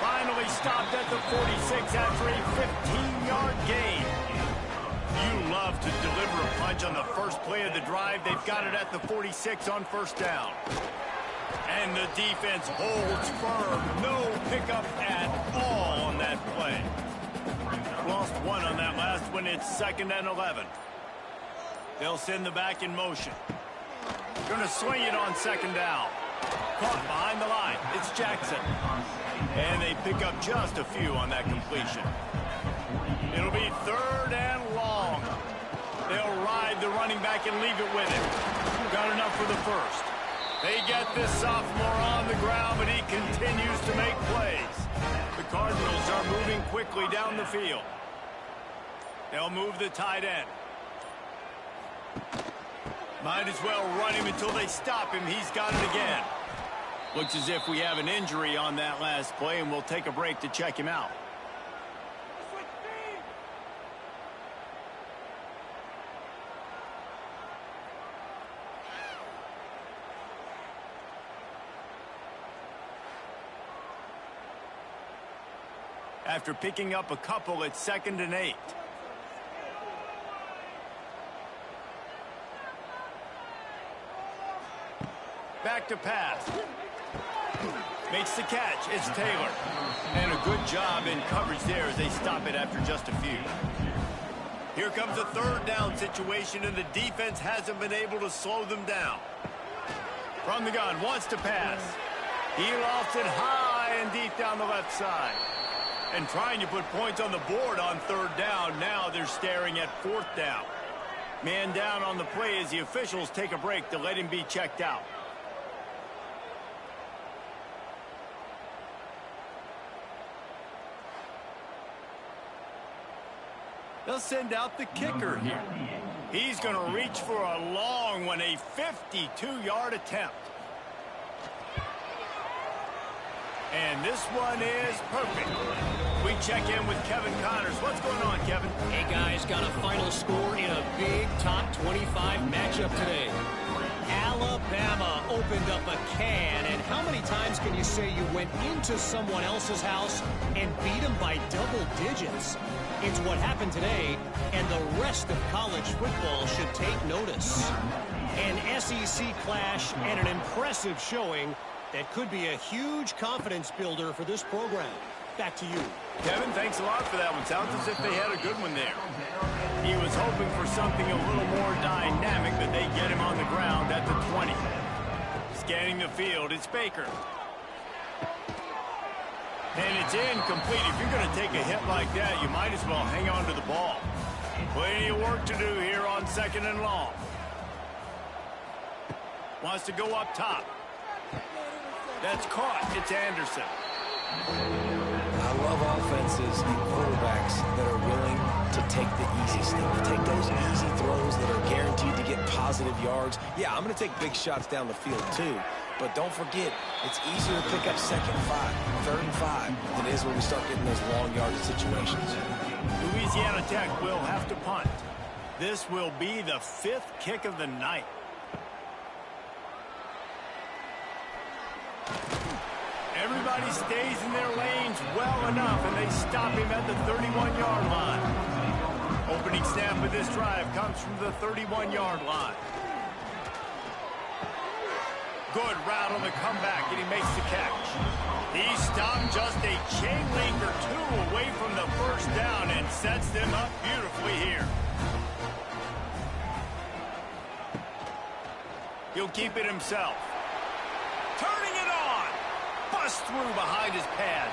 Finally stopped at the 46 after a 15-yard gain. You love to deliver a punch on the first play of the drive. They've got it at the 46 on 1st down. And the defense holds firm. No pickup at all on that play. Lost 1 on that last one. It's 2nd and 11. They'll send the back in motion. Going to swing it on 2nd down. Caught behind the line. It's Jackson. And they pick up just a few on that completion. It'll be 3rd and long. They'll ride the running back and leave it with him. Got enough for the 1st. They get this sophomore on the ground, but he continues to make plays. The Cardinals are moving quickly down the field. They'll move the tight end. Might as well run him until they stop him. He's got it again. Looks as if we have an injury on that last play, and we'll take a break to check him out. After picking up a couple, it's 2nd and 8. Back to pass. Makes the catch. It's Taylor. And a good job in coverage there as they stop it after just a few. Here comes a third down situation, and the defense hasn't been able to slow them down. From the gun, wants to pass. He lofts it high and deep down the left side. And trying to put points on the board on third down. Now they're staring at fourth down. Man down on the play as the officials take a break to let him be checked out. They'll send out the kicker here. He's going to reach for a long one, a 52-yard attempt. And this one is perfect. We check in with Kevin Connors. What's going on, Kevin? Hey, guys, got a final score in a big top 25 matchup today. Alabama opened up a can, and how many times can you say you went into someone else's house and beat them by double digits? It's what happened today, and the rest of college football should take notice. An SEC clash and an impressive showing that could be a huge confidence builder for this program. Back to you. Kevin, thanks a lot for that one. Sounds as if they had a good one there. He was hoping for something a little more dynamic, but they get him on the ground at the 20. Scanning the field, it's Baker. And it's incomplete. If you're going to take a hit like that, you might as well hang on to the ball. Plenty of work to do here on second and long. Wants to go up top. That's caught. It's Anderson. I love offenses and quarterbacks that are willing to take the easy step, to take those easy throws that are guaranteed to get positive yards. Yeah, I'm going to take big shots down the field too, but don't forget, it's easier to pick up second and 5, third and 5 than it is when we start getting those long yardage situations. Louisiana Tech will have to punt. This will be the 5th kick of the night. Everybody stays in their lanes well enough, and they stop him at the 31-yard line. Opening snap of this drive comes from the 31-yard line. Good route on the comeback, and he makes the catch. He stopped just a chain link or two away from the first down and sets them up beautifully here. He'll keep it himself. Turning it on. Bust through behind his pad.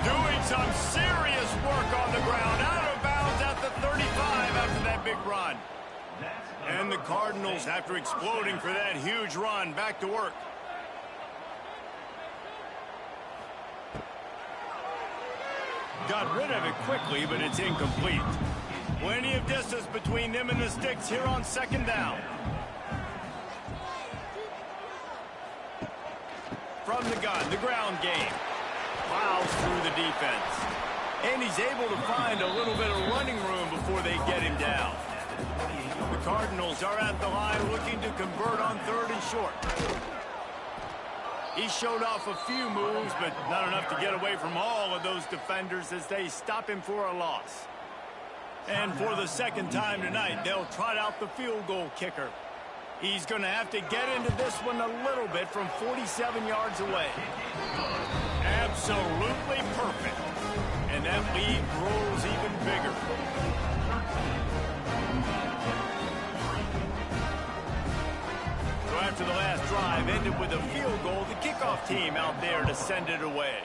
Doing some serious work on the ground. Out of bounds at the 35 after that big run. And the Cardinals, after exploding for that huge run, back to work. Got rid of it quickly, but it's incomplete. Plenty of distance between them and the sticks here on second down. From the gun, the ground game. Plows through the defense. And he's able to find a little bit of running room before they get him down. The Cardinals are at the line looking to convert on third and short. He showed off a few moves, but not enough to get away from all of those defenders as they stop him for a loss. And for the second time tonight, they'll trot out the field goal kicker. He's going to have to get into this one a little bit from 47 yards away. Absolutely perfect. And that lead grows even bigger. So after the last drive ended with a field goal, the kickoff team out there to send it away.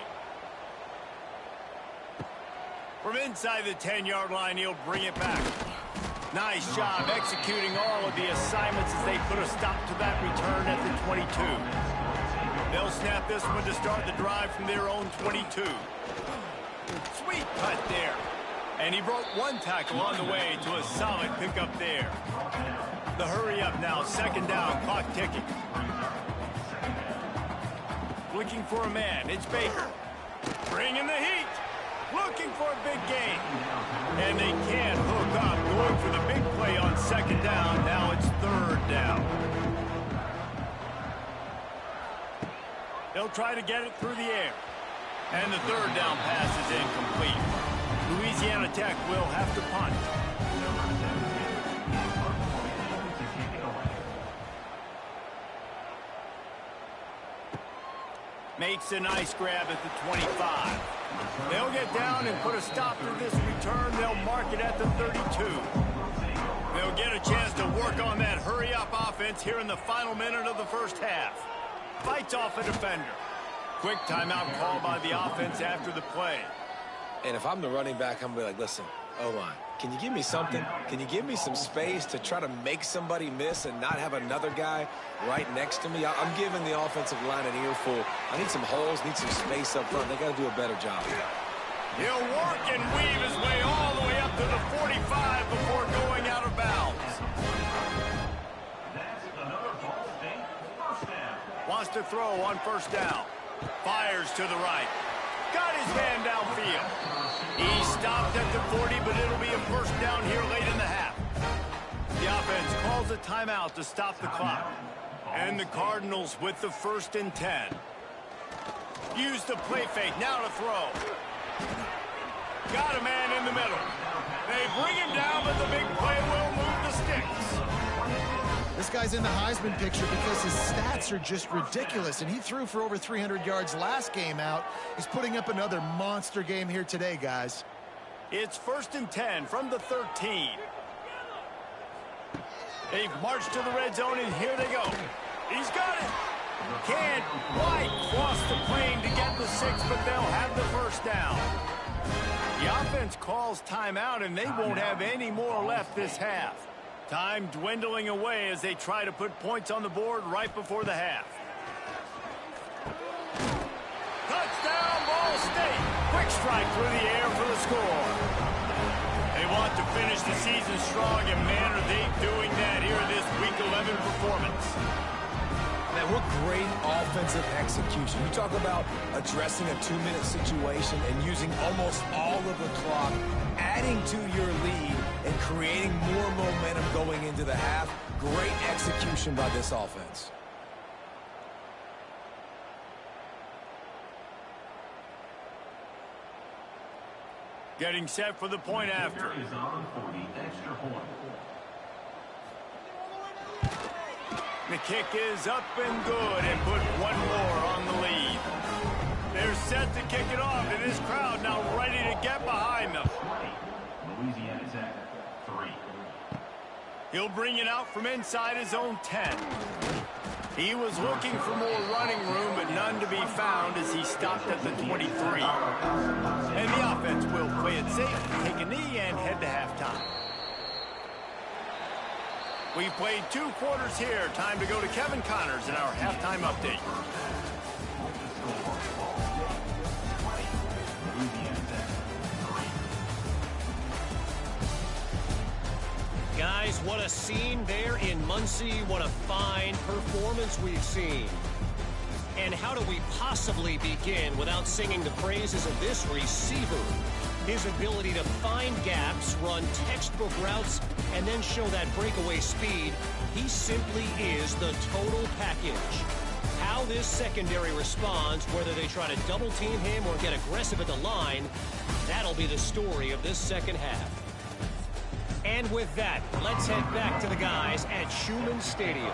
From inside the 10-yard line, he'll bring it back. Nice job executing all of the assignments as they put a stop to that return at the 22. They'll snap this one to start the drive from their own 22. Sweet cut there. And he broke one tackle on the way to a solid pickup there. The hurry up now, second down, clock ticking. Looking for a man, it's Baker. Bringing the heat. Looking for a big gain. And they can't hook up. Going for the big play on second down. Now it's third down. They'll try to get it through the air. And the third down pass is incomplete. Louisiana Tech will have to punt. Makes a nice grab at the 25. They'll get down and put a stop to this return, they'll mark it at the 32. They'll get a chance to work on that hurry-up offense here in the final minute of the first half. Fights off a defender. Quick timeout call by the offense after the play. And if I'm the running back, I'm going to be like, listen, O-line, can you give me something? Can you give me some space to try to make somebody miss and not have another guy right next to me? I'm giving the offensive line an earful. I need some holes, need some space up front. They got to do a better job here. He'll work and weave his way all the way up to the 45 before going out of bounds. That's another Ball State first down. Wants to throw on first down. Fires to the right. Got his man downfield. He stopped at the 40, but it'll be a first down here late in the half. The offense calls a timeout to stop the clock. And the Cardinals with the 1st and 10. Use the play fake, now to throw. Got a man in the middle. They bring him down, but the big play will move the sticks. This guy's in the Heisman picture because his stats are just ridiculous, and he threw for over 300 yards last game out. He's putting up another monster game here today, guys. It's 1st and 10 from the 13. They've marched to the red zone, and here they go. He's got it. Can't quite cross the plane to get the 6, but they'll have the first down. The offense calls timeout, and they won't have any more left this half. Time dwindling away as they try to put points on the board right before the half. Touchdown, Ball State. Quick strike through the air for the score. They want to finish the season strong, and man, are they doing that here in this Week 11 performance. Man, what great offensive execution. You talk about addressing a 2-minute situation and using almost all of the clock, adding to your lead and creating more momentum going into the half. Great execution by this offense. Getting set for the point after. Is on for the extra point. The kick is up and good and put one more on the lead. They're set to kick it off, and this crowd now ready to get behind them. 20. Louisiana Tech, 3. He'll bring it out from inside his own 10. He was looking for more running room, but none to be found as he stopped at the 23. And the offense will play it safe, take a knee, and head to halftime. We've played 2 quarters here. Time to go to Kevin Connors in our halftime update. Guys, what a scene there in Muncie. What a fine performance we've seen. And how do we possibly begin without singing the praises of this receiver? His ability to find gaps, run textbook routes, and then show that breakaway speed. He simply is the total package. How this secondary responds, whether they try to double team him or get aggressive at the line, that'll be the story of this second half. And with that, let's head back to the guys at Schumann Stadium.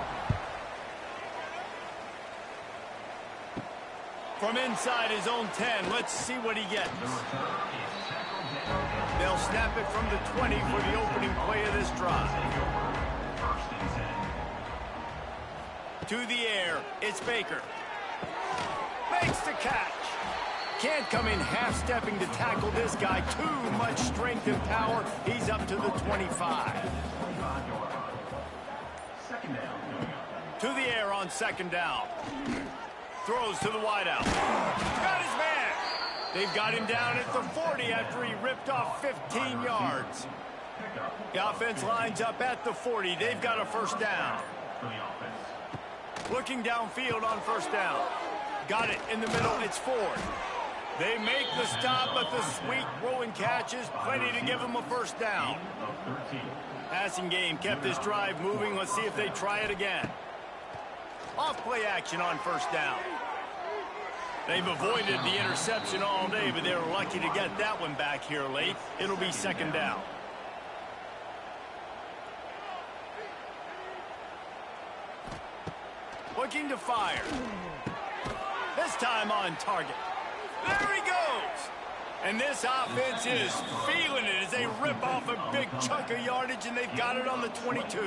From inside his own 10, let's see what he gets. They'll snap it from the 20 for the opening play of this drive. To the air, it's Baker. Makes the catch. Can't come in half-stepping to tackle this guy. Too much strength and power. He's up to the 25. To the air on second down. Throws to the wideout. Got his man. They've got him down at the 40 after he ripped off 15 yards. The offense lines up at the 40. They've got a first down. Looking downfield on first down. Got it in the middle. It's Ford. They make the stop, but the sweet throw and catch is plenty to give them a first down. Passing game kept this drive moving. Let's see if they try it again. Off-play action on first down. They've avoided the interception all day, but they were lucky to get that one back here late. It'll be second down. Looking to fire. This time on target. There he goes. And this offense is feeling it as they rip off a big chunk of yardage, and they've got it on the 22.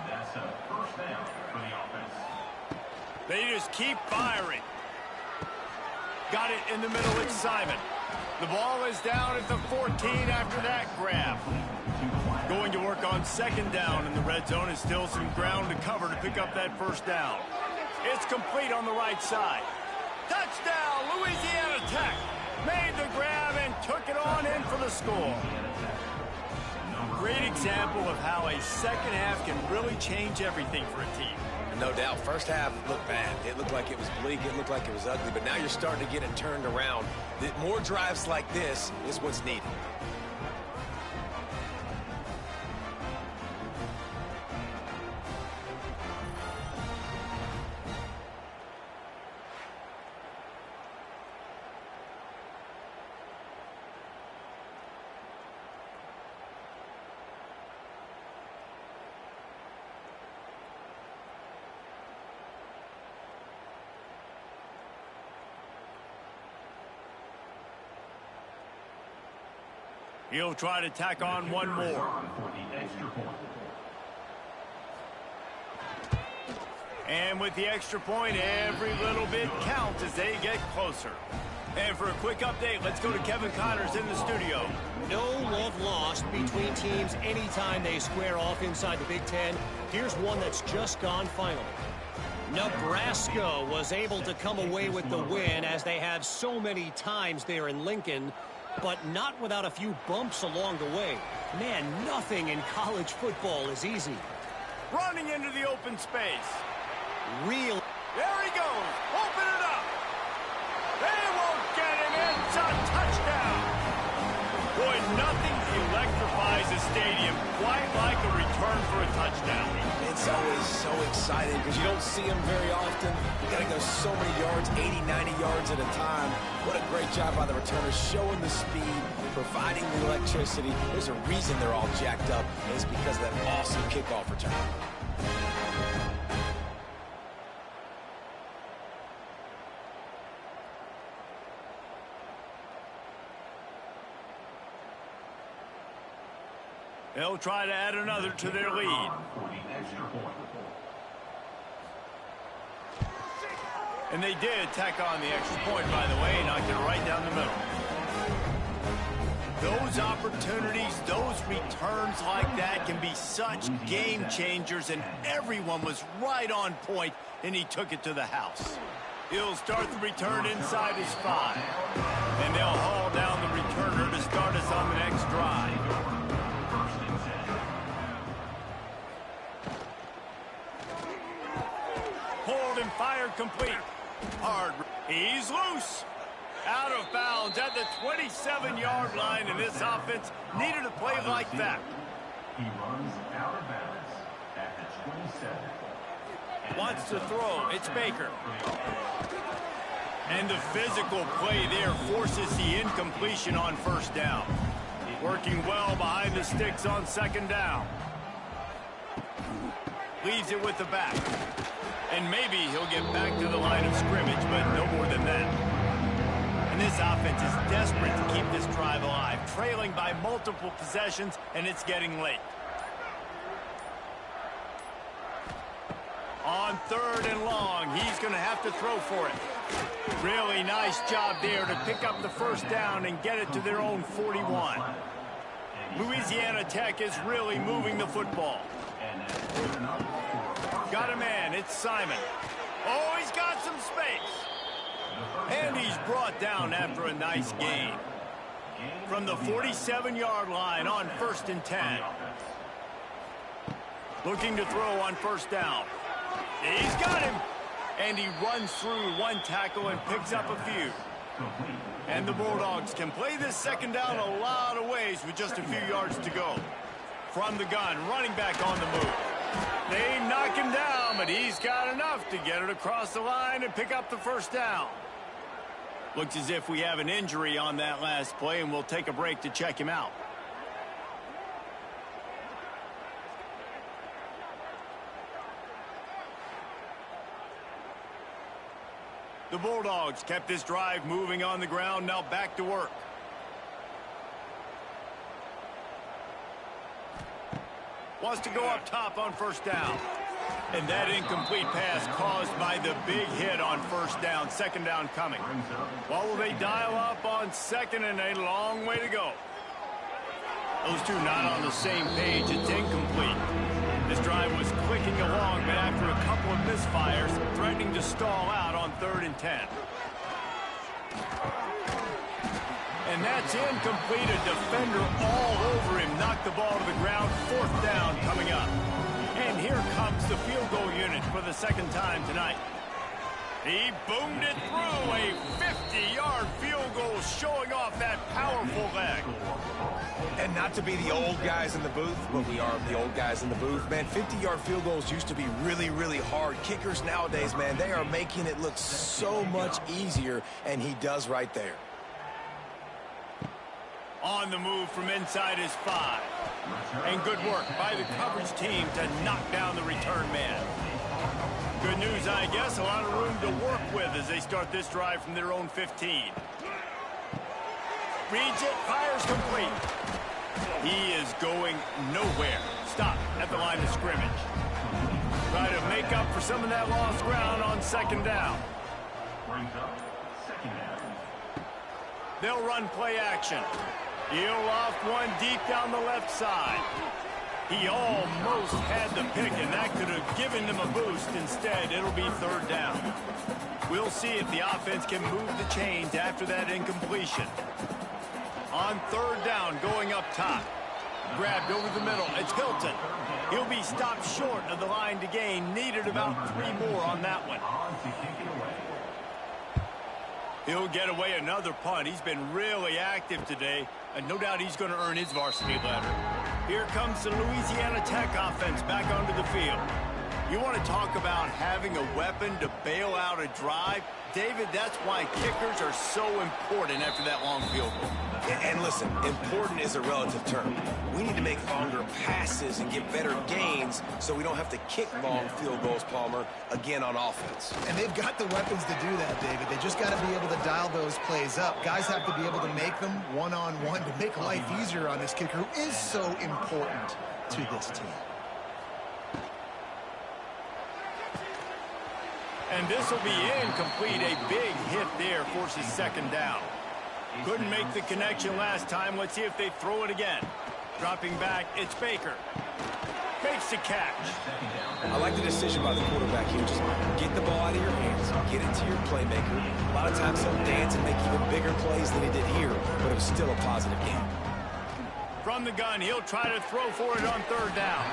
That's a first down for the offense. They just keep firing. Got it in the middle. It's Simon. The ball is down at the 14 after that grab. Going to work on second down in the red zone. Is still some ground to cover to pick up that first down. It's complete on the right side. Touchdown, Louisiana Tech. Made the grab and took it on in for the score. Great example of how a second half can really change everything for a team. No doubt. First half looked bad. It looked like it was bleak. It looked like it was ugly. But now you're starting to get it turned around. More drives like this is what's needed. He'll try to tack on one more. For the extra point. And with the extra point, every little bit counts as they get closer. And for a quick update, let's go to Kevin Connors in the studio. No love lost between teams anytime they square off inside the Big Ten. Here's one that's just gone final. Nebraska was able to come away with the win, as they have so many times there in Lincoln, but not without a few bumps along the way. Man, nothing in college football is easy. Running into the open space. Real. There he goes. Open it up. They won't get him. It's a touchdown. Boy, nothing electrifies a stadium quite like a return for a touchdown. It's always so exciting because you don't see them very often. You got to go so many yards, 80, 90 yards at a time. What a great job by the returners, showing the speed, providing the electricity. There's a reason they're all jacked up, and it's because of that awesome kickoff return. They'll try to add another to their lead. For the extra point. And they did tack on the extra point, by the way, knocked it right down the middle. Those opportunities, those returns like that can be such game changers, and everyone was right on point, and he took it to the house. He'll start the return inside his 5. And they'll haul down the returner to start us on the next drive. Hold and fire complete. Hard. He's loose. Out of bounds at the 27-yard line, and this offense needed a play like that. He runs out of bounds at the 27. Wants to throw. It's Baker. And the physical play there forces the incompletion on first down. Working well behind the sticks on second down. Leaves it with the back. And maybe he'll get back to the line of scrimmage, but no more than that. And this offense is desperate to keep this drive alive, trailing by multiple possessions, and it's getting late. On third and long, he's going to have to throw for it. Really nice job there to pick up the first down and get it to their own 41. Louisiana Tech is really moving the football. Got a man, it's Simon. Oh, he's got some space. And he's brought down after a nice gain. From the 47-yard line on 1st and 10. Looking to throw on first down. He's got him. And he runs through one tackle and picks up a few. And the Bulldogs can play this second down a lot of ways with just a few yards to go. From the gun, running back on the move. They knock him down, but he's got enough to get it across the line and pick up the first down. Looks as if we have an injury on that last play, and we'll take a break to check him out. The Bulldogs kept this drive moving on the ground. Now back to work. Wants to go up top on first down. And that incomplete pass caused by the big hit on first down. Second down coming. Well, will they dial up on second, and a long way to go. Those two not on the same page. It's incomplete. This drive was clicking along, but after a couple of misfires, threatening to stall out on 3rd and 10. And that's incomplete. A defender all over him. Knocked the ball to the ground. 4th down coming up. And here comes the field goal unit for the second time tonight. He boomed it through. A 50-yard field goal showing off that powerful leg. And not to be the old guys in the booth, but we are the old guys in the booth. Man, 50-yard field goals used to be really, really hard. Kickers nowadays, man, they are making it look so much easier, and he does right there. On the move from inside his 5. And good work by the coverage team to knock down the return man. Good news, I guess. A lot of room to work with as they start this drive from their own 15. Reads it, fires complete. He is going nowhere. Stop at the line of scrimmage. Try to make up for some of that lost ground on second down. Brings up second down. They'll run play action. He'll loft one deep down the left side. He almost had the pick, and that could have given them a boost. Instead, it'll be 3rd down. We'll see if the offense can move the chains after that incompletion. On 3rd down, going up top. Grabbed over the middle. It's Hilton. He'll be stopped short of the line to gain. Needed about 3 more on that one. He'll get away another punt. He's been really active today, and no doubt he's going to earn his varsity letter. Here comes the Louisiana Tech offense back onto the field. You want to talk about having a weapon to bail out a drive? David, that's why kickers are so important after that long field goal. And listen, important is a relative term. We need to make longer passes and get better gains so we don't have to kick long field goals, Palmer, again on offense. And they've got the weapons to do that, David. They just got to be able to dial those plays up. Guys have to be able to make them one-on-one to make life easier on this kicker, who is so important to this team. And this will be incomplete. A big hit there forces second down. Couldn't make the connection last time. Let's see if they throw it again. Dropping back, it's Baker. Makes the catch. I like the decision by the quarterback here. Just get the ball out of your hands. Get it to your playmaker. A lot of times he'll dance and make even bigger plays than he did here, but it was still a positive game. From the gun, he'll try to throw for it on 3rd down.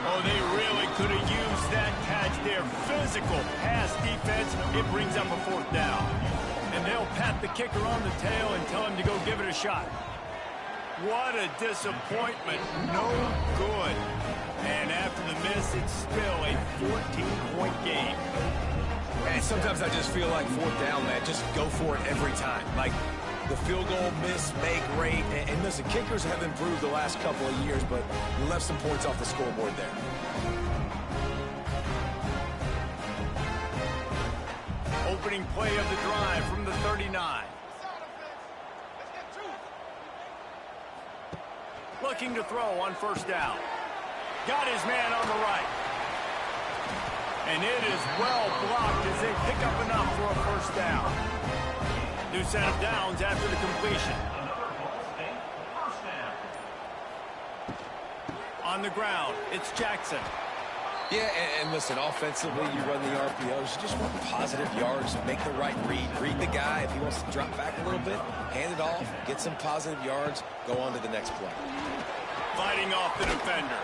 Oh, they really could have used that catch there. Physical pass defense. It brings up a 4th down. And they'll pat the kicker on the tail and tell him to go give it a shot. What a disappointment. No good. And after the miss, it's still a 14-point game. And sometimes I just feel like 4th down, man. Just go for it every time. Like, the field goal miss, make great. And listen, kickers have improved the last couple of years, but you left some points off the scoreboard there. Opening play of the drive from the 39. Looking to throw on 1st down. Got his man on the right. And it is well blocked as they pick up enough for a 1st down. New set of downs after the completion. On the ground, it's Jackson. Yeah, and listen, offensively, you run the RPOs. You just want positive yards, make the right read the guy. If he wants to drop back a little bit, hand it off, get some positive yards, go on to the next play. Fighting off the defender.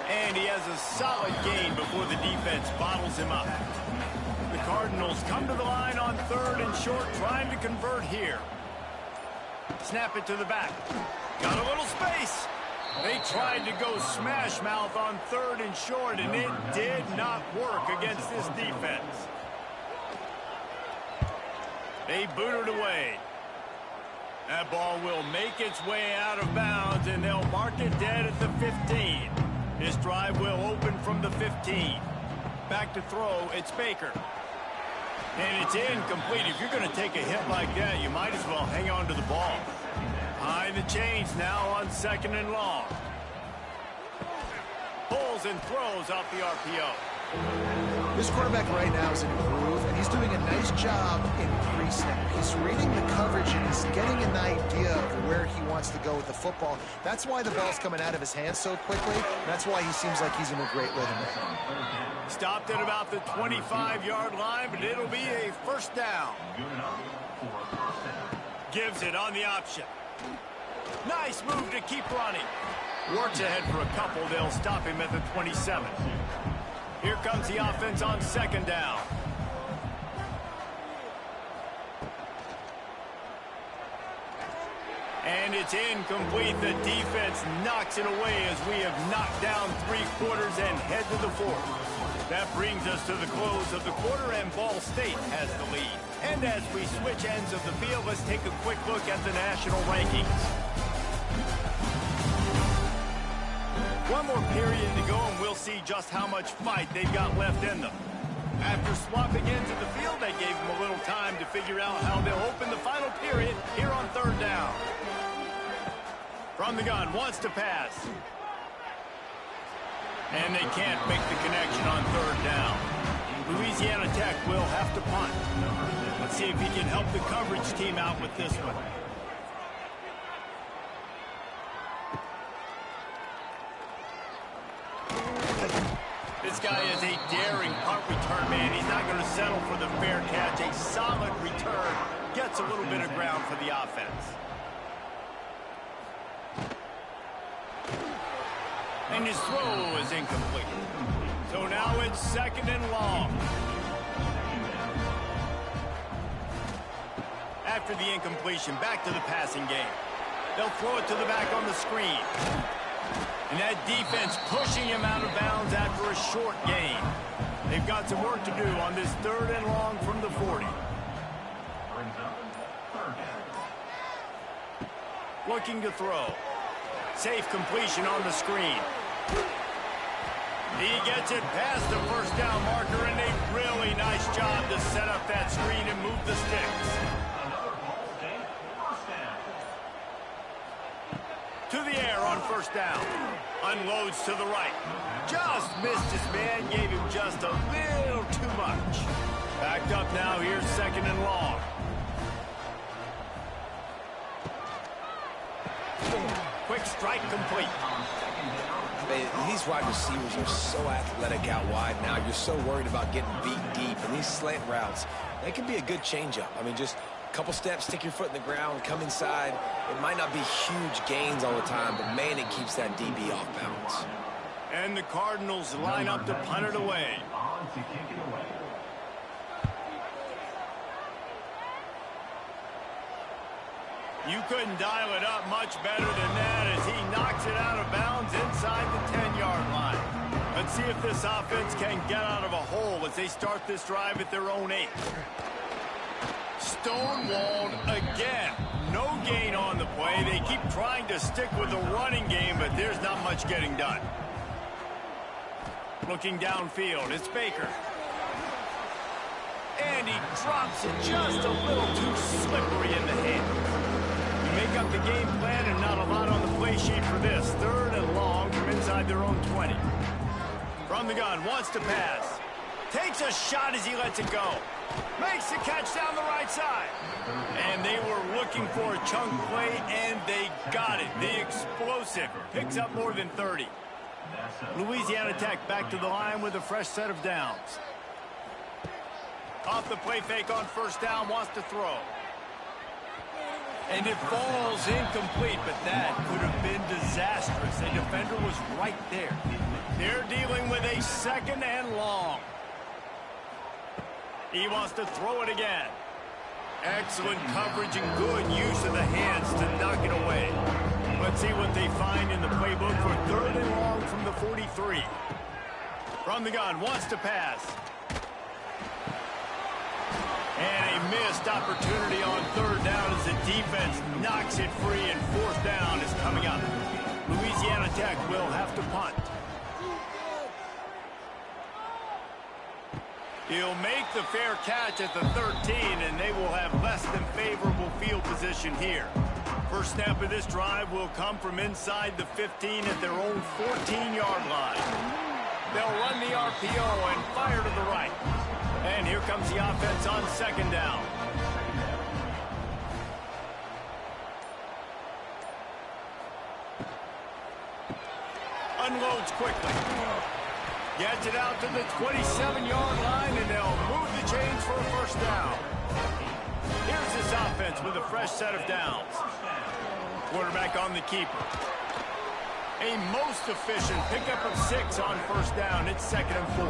And he has a solid gain before the defense bottles him up. The Cardinals come to the line on 3rd and short, trying to convert here. Snap it to the back. Got a little space. They tried to go smash mouth on 3rd and short, and it did not work against this defense. They boot it away. That ball will make its way out of bounds, and they'll mark it dead at the 15. This drive will open from the 15. Back to throw, it's Baker. And it's incomplete. If you're going to take a hit like that, you might as well hang on to the ball. Behind the chains now on 2nd and long. Pulls and throws off the RPO. This quarterback right now is in a groove, and he's doing a nice job in pre-snap. He's reading the coverage, and he's getting an idea of where he wants to go with the football. That's why the ball's coming out of his hands so quickly. That's why he seems like he's in a great rhythm. Stopped at about the 25-yard line, but it'll be a first down. Gives it on the option. Nice move to keep running. Works ahead for a couple. They'll stop him at the 27. Here comes the offense on 2nd down. And it's incomplete. The defense knocks it away as we have knocked down 3 quarters and head to the 4th. That brings us to the close of the quarter, and Ball State has the lead. And as we switch ends of the field, let's take a quick look at the national rankings. One more period to go, and we'll see just how much fight they've got left in them. After swapping into the field, they gave them a little time to figure out how they'll open the final period here on 3rd down. From the gun, wants to pass. And they can't make the connection on 3rd down. Louisiana Tech will have to punt. Let's see if he can help the coverage team out with this one. This guy is a daring punt return man. He's not going to settle for the fair catch. A solid return. Gets a little bit of ground for the offense. And his throw is incomplete. So now it's 2nd and long. After the incompletion, back to the passing game. They'll throw it to the back on the screen. And that defense pushing him out of bounds after a short gain. They've got some work to do on this 3rd and long from the 40. Looking to throw. Safe completion on the screen. He gets it past the first down marker, and a really nice job to set up that screen and move the sticks. To the air on 1st down. Unloads to the right. Just missed his man. Gave him just a little too much. Backed up now. Here's 2nd and long. Quick strike complete. These wide receivers are so athletic out wide now. You're so worried about getting beat deep. And these slant routes, they can be a good changeup. I mean, just a couple steps, stick your foot in the ground, come inside. It might not be huge gains all the time, but, man, it keeps that DB off balance. And the Cardinals line up to punt it away. You couldn't dial it up much better than that as he knocks it out of bounds inside the 10-yard line. Let's see if this offense can get out of a hole as they start this drive at their own 8. Stonewalled again. No gain on the play. They keep trying to stick with the running game, but there's not much getting done. Looking downfield, it's Baker. And he drops it just a little too slippery in the hand. Make up the game plan and not a lot on the play sheet for this. 3rd and long from inside their own 20. From the gun, wants to pass. Takes a shot as he lets it go. Makes the catch down the right side. And they were looking for a chunk play, and they got it. The explosive picks up more than 30. Louisiana Tech back to the line with a fresh set of downs. Off the play fake on 1st down, wants to throw. And it falls incomplete, but that could have been disastrous. The defender was right there. They're dealing with a 2nd and long. He wants to throw it again. Excellent coverage and good use of the hands to knock it away. Let's see what they find in the playbook for 3rd and long from the 43. From the gun, wants to pass. And a missed opportunity on 3rd down as the defense knocks it free, and 4th down is coming up. Louisiana Tech will have to punt. He'll make the fair catch at the 13, and they will have less than favorable field position here. First snap of this drive will come from inside the 15 at their own 14-yard line. They'll run the RPO and fire to the right. And here comes the offense on second down. Unloads quickly. Gets it out to the 27-yard line, and they'll move the chains for a first down. Here's this offense with a fresh set of downs. Quarterback on the keeper. A most efficient pickup of 6 on first down. It's 2nd and 4.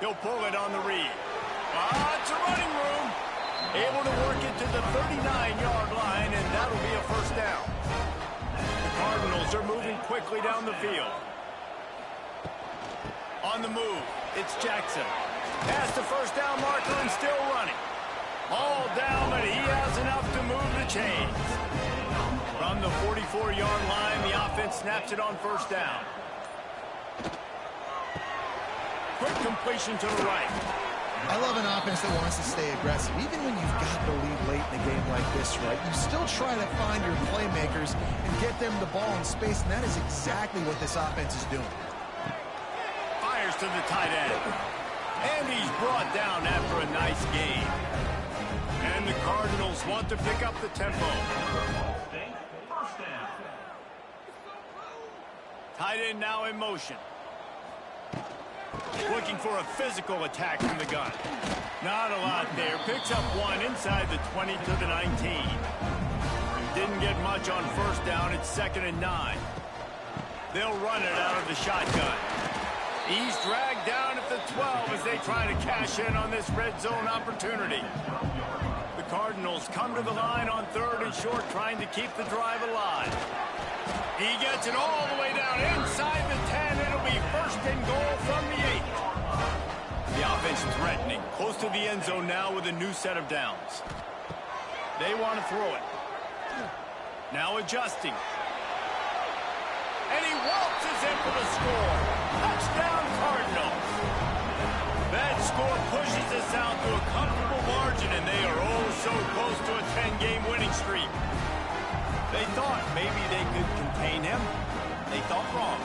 He'll pull it on the read. It's a running room. Able to work it to the 39-yard line, and that'll be a first down. The Cardinals are moving quickly down the field. On the move, it's Jackson. Past the first down marker and still running. All down, but he has enough to move the chains. From the 44-yard line, the offense snaps it on first down. Quick completion to the right. I love an offense that wants to stay aggressive. Even when you've got the lead late in a game like this, right, you still try to find your playmakers and get them the ball in space, and that is exactly what this offense is doing. Fires to the tight end. And he's brought down after a nice gain. And the Cardinals want to pick up the tempo. Tight end now in motion. Looking for a physical attack from the gun. Not a lot there. Picks up 1 inside the 20 to the 19. Didn't get much on first down. It's 2nd and 9. They'll run it out of the shotgun. He's dragged down at the 12 as they try to cash in on this red zone opportunity. The Cardinals come to the line on 3rd and short, trying to keep the drive alive. He gets it all the way down inside the 10. It'll be 1st and goal from the 8. The offense threatening, close to the end zone now with a new set of downs. They want to throw it. Now adjusting. And he waltzes in for the score. Touchdown, Cardinals. That score pushes us out to a comfortable margin, and they are oh so close to a 10-game winning streak. They thought maybe they could contain him. They thought wrong.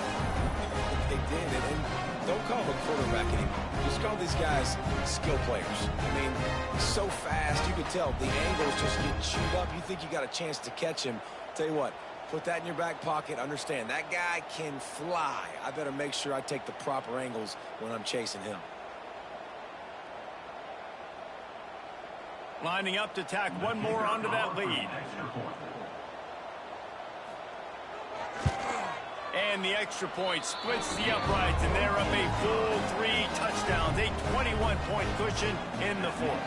They did, and don't call him a quarterback anymore. Just call these guys skill players. I mean, so fast, you could tell the angles just get chewed up. You think you got a chance to catch him. Tell you what, put that in your back pocket. Understand, that guy can fly. I better make sure I take the proper angles when I'm chasing him. Lining up to tack one more onto that lead. And the extra point splits the uprights, and they're up a full 3 touchdowns, a 21-point cushion in the 4th.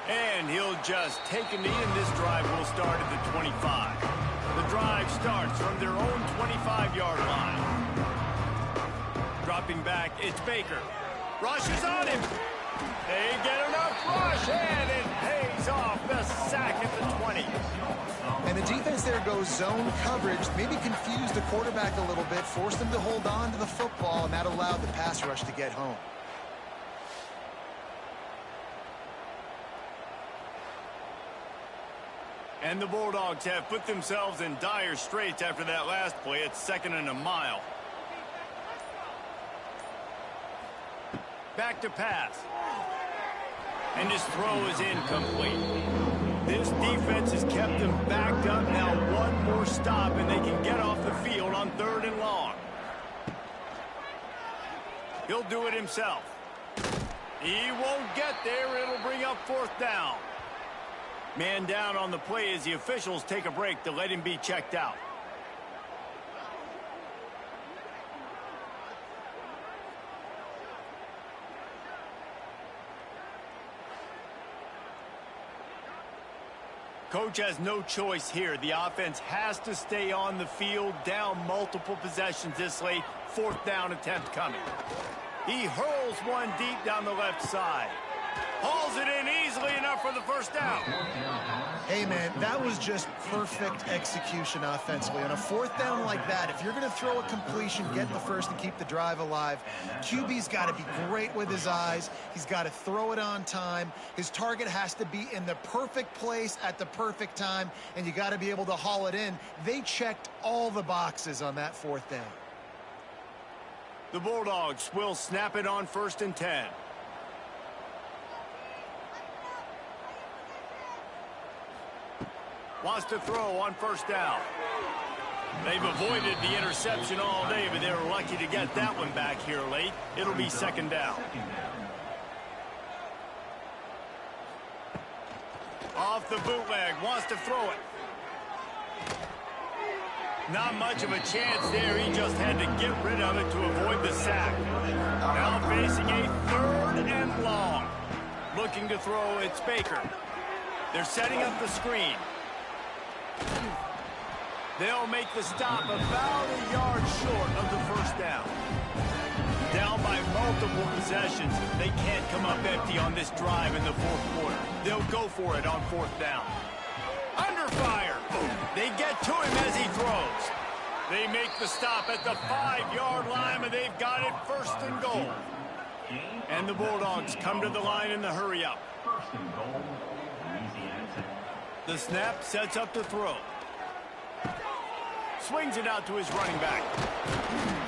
And he'll just take a knee, and this drive will start at the 25. The drive starts from their own 25-yard line. Dropping back, it's Baker. Rush is on him. They get enough rush, and it pays off. The sack at the 20. And the defense there goes zone coverage, maybe confused the quarterback a little bit, forced him to hold on to the football, and that allowed the pass rush to get home. And the Bulldogs have put themselves in dire straits after that last play. It's 2nd and a mile. Back to pass. And his throw is incomplete. This defense has kept them backed up. Now one more stop, and they can get off the field on 3rd and long. He'll do it himself. He won't get there. It'll bring up 4th down. Man down on the play as the officials take a break to let him be checked out. Coach has no choice here. The offense has to stay on the field, down multiple possessions this late. 4th down attempt coming. He hurls one deep down the left side. Hauls it in easily enough for the first down. Hey, man, that was just perfect execution offensively. On a fourth down like that, if you're going to throw a completion, get the first and keep the drive alive, QB's got to be great with his eyes. He's got to throw it on time. His target has to be in the perfect place at the perfect time, and you got to be able to haul it in. They checked all the boxes on that fourth down. The Bulldogs will snap it on 1st and 10. Wants to throw on 1st down. They've avoided the interception all day, but they were lucky to get that one back here late. It'll be 2nd down. Off the bootleg, wants to throw it. Not much of a chance there. He just had to get rid of it to avoid the sack. Now facing a 3rd and long. Looking to throw, it's Baker. They're setting up the screen. They'll make the stop about a yard short of the 1st down. Down by multiple possessions. They can't come up empty on this drive in the 4th quarter. They'll go for it on 4th down. Under fire. They get to him as he throws. They make the stop at the 5-yard line, and they've got it 1st and goal. And the Bulldogs come to the line in the hurry up. 1st and goal, Louisiana Tech. The snap sets up to throw. Swings it out to his running back.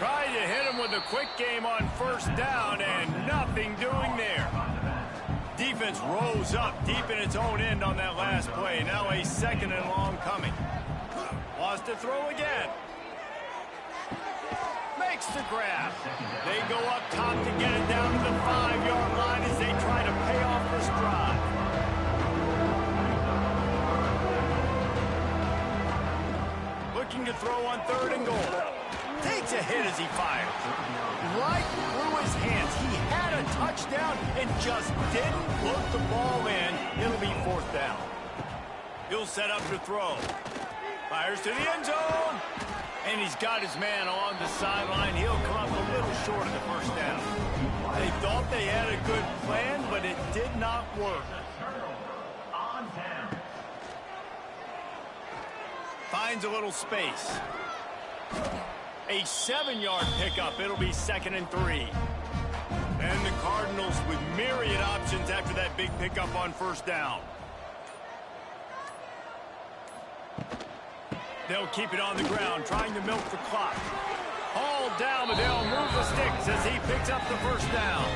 Trying to hit him with a quick game on 1st down, and nothing doing there. Defense rose up deep in its own end on that last play. Now a 2nd and long coming. Wants to throw again. Makes the grab. They go up top to get it down to the 5-yard line as they try to pay off this drive. Looking to throw on 3rd and goal. Takes a hit as he fires. Right through his hands. He had a touchdown and just didn't look the ball in. It'll be 4th down. He'll set up to throw. Fires to the end zone. And he's got his man on the sideline. He'll come up a little short of the 1st down. They thought they had a good plan, but it did not work. On down. Finds a little space. A 7-yard pickup. It'll be 2nd and 3. And the Cardinals with myriad options after that big pickup on 1st down. They'll keep it on the ground, trying to milk the clock. Hauled down, but they'll move the sticks as he picks up the 1st down.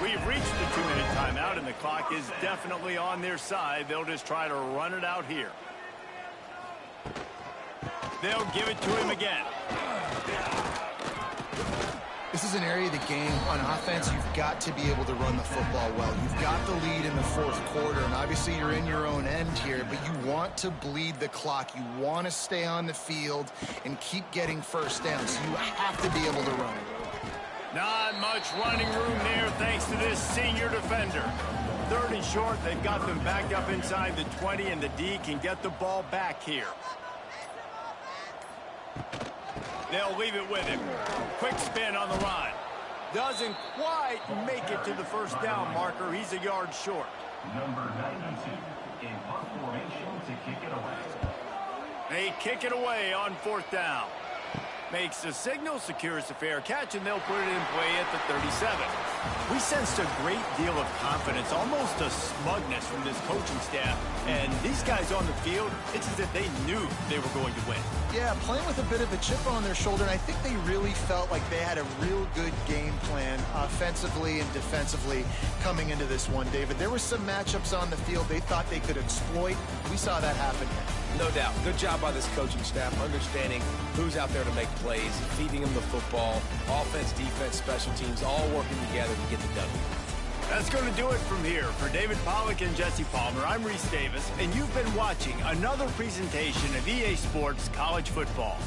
We've reached the 2-minute timeout, and the clock is definitely on their side. They'll just try to run it out here. They'll give it to him again. This is an area of the game. On offense, you've got to be able to run the football well. You've got the lead in the 4th quarter, and obviously you're in your own end here, but you want to bleed the clock. You want to stay on the field and keep getting 1st down, so you have to be able to run it. Not much running room there thanks to this senior defender. 3rd and short, they've got them backed up inside the 20, and the D can get the ball back here. They'll leave it with him. Quick spin on the line. Doesn't quite make it to the 1st down marker. He's a yard short. Number 92 in punt formation to kick it away. They kick it away on 4th down. Makes the signal, secures the fair catch, and they'll put it in play at the 37. We sensed a great deal of confidence, almost a smugness from this coaching staff. And these guys on the field, it's as if they knew they were going to win. Yeah, playing with a bit of a chip on their shoulder, and I think they really felt like they had a real good game plan offensively and defensively coming into this one, David. There were some matchups on the field they thought they could exploit. We saw that happen here. No doubt. Good job by this coaching staff, understanding who's out there to make plays, feeding them the football, offense, defense, special teams, all working together to get the W. That's going to do it from here. For David Pollack and Jesse Palmer, I'm Reese Davis, and you've been watching another presentation of EA Sports College Football.